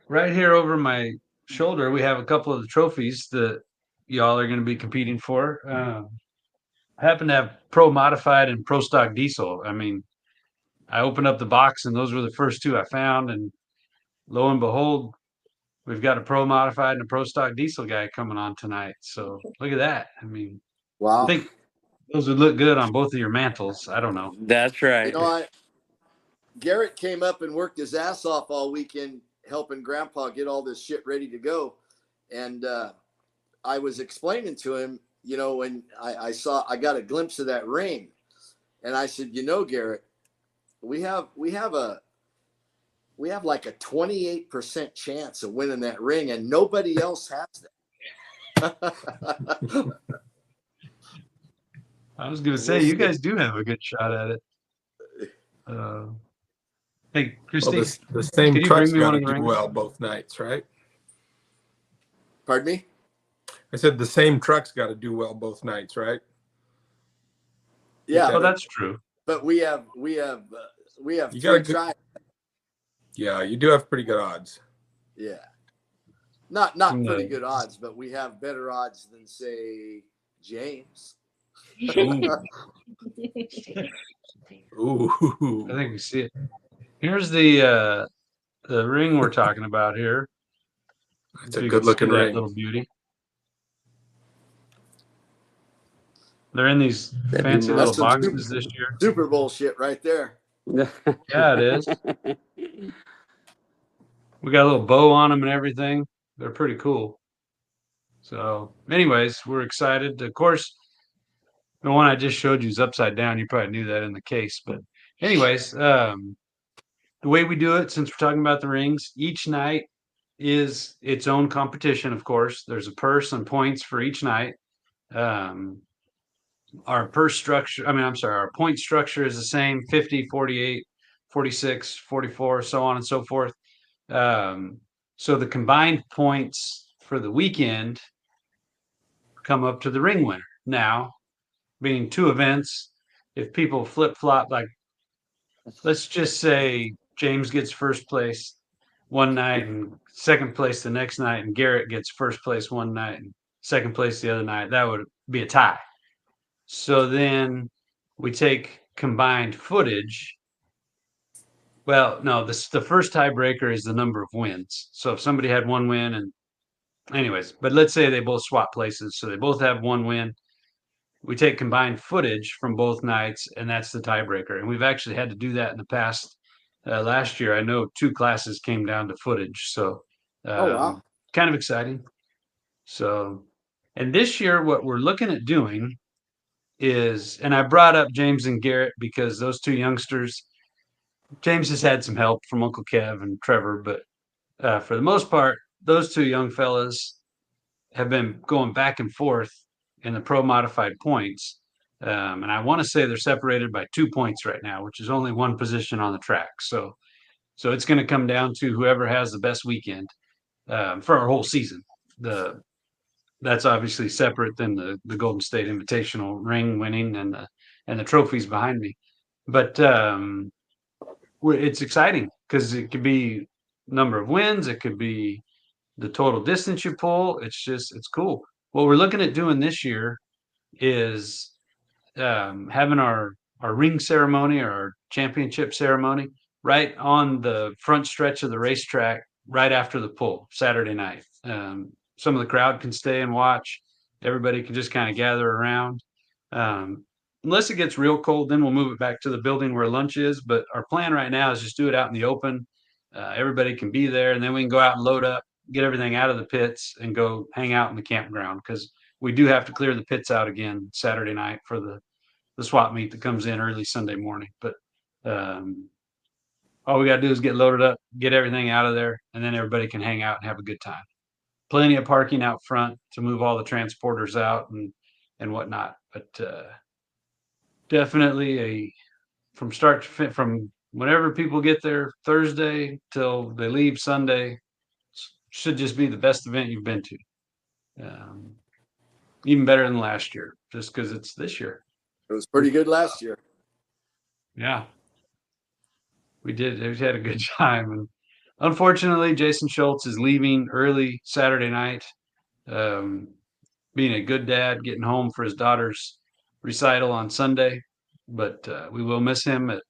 S1: right here over my shoulder, we have a couple of the trophies that y'all are going to be competing for. I happen to have Pro Modified and Pro Stock Diesel. I mean, I opened up the box and those were the first two I found. And lo and behold, we've got a Pro Modified and a Pro Stock Diesel guy coming on tonight. So look at that. I mean,
S3: wow.
S1: I think those would look good on both of your mantles. I don't know.
S5: That's right.
S3: You know, Garrett came up and worked his ass off all weekend helping Grandpa get all this shit ready to go. And I was explaining to him, you know, when I got a glimpse of that ring, and I said, you know, Garrett, we have like a 28% chance of winning that ring, and nobody else has that.
S1: I was going to say, you guys do have a good shot at it. Hey, Christy,
S22: well, the same
S1: can you
S22: truck's
S1: bring me
S22: got
S1: one
S22: to
S1: of the
S22: do
S1: rings?
S22: well both nights, right?
S3: Pardon me?
S22: I said the same truck's got to do well both nights, right?
S3: Yeah,
S1: well, that's true.
S3: But we have
S22: You
S3: three
S22: got a good,
S3: tries.
S22: yeah, you do have pretty good odds.
S3: Yeah, not pretty
S1: No.
S3: good odds, but we have better odds than, say, James.
S22: Ooh.
S1: I think we see it. Here's the ring we're talking about here.
S22: It's
S1: If
S22: a
S1: you can
S22: good looking
S1: see that
S22: ring.
S1: little beauty. They're in these
S5: That'd be
S1: fancy little
S3: That's some
S1: boxes this year.
S3: Super Bowl shit right there.
S1: Yeah, it is. We got a little bow on them and everything. They're pretty cool. So, anyways, we're excited. Of course, the one I just showed you is upside down. You probably knew that in the case. But, anyways, the way we do it, since we're talking about the rings, each night is its own competition, of course. There's a purse and points for each night. Our purse structure, our point structure is the same 50, 48, 46, 44, so on and so forth. So the combined points for the weekend come up to the ring winner. Now, being two events, if people flip flop, like let's just say James gets first place one night and second place the next night, and Garrett gets first place one night and second place the other night, that would be a tie. So then we take combined footage. Well, no, the first tiebreaker is the number of wins. So if somebody had one win, and anyways, but let's say they both swap places, so they both have one win. We take combined footage from both nights, and that's the tiebreaker. And we've actually had to do that in the past. Last year, I know 2 classes came down to footage, so
S3: Oh, wow.
S1: kind of exciting. So, and this year, what we're looking at doing is, and I brought up James and Garrett because those 2 youngsters, James has had some help from Uncle Kev and Trevor, but for the most part, those 2 young fellas have been going back and forth in the pro modified points. And I want to say they're separated by 2 points right now, which is only one position on the track. So it's going to come down to whoever has the best weekend for our whole season. That's obviously separate than the Golden State Invitational ring winning and the trophies behind me. But it's exciting because it could be number of wins, it could be the total distance you pull. It's cool. What we're looking at doing this year is having our ring ceremony or our championship ceremony right on the front stretch of the racetrack right after the pull Saturday night. Some of the crowd can stay and watch. Everybody can just kind of gather around. Unless it gets real cold, then we'll move it back to the building where lunch is. But our plan right now is just do it out in the open. Everybody can be there, and then we can go out and load up, get everything out of the pits, and go hang out in the campground because we do have to clear the pits out again Saturday night for the swap meet that comes in early Sunday morning. But all we got to do is get loaded up, get everything out of there, and then everybody can hang out and have a good time. Plenty of parking out front to move all the transporters out and whatnot. But definitely from start to from whenever people get there Thursday till they leave Sunday, should just be the best event you've been to. Even better than last year, just because it's this year.
S3: It was pretty good last year.
S1: Yeah, we did. We had a good time, and unfortunately, Jason Schultz is leaving early Saturday night. Being a good dad, getting home for his daughter's recital on Sunday, but we will miss him at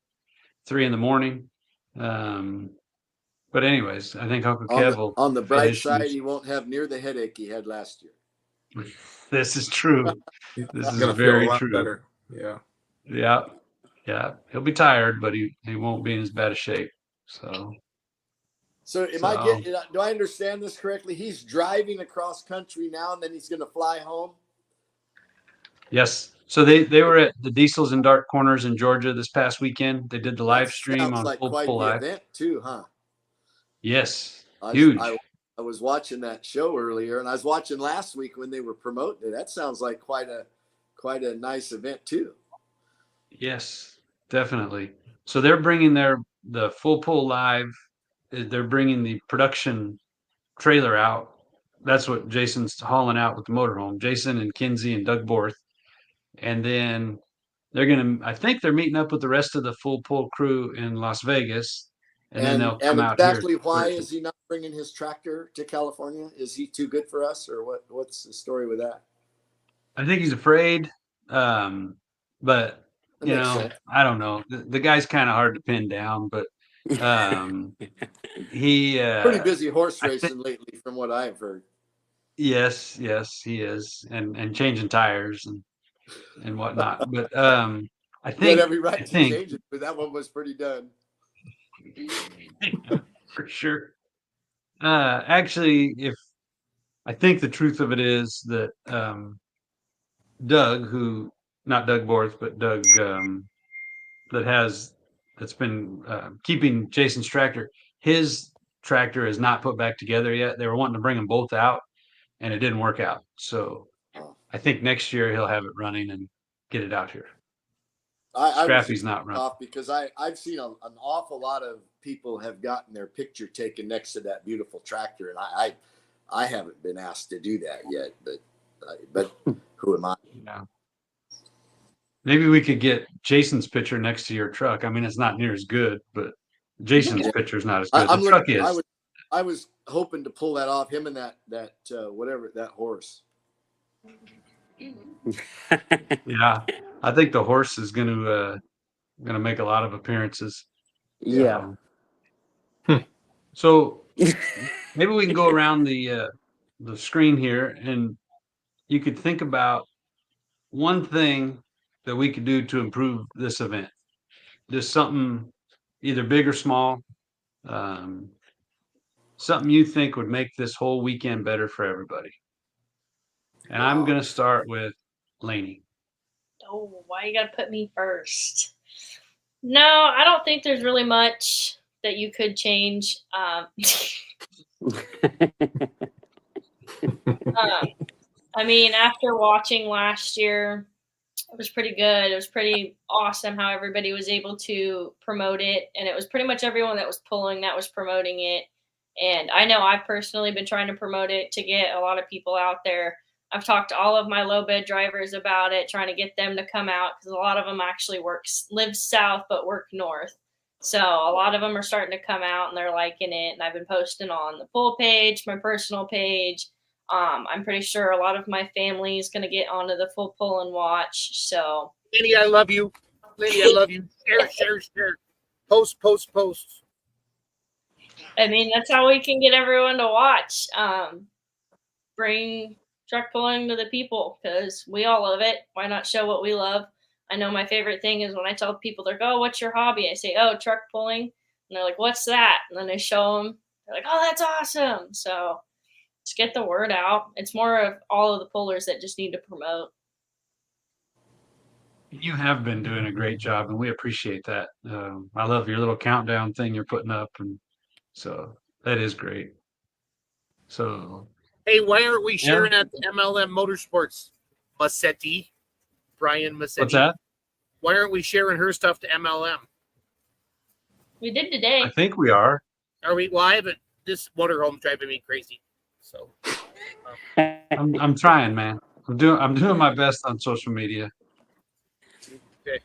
S1: 3 a.m. But anyways, I think Uncle Kev will
S3: On the bright
S1: finish
S3: side,
S1: this.
S3: he won't have near the headache he had last year.
S1: This is true. This is
S22: Gonna feel
S1: very
S22: a lot
S1: true.
S22: better. Yeah.
S1: Yeah. He'll be tired, but he won't be in as bad a shape. So
S3: So do I understand this correctly? He's driving across country now, and then he's going to fly home?
S1: Yes. So they were at the Diesels and Dark Corners in Georgia this past weekend. They did the live stream
S3: Sounds
S1: on
S3: like
S1: Full
S3: quite
S1: Pull
S3: the
S1: Live.
S3: event too, huh?
S1: Yes. Huge.
S3: I was watching that show earlier, and I was watching last week when they were promoting it. That sounds like quite a nice event too.
S1: Yes, definitely. So they're bringing the Full Pull Live. They're bringing the production trailer out. That's what Jason's hauling out with the motorhome. Jason and Kinsey and Doug Borth, and then I think they're meeting up with the rest of the Full Pull crew in Las Vegas, and then they'll come out here.
S3: Exactly why is he not bringing his tractor to California? Is he too good for us, or what? What's the story with that?
S1: I think he's afraid, but I don't know. The guy's kind of hard to pin down, but he
S3: pretty busy horse racing lately, from what I've heard.
S1: Yes, he is, and changing tires and whatnot. But I think
S3: he had every right to change it, but that one was pretty done.
S1: For sure. Actually, I think the truth of it is that Doug, not Doug Borth, but Doug that's been keeping Jason's tractor. His tractor is not put back together yet. They were wanting to bring them both out, and it didn't work out. So I think next year he'll have it running and get it out here. Scrappy's not running
S3: off because I've seen an awful lot of people have gotten their picture taken next to that beautiful tractor, and I haven't been asked to do that yet. But who am I?
S1: Yeah. Maybe we could get Jason's picture next to your truck. I mean, it's not near as good, but Jason's picture is not as good. The truck is.
S3: I was hoping to pull that off. Him and that whatever that horse.
S1: Yeah, I think the horse is going to make a lot of appearances.
S5: Yeah.
S1: So maybe we can go around the screen here, and you could think about one thing that we could do to improve this event. Just something either big or small. Something you think would make this whole weekend better for everybody. And I'm going to start with Lainey.
S6: Oh, why you got to put me first? No, I don't think there's really much that you could change. I mean, after watching last year, it was pretty good. It was pretty awesome how everybody was able to promote it. And it was pretty much everyone that was pulling that was promoting it. And I know I've personally been trying to promote it to get a lot of people out there. I've talked to all of my low bed drivers about it, trying to get them to come out because a lot of them actually live south but work north. So a lot of them are starting to come out and they're liking it. And I've been posting on the Pull page, my personal page. I'm pretty sure a lot of my family is going to get onto the Full Pull and watch. So,
S23: Lady, I love you. Lady, I love you. Share. Post.
S6: I mean, that's how we can get everyone to watch. Bring truck pulling to the people because we all love it. Why not show what we love? I know my favorite thing is when I tell people, they're like, oh, what's your hobby? I say, oh, truck pulling. And they're like, what's that? And then I show them. They're like, oh, that's awesome. So just get the word out. It's more of all of the pullers that just need to promote.
S1: You have been doing a great job, and we appreciate that. I love your little countdown thing you're putting up, and so that is great. So,
S23: hey, why aren't we sharing at the MLM Motorsports? Brian Massetti.
S1: What's that?
S23: Why aren't we sharing her stuff to MLM?
S6: We did today.
S1: I think we are.
S23: Are we? Well, I haven't. This motorhome's driving me crazy. So,
S1: I'm trying, man. I'm doing my best on social media.
S23: Okay.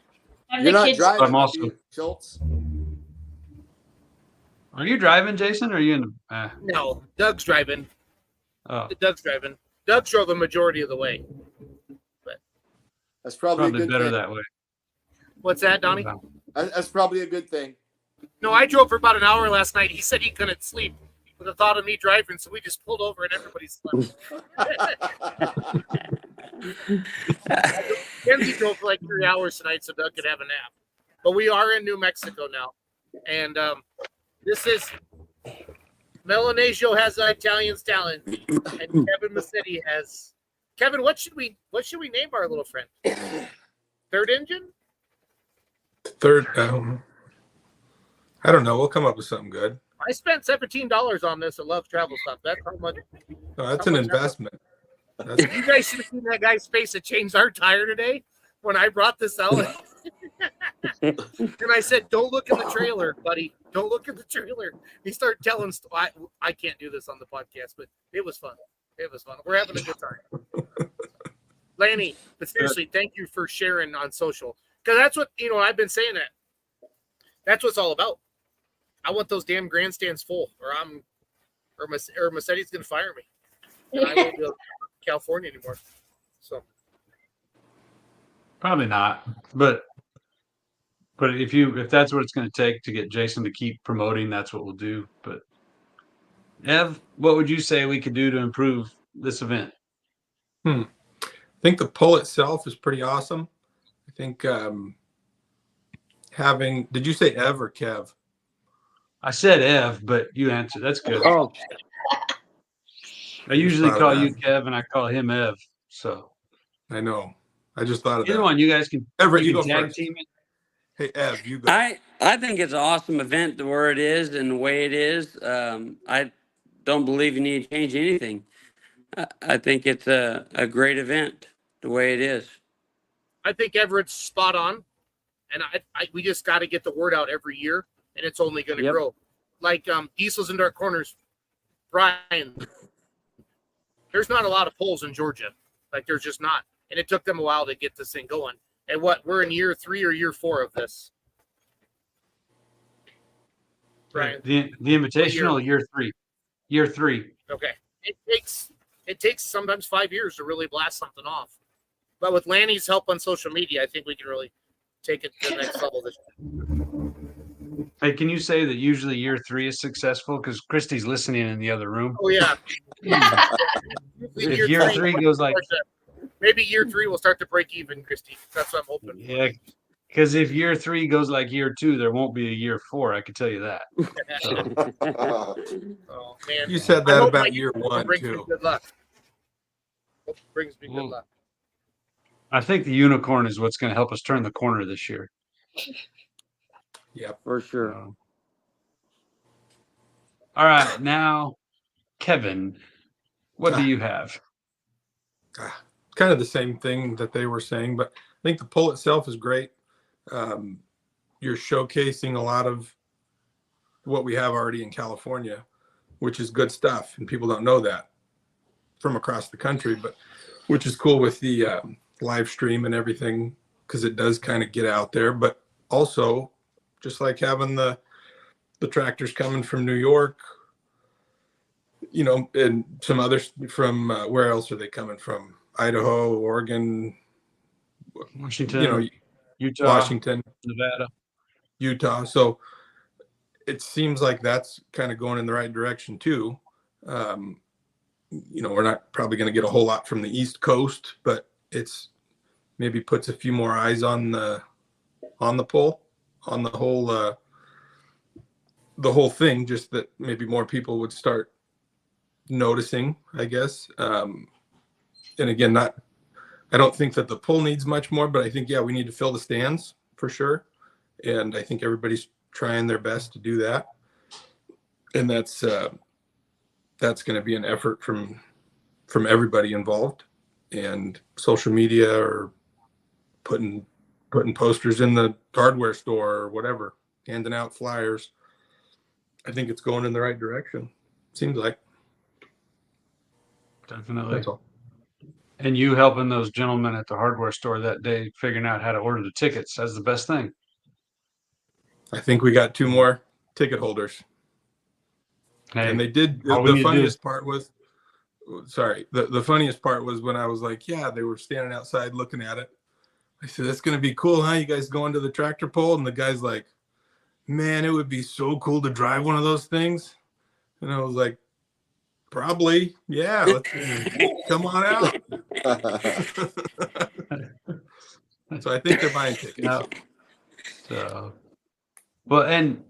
S3: You're not driving,
S1: I'm also
S3: Schultz.
S1: Are you driving, Jason? Or are you in the?
S23: No, Doug's driving.
S1: Oh,
S23: Doug's driving. Doug drove the majority of the way. But
S3: that's probably a good
S1: better
S3: thing.
S1: that way.
S23: What's that, Donnie?
S3: That's probably a good thing.
S23: No, I drove for about an hour last night. He said he couldn't sleep with the thought of me driving, so we just pulled over and everybody slept. Kenzie drove for like 3 hours tonight so Doug could have a nap. But we are in New Mexico now. And this is Melanasio has Italian stallion, and Kevin Massetti has. Kevin, what should we name our little friend? Third engine?
S22: Third, I don't know. We'll come up with something good.
S23: I spent $17 on this at Love Travel Stuff. That's how much.
S22: No, that's an investment.
S23: You guys should have seen that guy's face that changed our tire today when I brought this out. And I said, "Don't look in the trailer, buddy. Don't look in the trailer." He started telling. I can't do this on the podcast, but it was fun. It was fun. We're having a good time. Lanny, but seriously, thank you for sharing on social, because that's what I've been saying that. That's what it's all about. I want those damn grandstands full, or Massetti's gonna fire me, and I won't be able to go to California anymore. So
S1: probably not, but if that's what it's going to take to get Jason to keep promoting, that's what we'll do. But Ev, what would you say we could do to improve this event?
S22: I think the pull itself is pretty awesome. I think did you say Ev or Kev?
S1: I said Ev, but you answered. That's good.
S5: Oh,
S1: I usually call you Kev and I call him Ev. So
S22: I know. I just thought of
S1: either
S22: that.
S1: one, you guys can,
S22: Everett,
S1: you
S22: you
S1: can
S22: go
S1: tag
S22: first.
S1: team it.
S22: Hey, Ev, you go.
S5: I think it's an awesome event the where it is and the way it is. I don't believe you need to change anything. I think it's a great event the way it is.
S23: I think Everett's spot on, and we just got to get the word out every year, and it's only going to grow. Like Diesels and Dark Corners, Brian. There's not a lot of polls in Georgia, like there's just not, and it took them a while to get this thing going. And we're in year 3 or year 4 of this. Brian,
S1: The Invitational year 3. Year 3.
S23: Okay, it takes sometimes 5 years to really blast something off. But with Lanny's help on social media, I think we can really take it to the next level this year.
S1: Hey, can you say that usually year 3 is successful? Because Christy's listening in the other room.
S23: Oh yeah.
S1: If year 3 goes like,
S23: maybe year 3 will start to break even, Christy. That's what I'm hoping.
S1: yeah, because if year 3 goes like year 2, there won't be a year 4. I can tell you that.
S23: Oh man,
S22: You said that about year 1
S23: brings me
S22: too.
S23: good luck. Hope it brings me good
S1: Well,
S23: luck.
S1: I think the unicorn is what's going to help us turn the corner this year.
S22: Yep,
S5: for sure.
S1: All right, now, Kevin, what do you have?
S22: Kind of the same thing that they were saying, but I think the pull itself is great. You're showcasing a lot of what we have already in California, which is good stuff, and people don't know that from across the country, but which is cool with the live stream and everything, because it does kind of get out there. But also, just like having the tractors coming from New York, and some others from where else are they coming from? Idaho, Oregon,
S1: Washington, Utah,
S22: Washington,
S1: Nevada,
S22: Utah. So it seems like that's kind of going in the right direction too. We're not probably going to get a whole lot from the East Coast, but it's maybe puts a few more eyes on the poll, on the whole thing, just that maybe more people would start noticing, I guess. And again, I don't think that the poll needs much more, but I think, we need to fill the stands for sure. And I think everybody's trying their best to do that. And that's going to be an effort from everybody involved, and social media, or putting posters in the hardware store or whatever, handing out flyers. I think it's going in the right direction. Seems like.
S1: Definitely.
S22: That's all.
S1: And you helping those gentlemen at the hardware store that day figuring out how to order the tickets. That's the best thing.
S22: I think we got 2 more ticket holders.
S1: Hey,
S22: and they did. The funniest part was, the funniest part was when I was like, they were standing outside looking at it. I said, "That's going to be cool, huh? You guys going to the tractor pull?" And the guy's like, "Man, it would be so cool to drive one of those things." And I was like, "Probably, yeah. Let's come on out." So I think they're buying tickets.
S1: No. So, well, and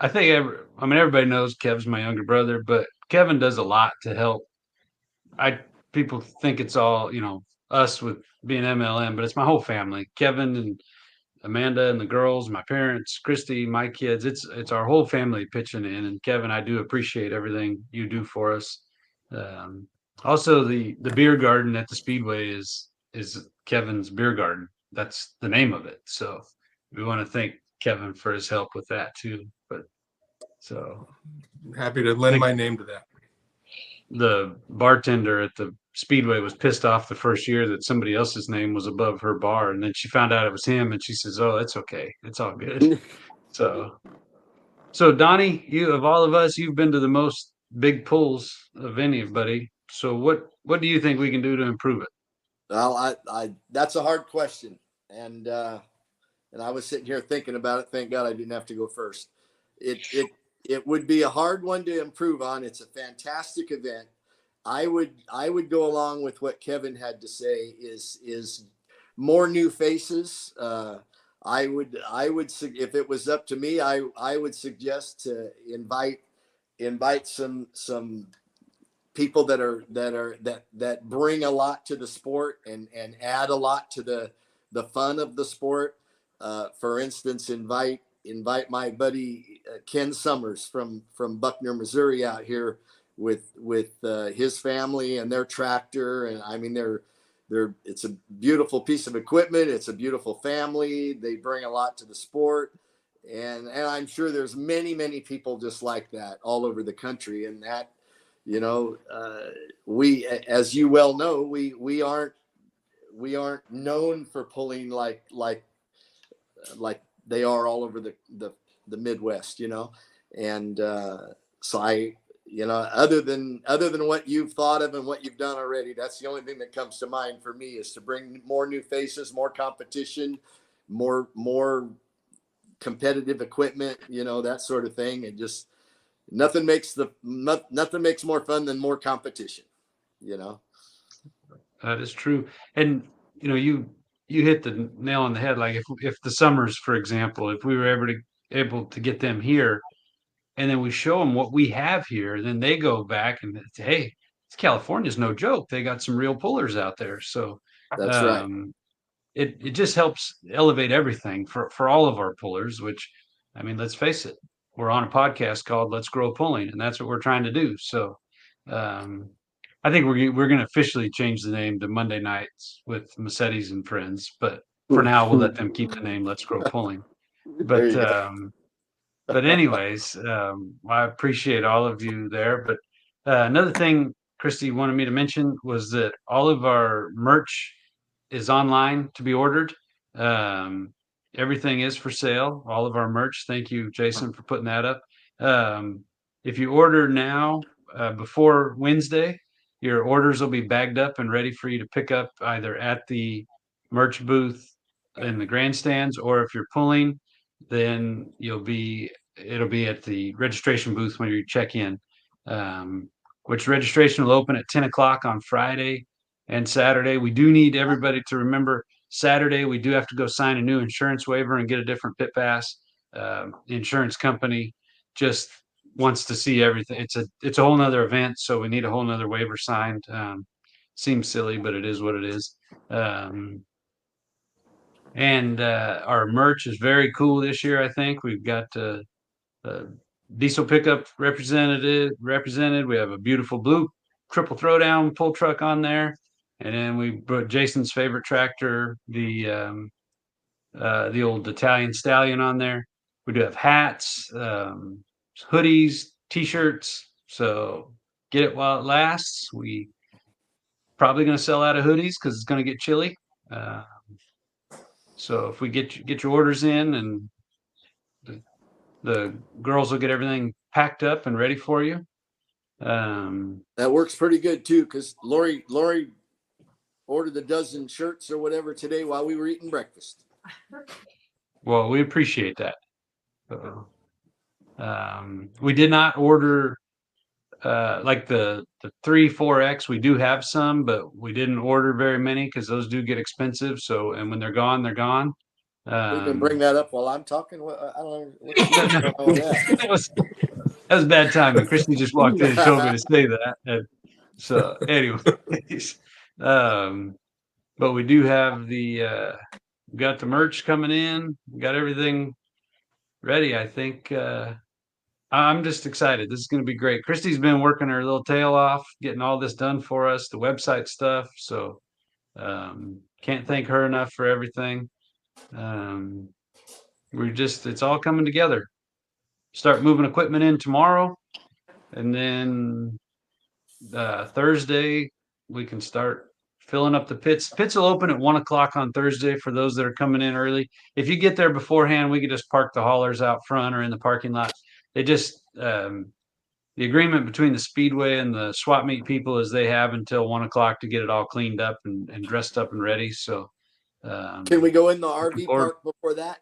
S1: I think I mean everybody knows Kev's my younger brother, but Kevin does a lot to help. I People think it's all, us with being MLM, but it's my whole family. Kevin and Amanda and the girls, my parents, Christy, my kids. It's our whole family pitching in. And Kevin, I do appreciate everything you do for us. Um, Also, the beer garden at the Speedway is Kevin's beer garden. That's the name of it. So we want to thank Kevin for his help with that too. But so
S22: Happy to lend my name to that.
S1: the bartender at the Speedway was pissed off the first year that somebody else's name was above her bar, and then she found out it was him, and she says, "Oh, it's okay, it's all good." So Donnie, you of all of us, you've been to the most big pulls of anybody. So what do you think we can do to improve it?
S3: Well, I that's a hard question, and I was sitting here thinking about it. Thank God I didn't have to go first. It would be a hard one to improve on. It's a fantastic event. I would go along with what Kevin had to say. Is more new faces. I would if it was up to me, I would suggest to invite some people that bring a lot to the sport and add a lot to the fun of the sport. For instance, invite my buddy Ken Summers from Buckner, Missouri, out here with his family and their tractor. And I mean, it's a beautiful piece of equipment. It's a beautiful family. They bring a lot to the sport. And I'm sure there's many people just like that all over the country. And that, we, as you well know, we aren't known for pulling like they are all over the Midwest, and so other than what you've thought of and what you've done already, that's the only thing that comes to mind for me, is to bring more new faces, more competition, more competitive equipment, that sort of thing. And just nothing makes more fun than more competition.
S1: That is true. And you hit the nail on the head. Like if the Summers, for example, if we were able to get them here, and then we show them what we have here, then they go back and say, hey, California's no joke. They got some real pullers out there. So
S3: that's right.
S1: It just helps elevate everything for all of our pullers, which, I mean, let's face it, we're on a podcast called Let's Grow Pulling, and that's what we're trying to do. So I think we're going to officially change the name to Monday Nights with Massetti's and Friends, but for now we'll let them keep the name Let's Grow Pulling. But anyways, I appreciate all of you there. But another thing Christy wanted me to mention was that all of our merch is online to be ordered. Everything is for sale, all of our merch. Thank you, Jason, for putting that up. If you order now, before Wednesday, your orders will be bagged up and ready for you to pick up either at the merch booth in the grandstands, or if you're pulling, then it'll be at the registration booth when you check in. Which registration will open at 10 o'clock on Friday and Saturday. We do need everybody to remember Saturday, we do have to go sign a new insurance waiver and get a different pit pass. The insurance company just wants to see everything. It's a whole nother event, so we need a whole nother waiver signed. Seems silly, but it is what it is. And our merch is very cool this year. I think we've got diesel pickup represented. We have a beautiful blue triple throwdown pull truck on there, and then we put Jason's favorite tractor, the old Italian Stallion, on there. We do have hats, hoodies, t-shirts. So get it while it lasts. We probably going to sell out of hoodies because it's going to get chilly. So if we get your orders in, and the girls will get everything packed up and ready for you.
S3: That works pretty good too, because Lori ordered a dozen shirts or whatever today while we were eating breakfast.
S1: Well, we appreciate that. We did not order like the 3-4X. We do have some, but we didn't order very many because those do get expensive. So, and when they're gone, they're gone.
S3: We can bring that up while I'm talking. I don't know what's going on with that.
S1: That was bad timing. Christy just walked in and told me to say that. And so, anyways, but we do have we got the merch coming in. We got everything ready. I think I'm just excited. This is going to be great. Christy's been working her little tail off, getting all this done for us, the website stuff. So can't thank her enough for everything. It's all coming together. Start moving equipment in tomorrow, and then Thursday we can start filling up the pits. Pits will open at 1 o'clock on Thursday for those that are coming in early. If you get there beforehand, we can just park the haulers out front or in the parking lot. They just the agreement between the Speedway and the swap meet people is they have until 1 o'clock to get it all cleaned up and dressed up and ready. So
S3: can we go in the RV park before that?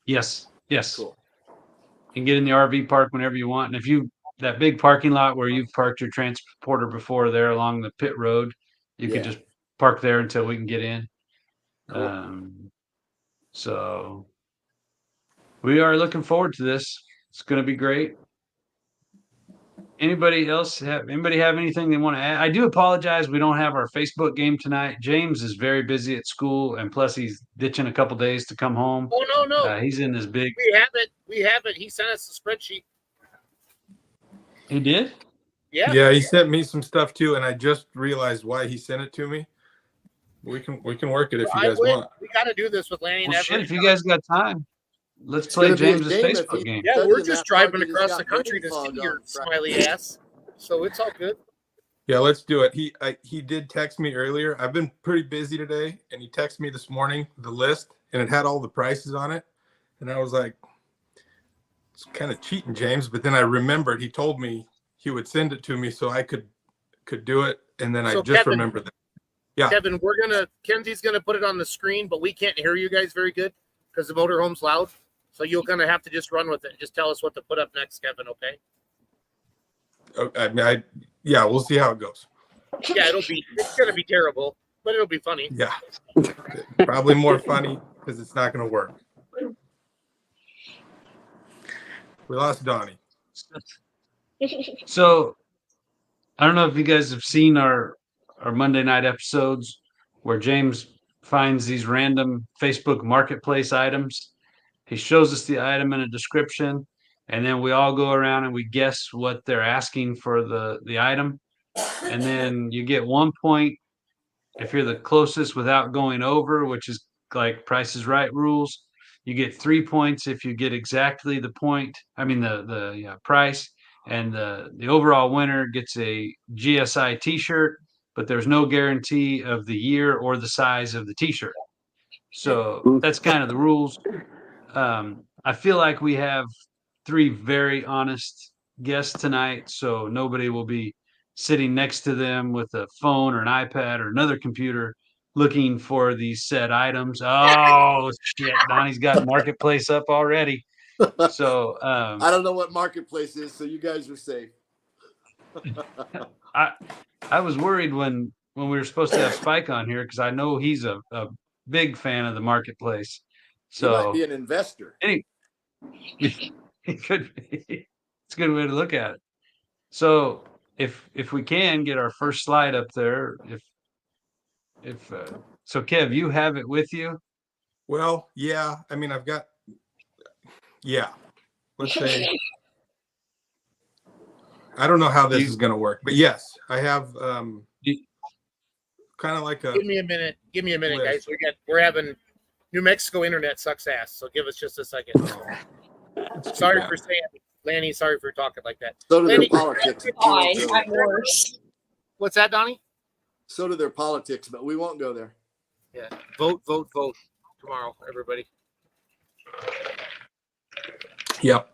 S1: Yes.
S3: Cool.
S1: You can get in the RV park whenever you want. And that big parking lot where you've parked your transporter before there along the pit road, you can just park there until we can get in. Cool. So we are looking forward to this. It's going to be great. Anybody have anything they want to add? I do apologize. We don't have our Facebook game tonight. James is very busy at school, and plus he's ditching a couple days to come home.
S23: Oh, no.
S1: He's in this big.
S23: We have it. He sent us a spreadsheet.
S1: He did?
S23: Yeah.
S22: Yeah, he sent me some stuff too, and I just realized why he sent it to me. We can work it if you guys want.
S23: We got to do this with Lanny and Everett.
S1: If you guys got time, let's play James's Facebook game.
S23: Yeah, we're just driving across the country to see your smiley ass, so it's all good.
S22: Yeah, let's do it. He did text me earlier. I've been pretty busy today, and he texted me this morning the list, and it had all the prices on it, and I was like, it's kind of cheating, James. But then I remembered he told me he would send it to me so I could do it, and then I just remembered that. Yeah,
S23: Kevin, Kenzie's gonna put it on the screen, but we can't hear you guys very good because the motorhome's loud. So you're gonna have to just run with it. Just tell us what to put up next, Kevin. Okay?
S22: Yeah, we'll see how it goes.
S23: Yeah, it's gonna be terrible, but it'll be funny.
S22: Yeah, probably more funny because it's not gonna work. We lost Donnie.
S1: So I don't know if you guys have seen our Monday night episodes where James finds these random Facebook marketplace items. He shows us the item in a description, and then we all go around and we guess what they're asking for the item. And then you get 1 point if you're the closest without going over, which is like Price is Right rules. You get 3 points if you get exactly the price. And the overall winner gets a GSI t-shirt, but there's no guarantee of the year or the size of the t-shirt. So that's kind of the rules. I feel like we have 3 very honest guests tonight, so nobody will be sitting next to them with a phone or an iPad or another computer looking for these said items. Oh shit, Donnie's got Marketplace up already. So
S3: I don't know what Marketplace is, so you guys are safe.
S1: I was worried when we were supposed to have Spike on here because I know he's a big fan of the Marketplace. So
S3: he might be an investor.
S1: He could be. It's a good way to look at it. So if we can get our first slide up there, so Kev, you have it with you?
S22: Well, yeah. I mean, let's say, I don't know how this is going to work, but yes, I have kind of like a.
S23: Give me a minute, guys. We're having New Mexico internet sucks ass, so give us just a second. Sorry for saying, Lanny. Sorry for talking like that.
S3: So do
S23: Lanny,
S3: their politics.
S6: I'm worse.
S23: What's that, Donnie?
S3: So do their politics, but we won't go there.
S23: Yeah, vote tomorrow, everybody.
S22: Yep.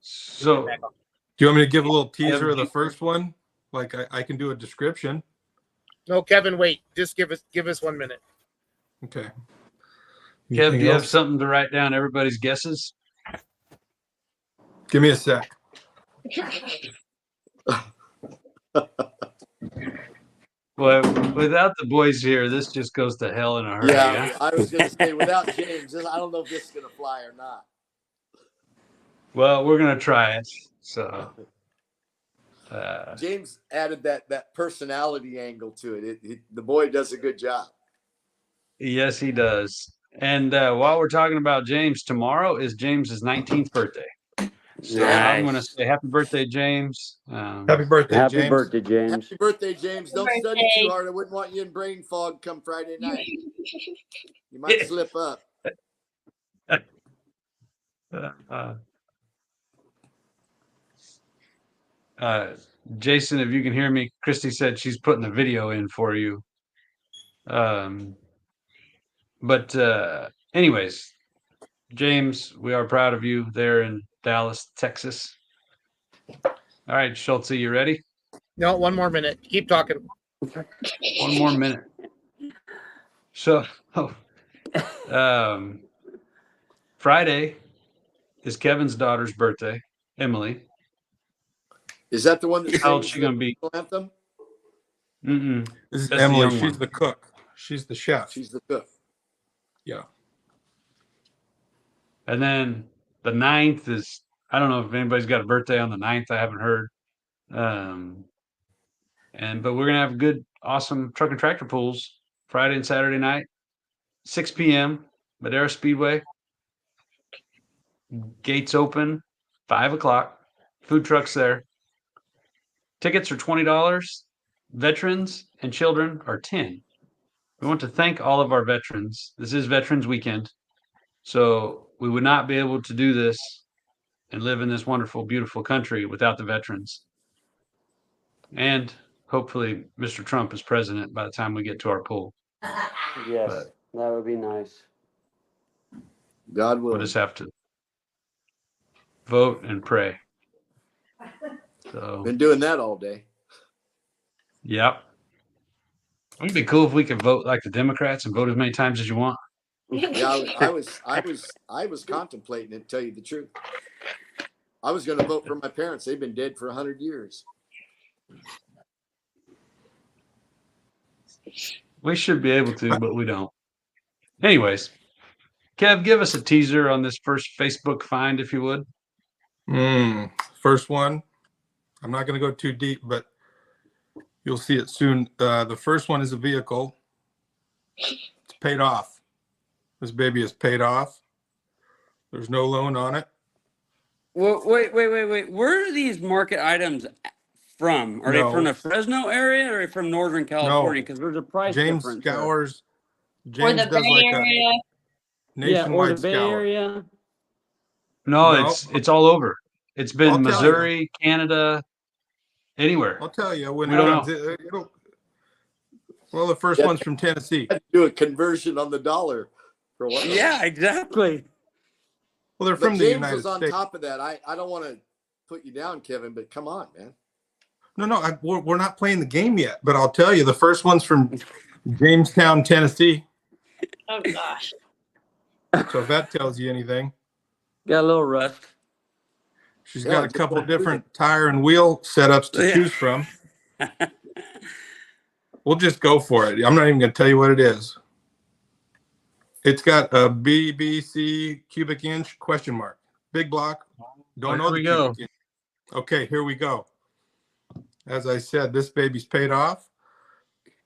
S1: So,
S22: do you want me to give a little teaser of the first one? Like I can do a description.
S23: No, Kevin, wait. Just give us 1 minute.
S22: Okay.
S1: Kev, do you have something to write down everybody's guesses?
S22: Give me a sec.
S1: Well, without the boys here, this just goes to hell in a hurry.
S3: Yeah,
S1: Huh?
S3: I was going to say without James, I don't know if this is going to fly or not.
S1: Well, we're gonna try it. So
S3: James added that personality angle to it. The boy does a good job.
S1: yes, he does. And while we're talking about James, tomorrow is James's 19th birthday. So I'm gonna
S5: Nice.
S1: say happy birthday, James.
S22: Happy birthday,
S5: Happy
S22: James.
S5: birthday, James.
S3: Happy birthday, James. Don't
S6: Birthday.
S3: study too hard. I wouldn't want you in brain fog come Friday night. You might slip up.
S1: Jason, if you can hear me, Christy said she's putting the video in for you. But anyways, James, we are proud of you there in Dallas, Texas. All right, Schultze, you ready?
S23: No, one more minute. Keep talking.
S1: One more minute. So, Friday is Kevin's daughter's birthday, Emily.
S3: Is that the one that
S1: How old
S3: sings
S1: she gonna be?
S3: the anthem?
S1: Mm-mm.
S22: This is
S1: That's the
S22: Emily.
S1: young
S22: She's
S1: one.
S22: the cook. She's the chef.
S3: She's the cook.
S22: Yeah.
S1: And then the 9th is, I don't know if anybody's got a birthday on the 9th. I haven't heard. But we're gonna have good, awesome truck and tractor pools Friday and Saturday night, 6 p.m. Madera Speedway. Gates open, 5 o'clock. Food trucks there. Tickets are $20. Veterans and children are 10. We want to thank all of our veterans. This is Veterans Weekend. So we would not be able to do this and live in this wonderful, beautiful country without the veterans. And hopefully Mr. Trump is president by the time we get to our pool.
S5: Yes,
S1: But
S5: that would be nice.
S3: God
S1: we'll
S3: will.
S1: just have to vote and pray. So,
S3: Been doing that all day.
S1: yep. It'd be cool if we could vote like the Democrats and vote as many times as you want.
S3: Yeah, I was contemplating it, to tell you the truth. I was going to vote for my parents. They've been dead for 100 years.
S1: We should be able to, but we don't. Anyways, Kev, give us a teaser on this first Facebook find, if you would.
S22: First one. I'm not going to go too deep, but you'll see it soon. The first one is a vehicle. It's paid off. This baby is paid off. There's no loan on it.
S5: Well, wait. Where are these market items from? Are they from the Fresno area or are they from Northern California? Because there's a price
S22: James
S5: difference.
S22: Scours.
S6: Or
S22: James
S6: the
S22: does
S6: Bay
S22: like
S6: Area.
S22: a nationwide
S5: or the Bay
S22: scour.
S5: Area.
S1: No, it's all over. It's been
S22: I'll tell
S1: Missouri, Canada, anywhere.
S22: I'll tell you when
S1: We
S22: it
S1: don't
S22: comes.
S1: know.
S22: Well, the first one's from Tennessee.
S3: I had to do a conversion on the dollar for what?
S5: Yeah, exactly.
S22: Well, they're
S3: But
S22: from the
S3: James
S22: United
S3: was on
S22: States.
S3: top of that. I don't want to put you down, Kevin, but come on, man.
S22: No, we're not playing the game yet. But I'll tell you, the first one's from Jamestown, Tennessee.
S6: Oh gosh.
S22: So if that tells you anything.
S5: Got a little rust.
S22: She's got a couple different tire and wheel setups to choose from. We'll just go for it. I'm not even going to tell you what it is. It's got a BBC cubic inch question mark. Big block. Don't know the cubic inch. Okay, here we go. As I said, this baby's paid off.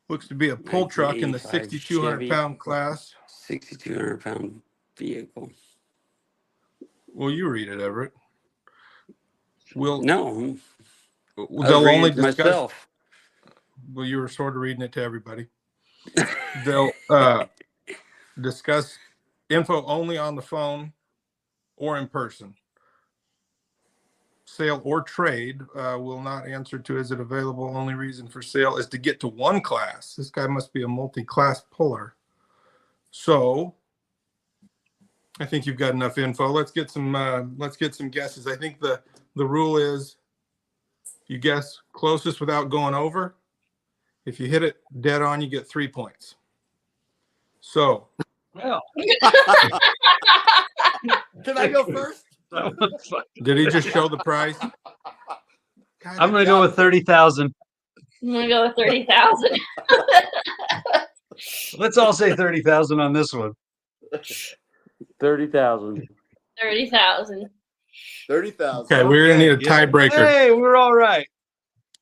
S22: Looks to be a pull truck in the 6,200 pound class.
S5: 6,200 pound vehicle.
S22: Well, you read it, Everett. They'll
S5: only
S22: discuss.
S5: Myself.
S22: Well, you were sort of reading it to everybody. They'll discuss info only on the phone or in person. Sale or trade will not answer to is it available. Only reason for sale is to get to one class. This guy must be a multi-class puller. So I think you've got enough info. Let's get some guesses. I think the rule is you guess closest without going over. If you hit it dead on, you get 3 points. So
S1: well.
S3: Can I go first?
S22: Did he just show the price?
S1: I'm going to go with 30,000.
S6: I'm gonna go with 30,000.
S1: Let's all say 30,000 on this one.
S5: 30,000.
S6: 30,000.
S3: 30,000.
S22: Okay, we're gonna need a
S1: Yeah.
S22: tiebreaker.
S1: Hey, we're all right.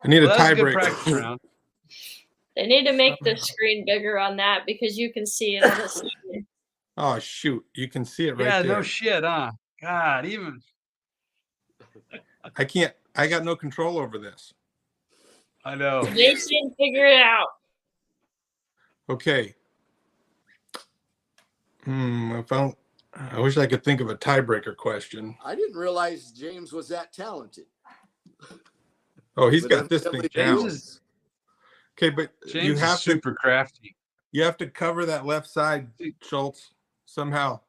S22: I need
S1: Well,
S22: a
S1: that was a good practice
S22: tiebreaker.
S1: round.
S6: They need to make the screen bigger on that because you can see it on the screen.
S22: Oh shoot, you can see it right
S1: Yeah,
S22: there.
S1: no shit, huh? God, even
S22: I can't. I got no control over this.
S1: I know.
S6: Jason, figure it out.
S22: Okay. I wish I could think of a tiebreaker question.
S3: I didn't realize James was that talented.
S22: Oh, he's
S3: But
S22: got this thing
S3: evidently
S22: down.
S3: James is.
S22: Okay, but
S1: James
S22: you
S1: is
S22: have to
S1: super crafty.
S22: you have to cover that left side, Schultz, somehow,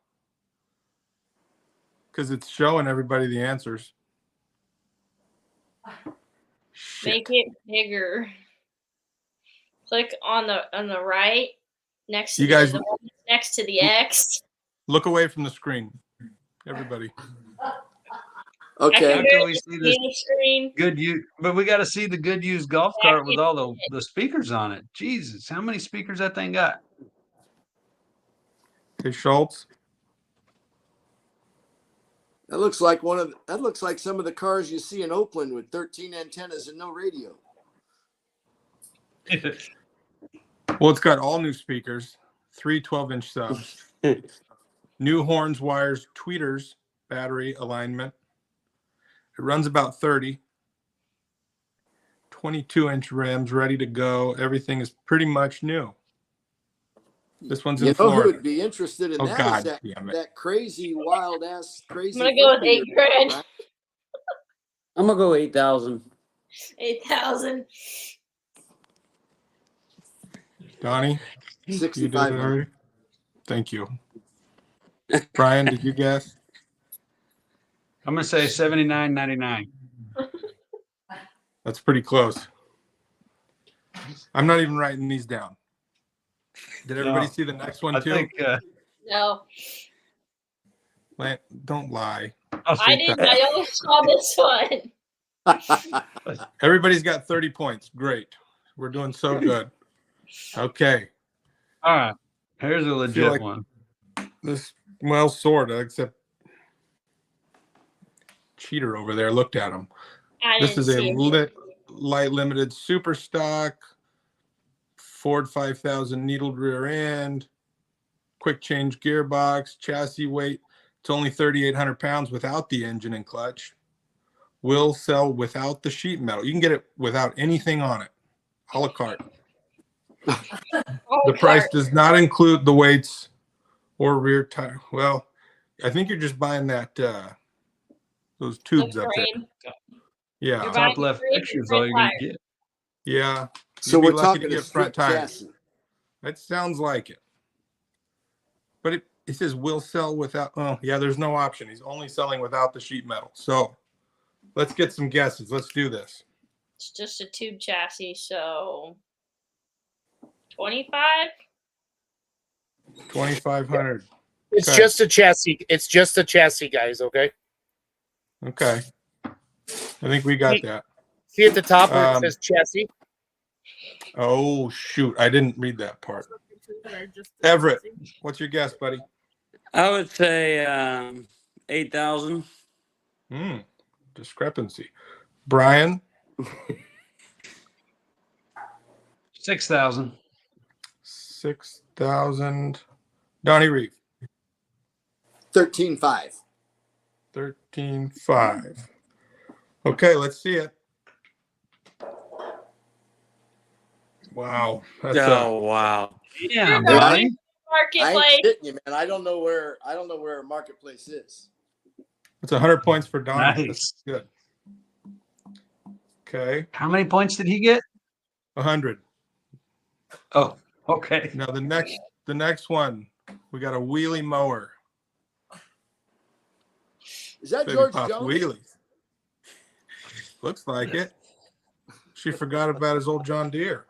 S22: because it's showing everybody the answers.
S6: Make it bigger. Click on the right next to
S22: You guys
S6: next to the X.
S22: look away from the screen, everybody.
S3: Okay.
S1: How can we see this
S6: Screen.
S1: good use? But we got to see the good used golf cart with all the speakers on it. Jesus, how many speakers that thing got?
S22: Okay, Schultz.
S3: That looks like some of the cars you see in Oakland with 13 antennas and no radio.
S22: Well, it's got all new speakers, 3 12-inch subs, new horns, wires, tweeters, battery alignment. It runs about 30. 22-inch rims, ready to go. Everything is pretty much new. This one's in
S3: You know who
S22: Florida.
S3: would be interested in
S22: Oh,
S3: that
S22: God
S3: is that,
S22: damn it.
S3: that crazy, wild ass, crazy.
S6: I'm gonna go with
S3: flippy
S6: $8,000.
S3: right?
S5: I'm gonna go 8,000.
S6: 8,000.
S22: Donnie, you did it
S3: 6,500.
S22: already? Thank you. Brian, did you guess?
S1: I'm gonna say 79.99.
S22: That's pretty close. I'm not even writing these down. Did everybody
S1: No.
S22: see the next one
S1: I
S22: too?
S1: think
S6: No.
S22: Don't lie.
S6: I didn't. I only saw this one.
S22: Everybody's got 30 points. Great. We're doing so good. Okay.
S1: All right. Here's a
S22: I feel
S1: legit
S22: like
S1: one.
S22: this, well, sort of, except Cheater over there looked at him. This is a light limited super stock Ford 5000 needled rear end, quick change gearbox, chassis weight. It's only 3,800 pounds without the engine and clutch. Will sell without the sheet metal. You can get it without anything on it, a la carte. The price does not include the weights or rear tire. Well, I think you're just buying that those tubes up there. Yeah.
S1: Top left picture is all you're gonna get.
S22: Yeah.
S3: So
S22: You'd be
S3: we're
S22: lucky
S3: talking
S22: to
S3: a
S22: get front
S3: strip
S22: tires.
S3: chassis.
S22: That sounds like it. But it says will sell without. Oh, yeah, there's no option. He's only selling without the sheet metal. So let's get some guesses. Let's do this.
S6: It's just a tube chassis, so 25.
S22: 2,500.
S23: It's
S22: Okay.
S23: just a chassis. It's just a chassis, guys. Okay.
S22: Okay. I think we got that.
S23: See at the top where it says chassis.
S22: Oh shoot! I didn't read that part. Everett, what's your guess, buddy?
S5: I would say 8,000.
S22: Discrepancy. Brian.
S1: 6,000.
S22: 6,000. Donnie Reeve.
S3: 13.5.
S22: 13.5. Okay, let's see it. Wow.
S5: Wow.
S1: Yeah,
S3: buddy.
S1: buddy.
S3: I ain't
S6: Marketplace.
S3: kidding you, man. I don't know where Marketplace is.
S22: It's 100 points for Donnie.
S1: Nice.
S22: That's good. Okay.
S1: How many points did he get?
S22: 100.
S1: Oh, okay.
S22: Now the next one, we got a wheelie mower.
S3: Is that
S22: Baby
S3: George
S22: Pop
S3: Jones?
S22: Wheelies. Looks like it. She forgot about his old John Deere.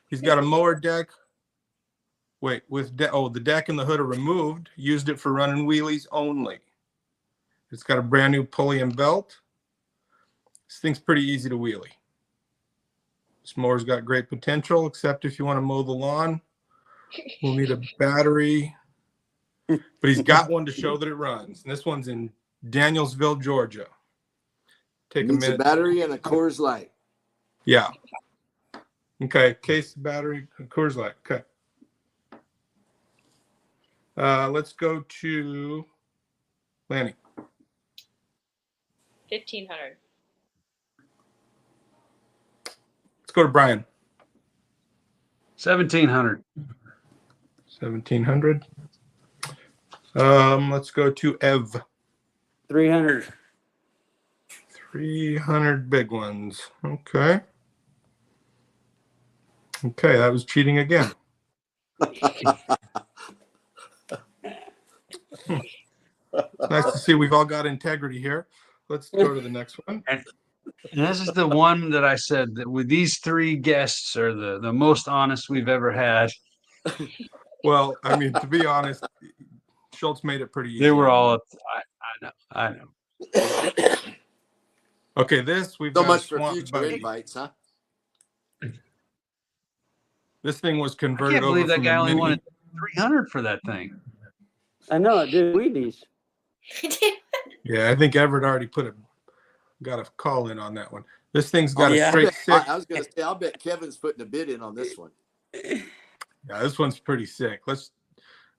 S22: He's got a mower deck. Wait, the deck and the hood are removed. Used it for running wheelies only. It's got a brand new pulley and belt. This thing's pretty easy to wheelie. This mower's got great potential, except if you want to mow the lawn, we'll need a battery. But he's got one to show that it runs. And this one's in Danielsville, Georgia. Take
S3: Needs
S22: a minute.
S3: A battery and a Coors Light.
S22: Yeah. Okay. Case, battery, Coors Light. Okay. Let's go to Lanny.
S6: 1,500.
S22: Let's go to Brian.
S1: 1,700.
S22: 1,700. Let's go to Ev.
S5: 300.
S22: 300 big ones. Okay. Okay, that was cheating again. Nice to see we've all got integrity here. Let's go to the next one.
S1: And this is the one that I said that with these three guests are the most honest we've ever had.
S22: Well, I mean, to be honest, Schultz made it pretty easy.
S1: They were all, I know.
S22: Okay, this we've
S3: So
S22: got
S3: much for
S22: Swamp
S3: future
S22: Buggy.
S3: invites, huh?
S22: This thing was
S1: I
S22: converted
S1: can't believe
S22: over
S1: that
S22: from
S1: guy
S22: a
S1: only
S22: mini.
S1: wanted 300 for that thing.
S5: I know, it did Wheaties.
S22: Yeah, I think Everett already got a call in on that one. This thing's got a straight six.
S3: I was going to say, I'll bet Kevin's putting a bid in on this one.
S22: Yeah, this one's pretty sick. Let's.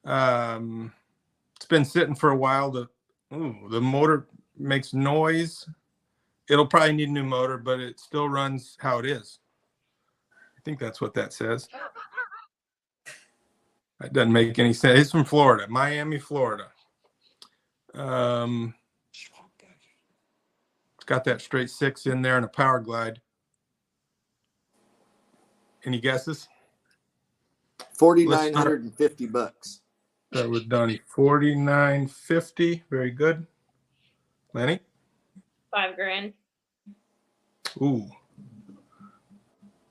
S22: It's been sitting for a while. The motor makes noise. It'll probably need a new motor, but it still runs how it is. I think that's what that says. That doesn't make any sense. It's from Florida, Miami, Florida. It's got that straight six in there and a power glide. Any guesses?
S3: $4,950.
S22: That was Donnie. $4,950. Very good. Lenny?
S6: $5,000.
S22: Ooh.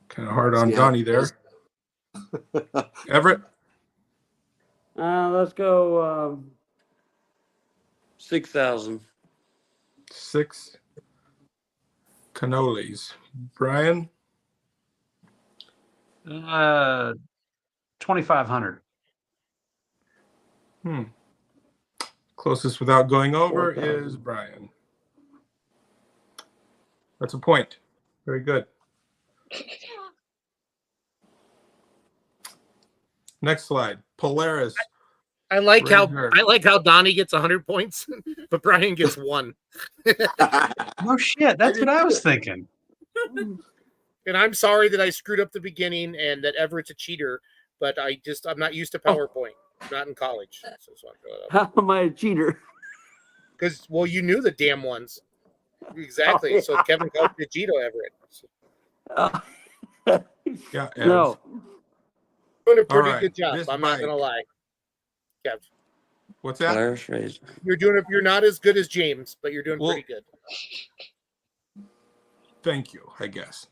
S22: Kind of hard on Donnie there. Everett?
S5: Let's go 6,000.
S22: 6 cannolis. Brian?
S1: 2,500.
S22: Closest without going over is Brian. That's a point. Very good. Next slide. Polaris.
S23: I like how
S22: Razor.
S23: Donnie gets 100 points, but Brian gets 1.
S1: No shit. That's what I was thinking.
S23: And I'm sorry that I screwed up the beginning and that Everett's a cheater, but I'm not used to PowerPoint. Not in college.
S5: How am I a cheater?
S23: Because you knew the damn ones. Exactly.
S5: Oh, yeah.
S23: So Kevin called you Gito Everett.
S22: Yeah.
S5: No.
S23: Doing a pretty
S22: right,
S23: good job.
S22: this
S23: I'm not gonna
S22: bike.
S23: lie. Kev.
S22: What's that?
S5: Polaris Razor.
S23: You're not as good as James, but you're doing
S22: Well,
S23: pretty good.
S22: Thank you, I guess.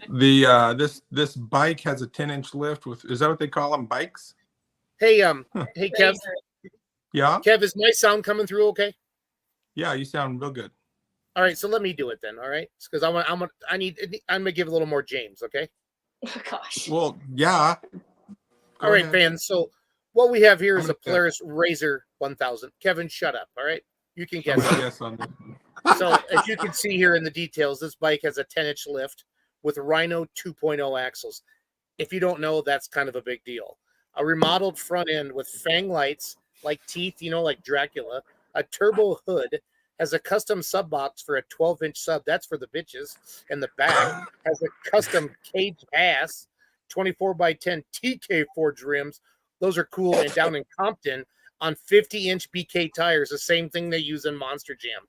S22: The this bike has a 10-inch lift with, is that what they call them, bikes?
S23: Hey, hey Kev.
S22: Yeah.
S23: Kev, is my sound coming through okay?
S22: Yeah, you sound real good.
S23: All right, so let me do it then. All right, because I'm gonna give a little more James. Okay.
S6: Oh gosh.
S22: Well, yeah. Go
S23: All right,
S22: ahead.
S23: fans. So what we have here
S22: I'm
S23: is a
S22: gonna
S23: Polaris Razor 1000. Kevin, shut up. All right, you can
S22: I'm
S23: guess.
S22: gonna guess on this.
S23: So as you can see here in the details, this bike has a 10-inch lift with Rhino 2.0 axles. If you don't know, that's kind of a big deal. A remodeled front end with fang lights like teeth, like Dracula. A turbo hood, has a custom sub box for a 12-inch sub. That's for the bitches. And the back has a custom cage pass, 24x10 TK forged rims. Those are cool. And down in Compton on 50-inch BK tires, the same thing they use in Monster Jam.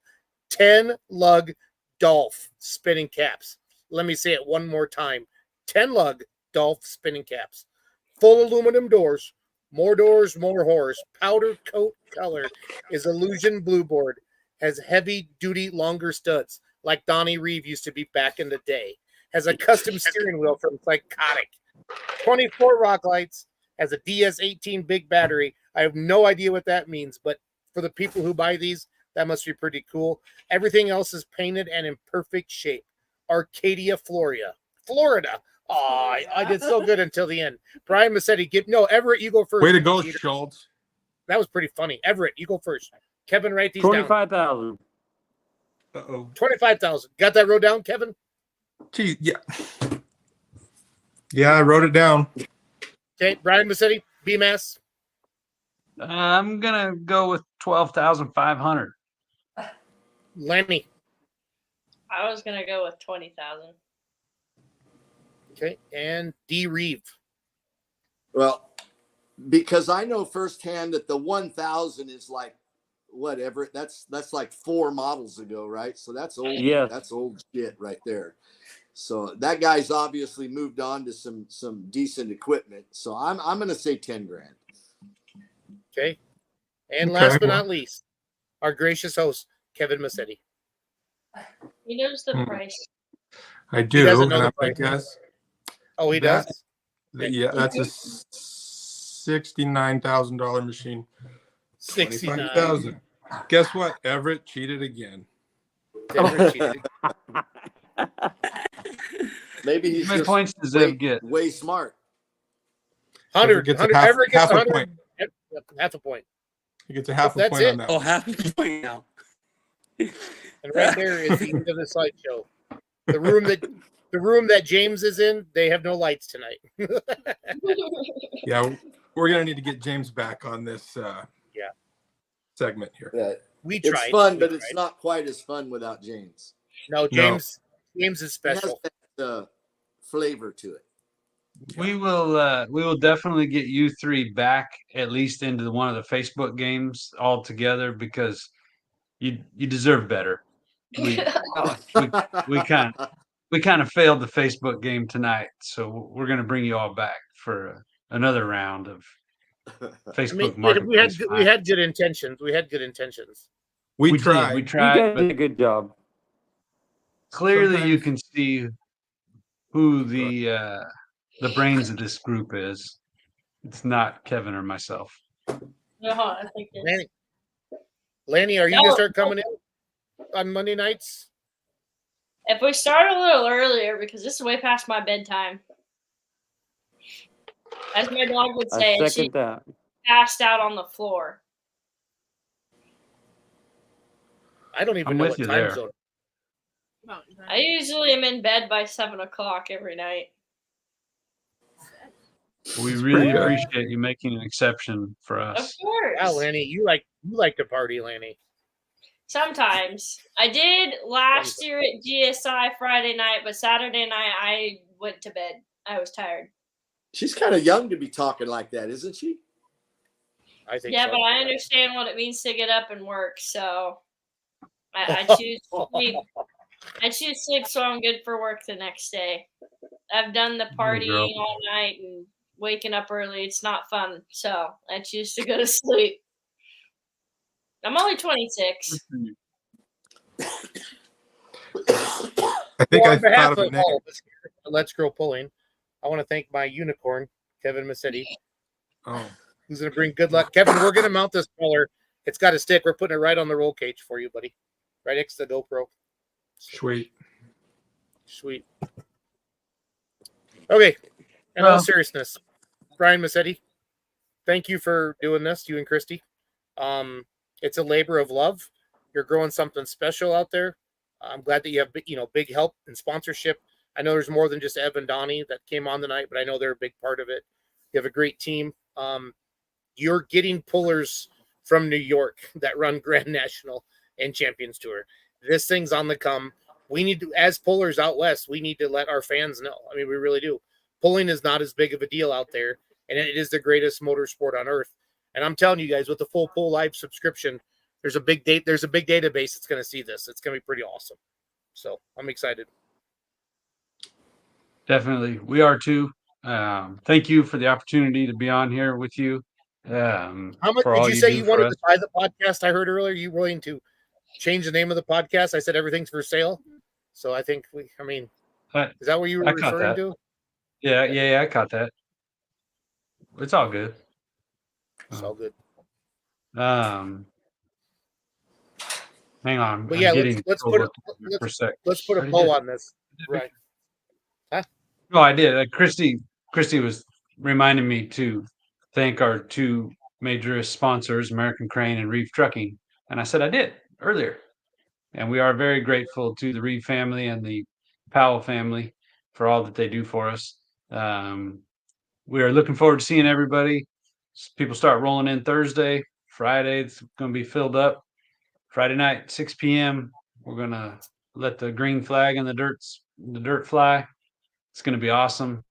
S23: 10 lug Dolph spinning caps. Let me say it one more time. 10 lug Dolph spinning caps. Full aluminum doors, more horse. Powder coat color is Illusion Blue Board. Has heavy duty longer studs like Donnie Reeve used to be back in the day. Has a custom steering wheel from Psychotic. 24 rock lights. Has a DS18 big battery. I have no idea what that means, but for the people who buy these, that must be pretty cool. Everything else is painted and in perfect shape. Arcadia, Florida. Florida. Oh, I did so good until the end. Brian Massetti, Everett, you go first.
S22: Way to go, Schultz.
S23: That was pretty funny. Everett, you go first. Kevin, write these down.
S5: 25,000.
S22: Uh-oh.
S23: 25,000. Got that wrote down, Kevin?
S22: Gee, yeah. Yeah, I wrote it down.
S23: Okay, Brian Massetti, BMass.
S1: I'm gonna go with 12,500.
S23: Lenny.
S6: I was gonna go with 20,000.
S23: Okay, and D. Reeve.
S3: Well, because I know firsthand that the 1,000 is like whatever. That's like 4 models ago, right? So that's old.
S5: Yes.
S3: That's old shit right there. So that guy's obviously moved on to some decent equipment. So I'm going to say 10 grand.
S23: Okay, and last but not least, our gracious host Kevin Massetti.
S6: He knows the price.
S22: I do.
S23: He doesn't know the
S22: I
S23: price.
S22: guess.
S23: Oh, he does.
S22: Yeah, that's a $69,000 machine.
S23: 69,000.
S22: Guess what? Everett cheated again.
S23: Everett cheated.
S3: Maybe he's
S1: How many
S3: just
S1: points does Zev get?
S3: way smart.
S23: 100. Everett gets
S22: half a
S23: 100.
S22: point.
S23: Half a point.
S22: He gets a half a
S23: That's
S22: point
S23: it.
S22: on that.
S5: Oh, half a point now.
S23: And right there is the end of the slideshow. The room that James is in, they have no lights tonight.
S22: Yeah, we're gonna need to get James back on this segment here.
S3: Yeah.
S23: We
S3: It's
S23: tried.
S3: fun, but it's not quite as fun without James.
S23: No, James is
S3: It has
S23: special.
S3: that flavor to it.
S1: We will definitely get you three back at least into one of the Facebook games all together because you deserve better. We kind of failed the Facebook game tonight, so we're going to bring you all back for another round of Facebook Marketplace.
S23: We had good intentions. We had good intentions.
S22: We
S1: tried.
S5: You guys did a good job.
S1: Clearly, you can see who the brains of this group is. It's not Kevin or myself.
S6: No, I think it's...
S23: Lanny, are you gonna start coming in on Monday nights?
S6: If we start a little earlier, because this is way past my bedtime. As my dog would say,
S5: I
S6: she
S5: second that.
S6: passed out on the floor.
S23: I don't even
S1: I'm
S23: know
S1: with
S23: what
S1: you
S23: time
S1: there.
S23: zone.
S6: I usually am in bed by 7 o'clock every night.
S1: We really appreciate you making an exception for
S6: Of
S1: us.
S6: course.
S23: Wow, Lanny, you like to party, Lanny.
S6: Sometimes. I did last year at GSI Friday night, but Saturday night I went to bed. I was tired.
S3: She's kind of young to be talking like that, isn't she?
S23: I think
S6: Yeah,
S23: so.
S6: but I understand what it means to get up and work, so I choose sleep. I choose sleep so I'm good for work the next day. I've done the partying all night and waking up early. It's not fun, so I choose to go to sleep. I'm only 26.
S22: I think
S23: on
S22: I
S23: behalf
S22: thought of
S23: of
S22: it next.
S23: all of us here at Let's Grow Pulling, I want to thank my unicorn, Kevin Massetti,
S22: Oh,
S23: who's going to bring good luck. Kevin, we're going to mount this collar. It's got a stick. We're putting it right on the roll cage for you, buddy. Right next to the GoPro.
S22: sweet.
S23: Sweet. Okay. In all seriousness, Brian Massetti, thank you for doing this, you and Christy. It's a labor of love. You're growing something special out there. I'm glad that you have big help and sponsorship. I know there's more than just Ev and Donnie that came on tonight, but I know they're a big part of it. You have a great team. You're getting pullers from New York that run Grand National and Champions Tour. This thing's on the come. We need to, as pullers out west, we need to let our fans know. I mean, we really do. Pulling is not as big of a deal out there, and it is the greatest motorsport on earth. And I'm telling you guys, with the full Pull Live subscription, there's a big database that's going to see this. It's going to be pretty awesome. So I'm excited.
S1: Definitely. We are too. Thank you for the opportunity to be on here with you.
S23: How much did you say you wanted to buy the podcast? I heard earlier you willing to change the name of the podcast. I said everything's for sale. So I think is that what you were referring to?
S1: Yeah, I caught that. It's all good.
S23: It's all good.
S1: Hang on.
S23: But yeah, let's put a bow on this. Right.
S1: Oh, I did. Christy was reminding me to thank our two major sponsors, American Crane and Reef Trucking. And I said I did earlier. And we are very grateful to the Reeve family and the Powell family for all that they do for us. We are looking forward to seeing everybody. People start rolling in Thursday, Friday. It's going to be filled up. Friday night, 6 p.m. We're going to let the green flag and the dirt fly. It's going to be awesome.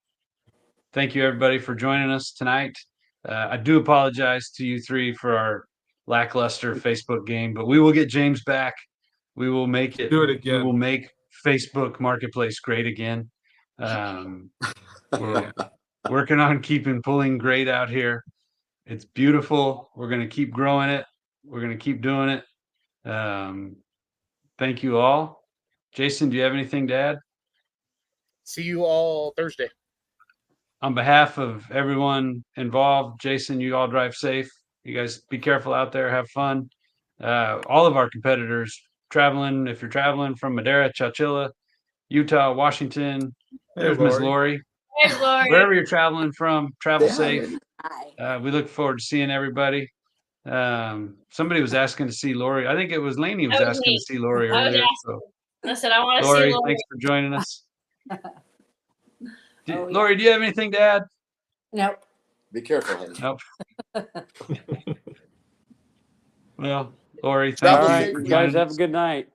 S1: Thank you, everybody, for joining us tonight. I do apologize to you three for our lackluster Facebook game, but we will get James back. We will make it.
S22: Do it again.
S1: We will make Facebook Marketplace great again. We're working on keeping pulling great out here. It's beautiful. We're going to keep growing it. We're going to keep doing it. Thank you all. Jason, do you have anything to add?
S23: See you all Thursday.
S1: On behalf of everyone involved, Jason, you all drive safe. You guys be careful out there. Have fun. All of our competitors traveling, if you're traveling from Madera, Chowchilla, Utah, Washington, there's Miss Lori.
S6: There's Lori.
S1: Wherever you're traveling from, travel safe. We look forward to seeing everybody. Somebody was asking to see Lori. I think it was Lainey was asking to see Lori earlier. So,
S6: I said, I want to see
S1: Lori,
S6: Lori.
S1: thanks for joining us. Lori, do you have anything to add?
S2: Nope.
S3: Be careful, honey.
S1: Nope. Well, Lori,
S5: All
S1: thank
S5: right,
S1: you.
S5: you guys have a good night.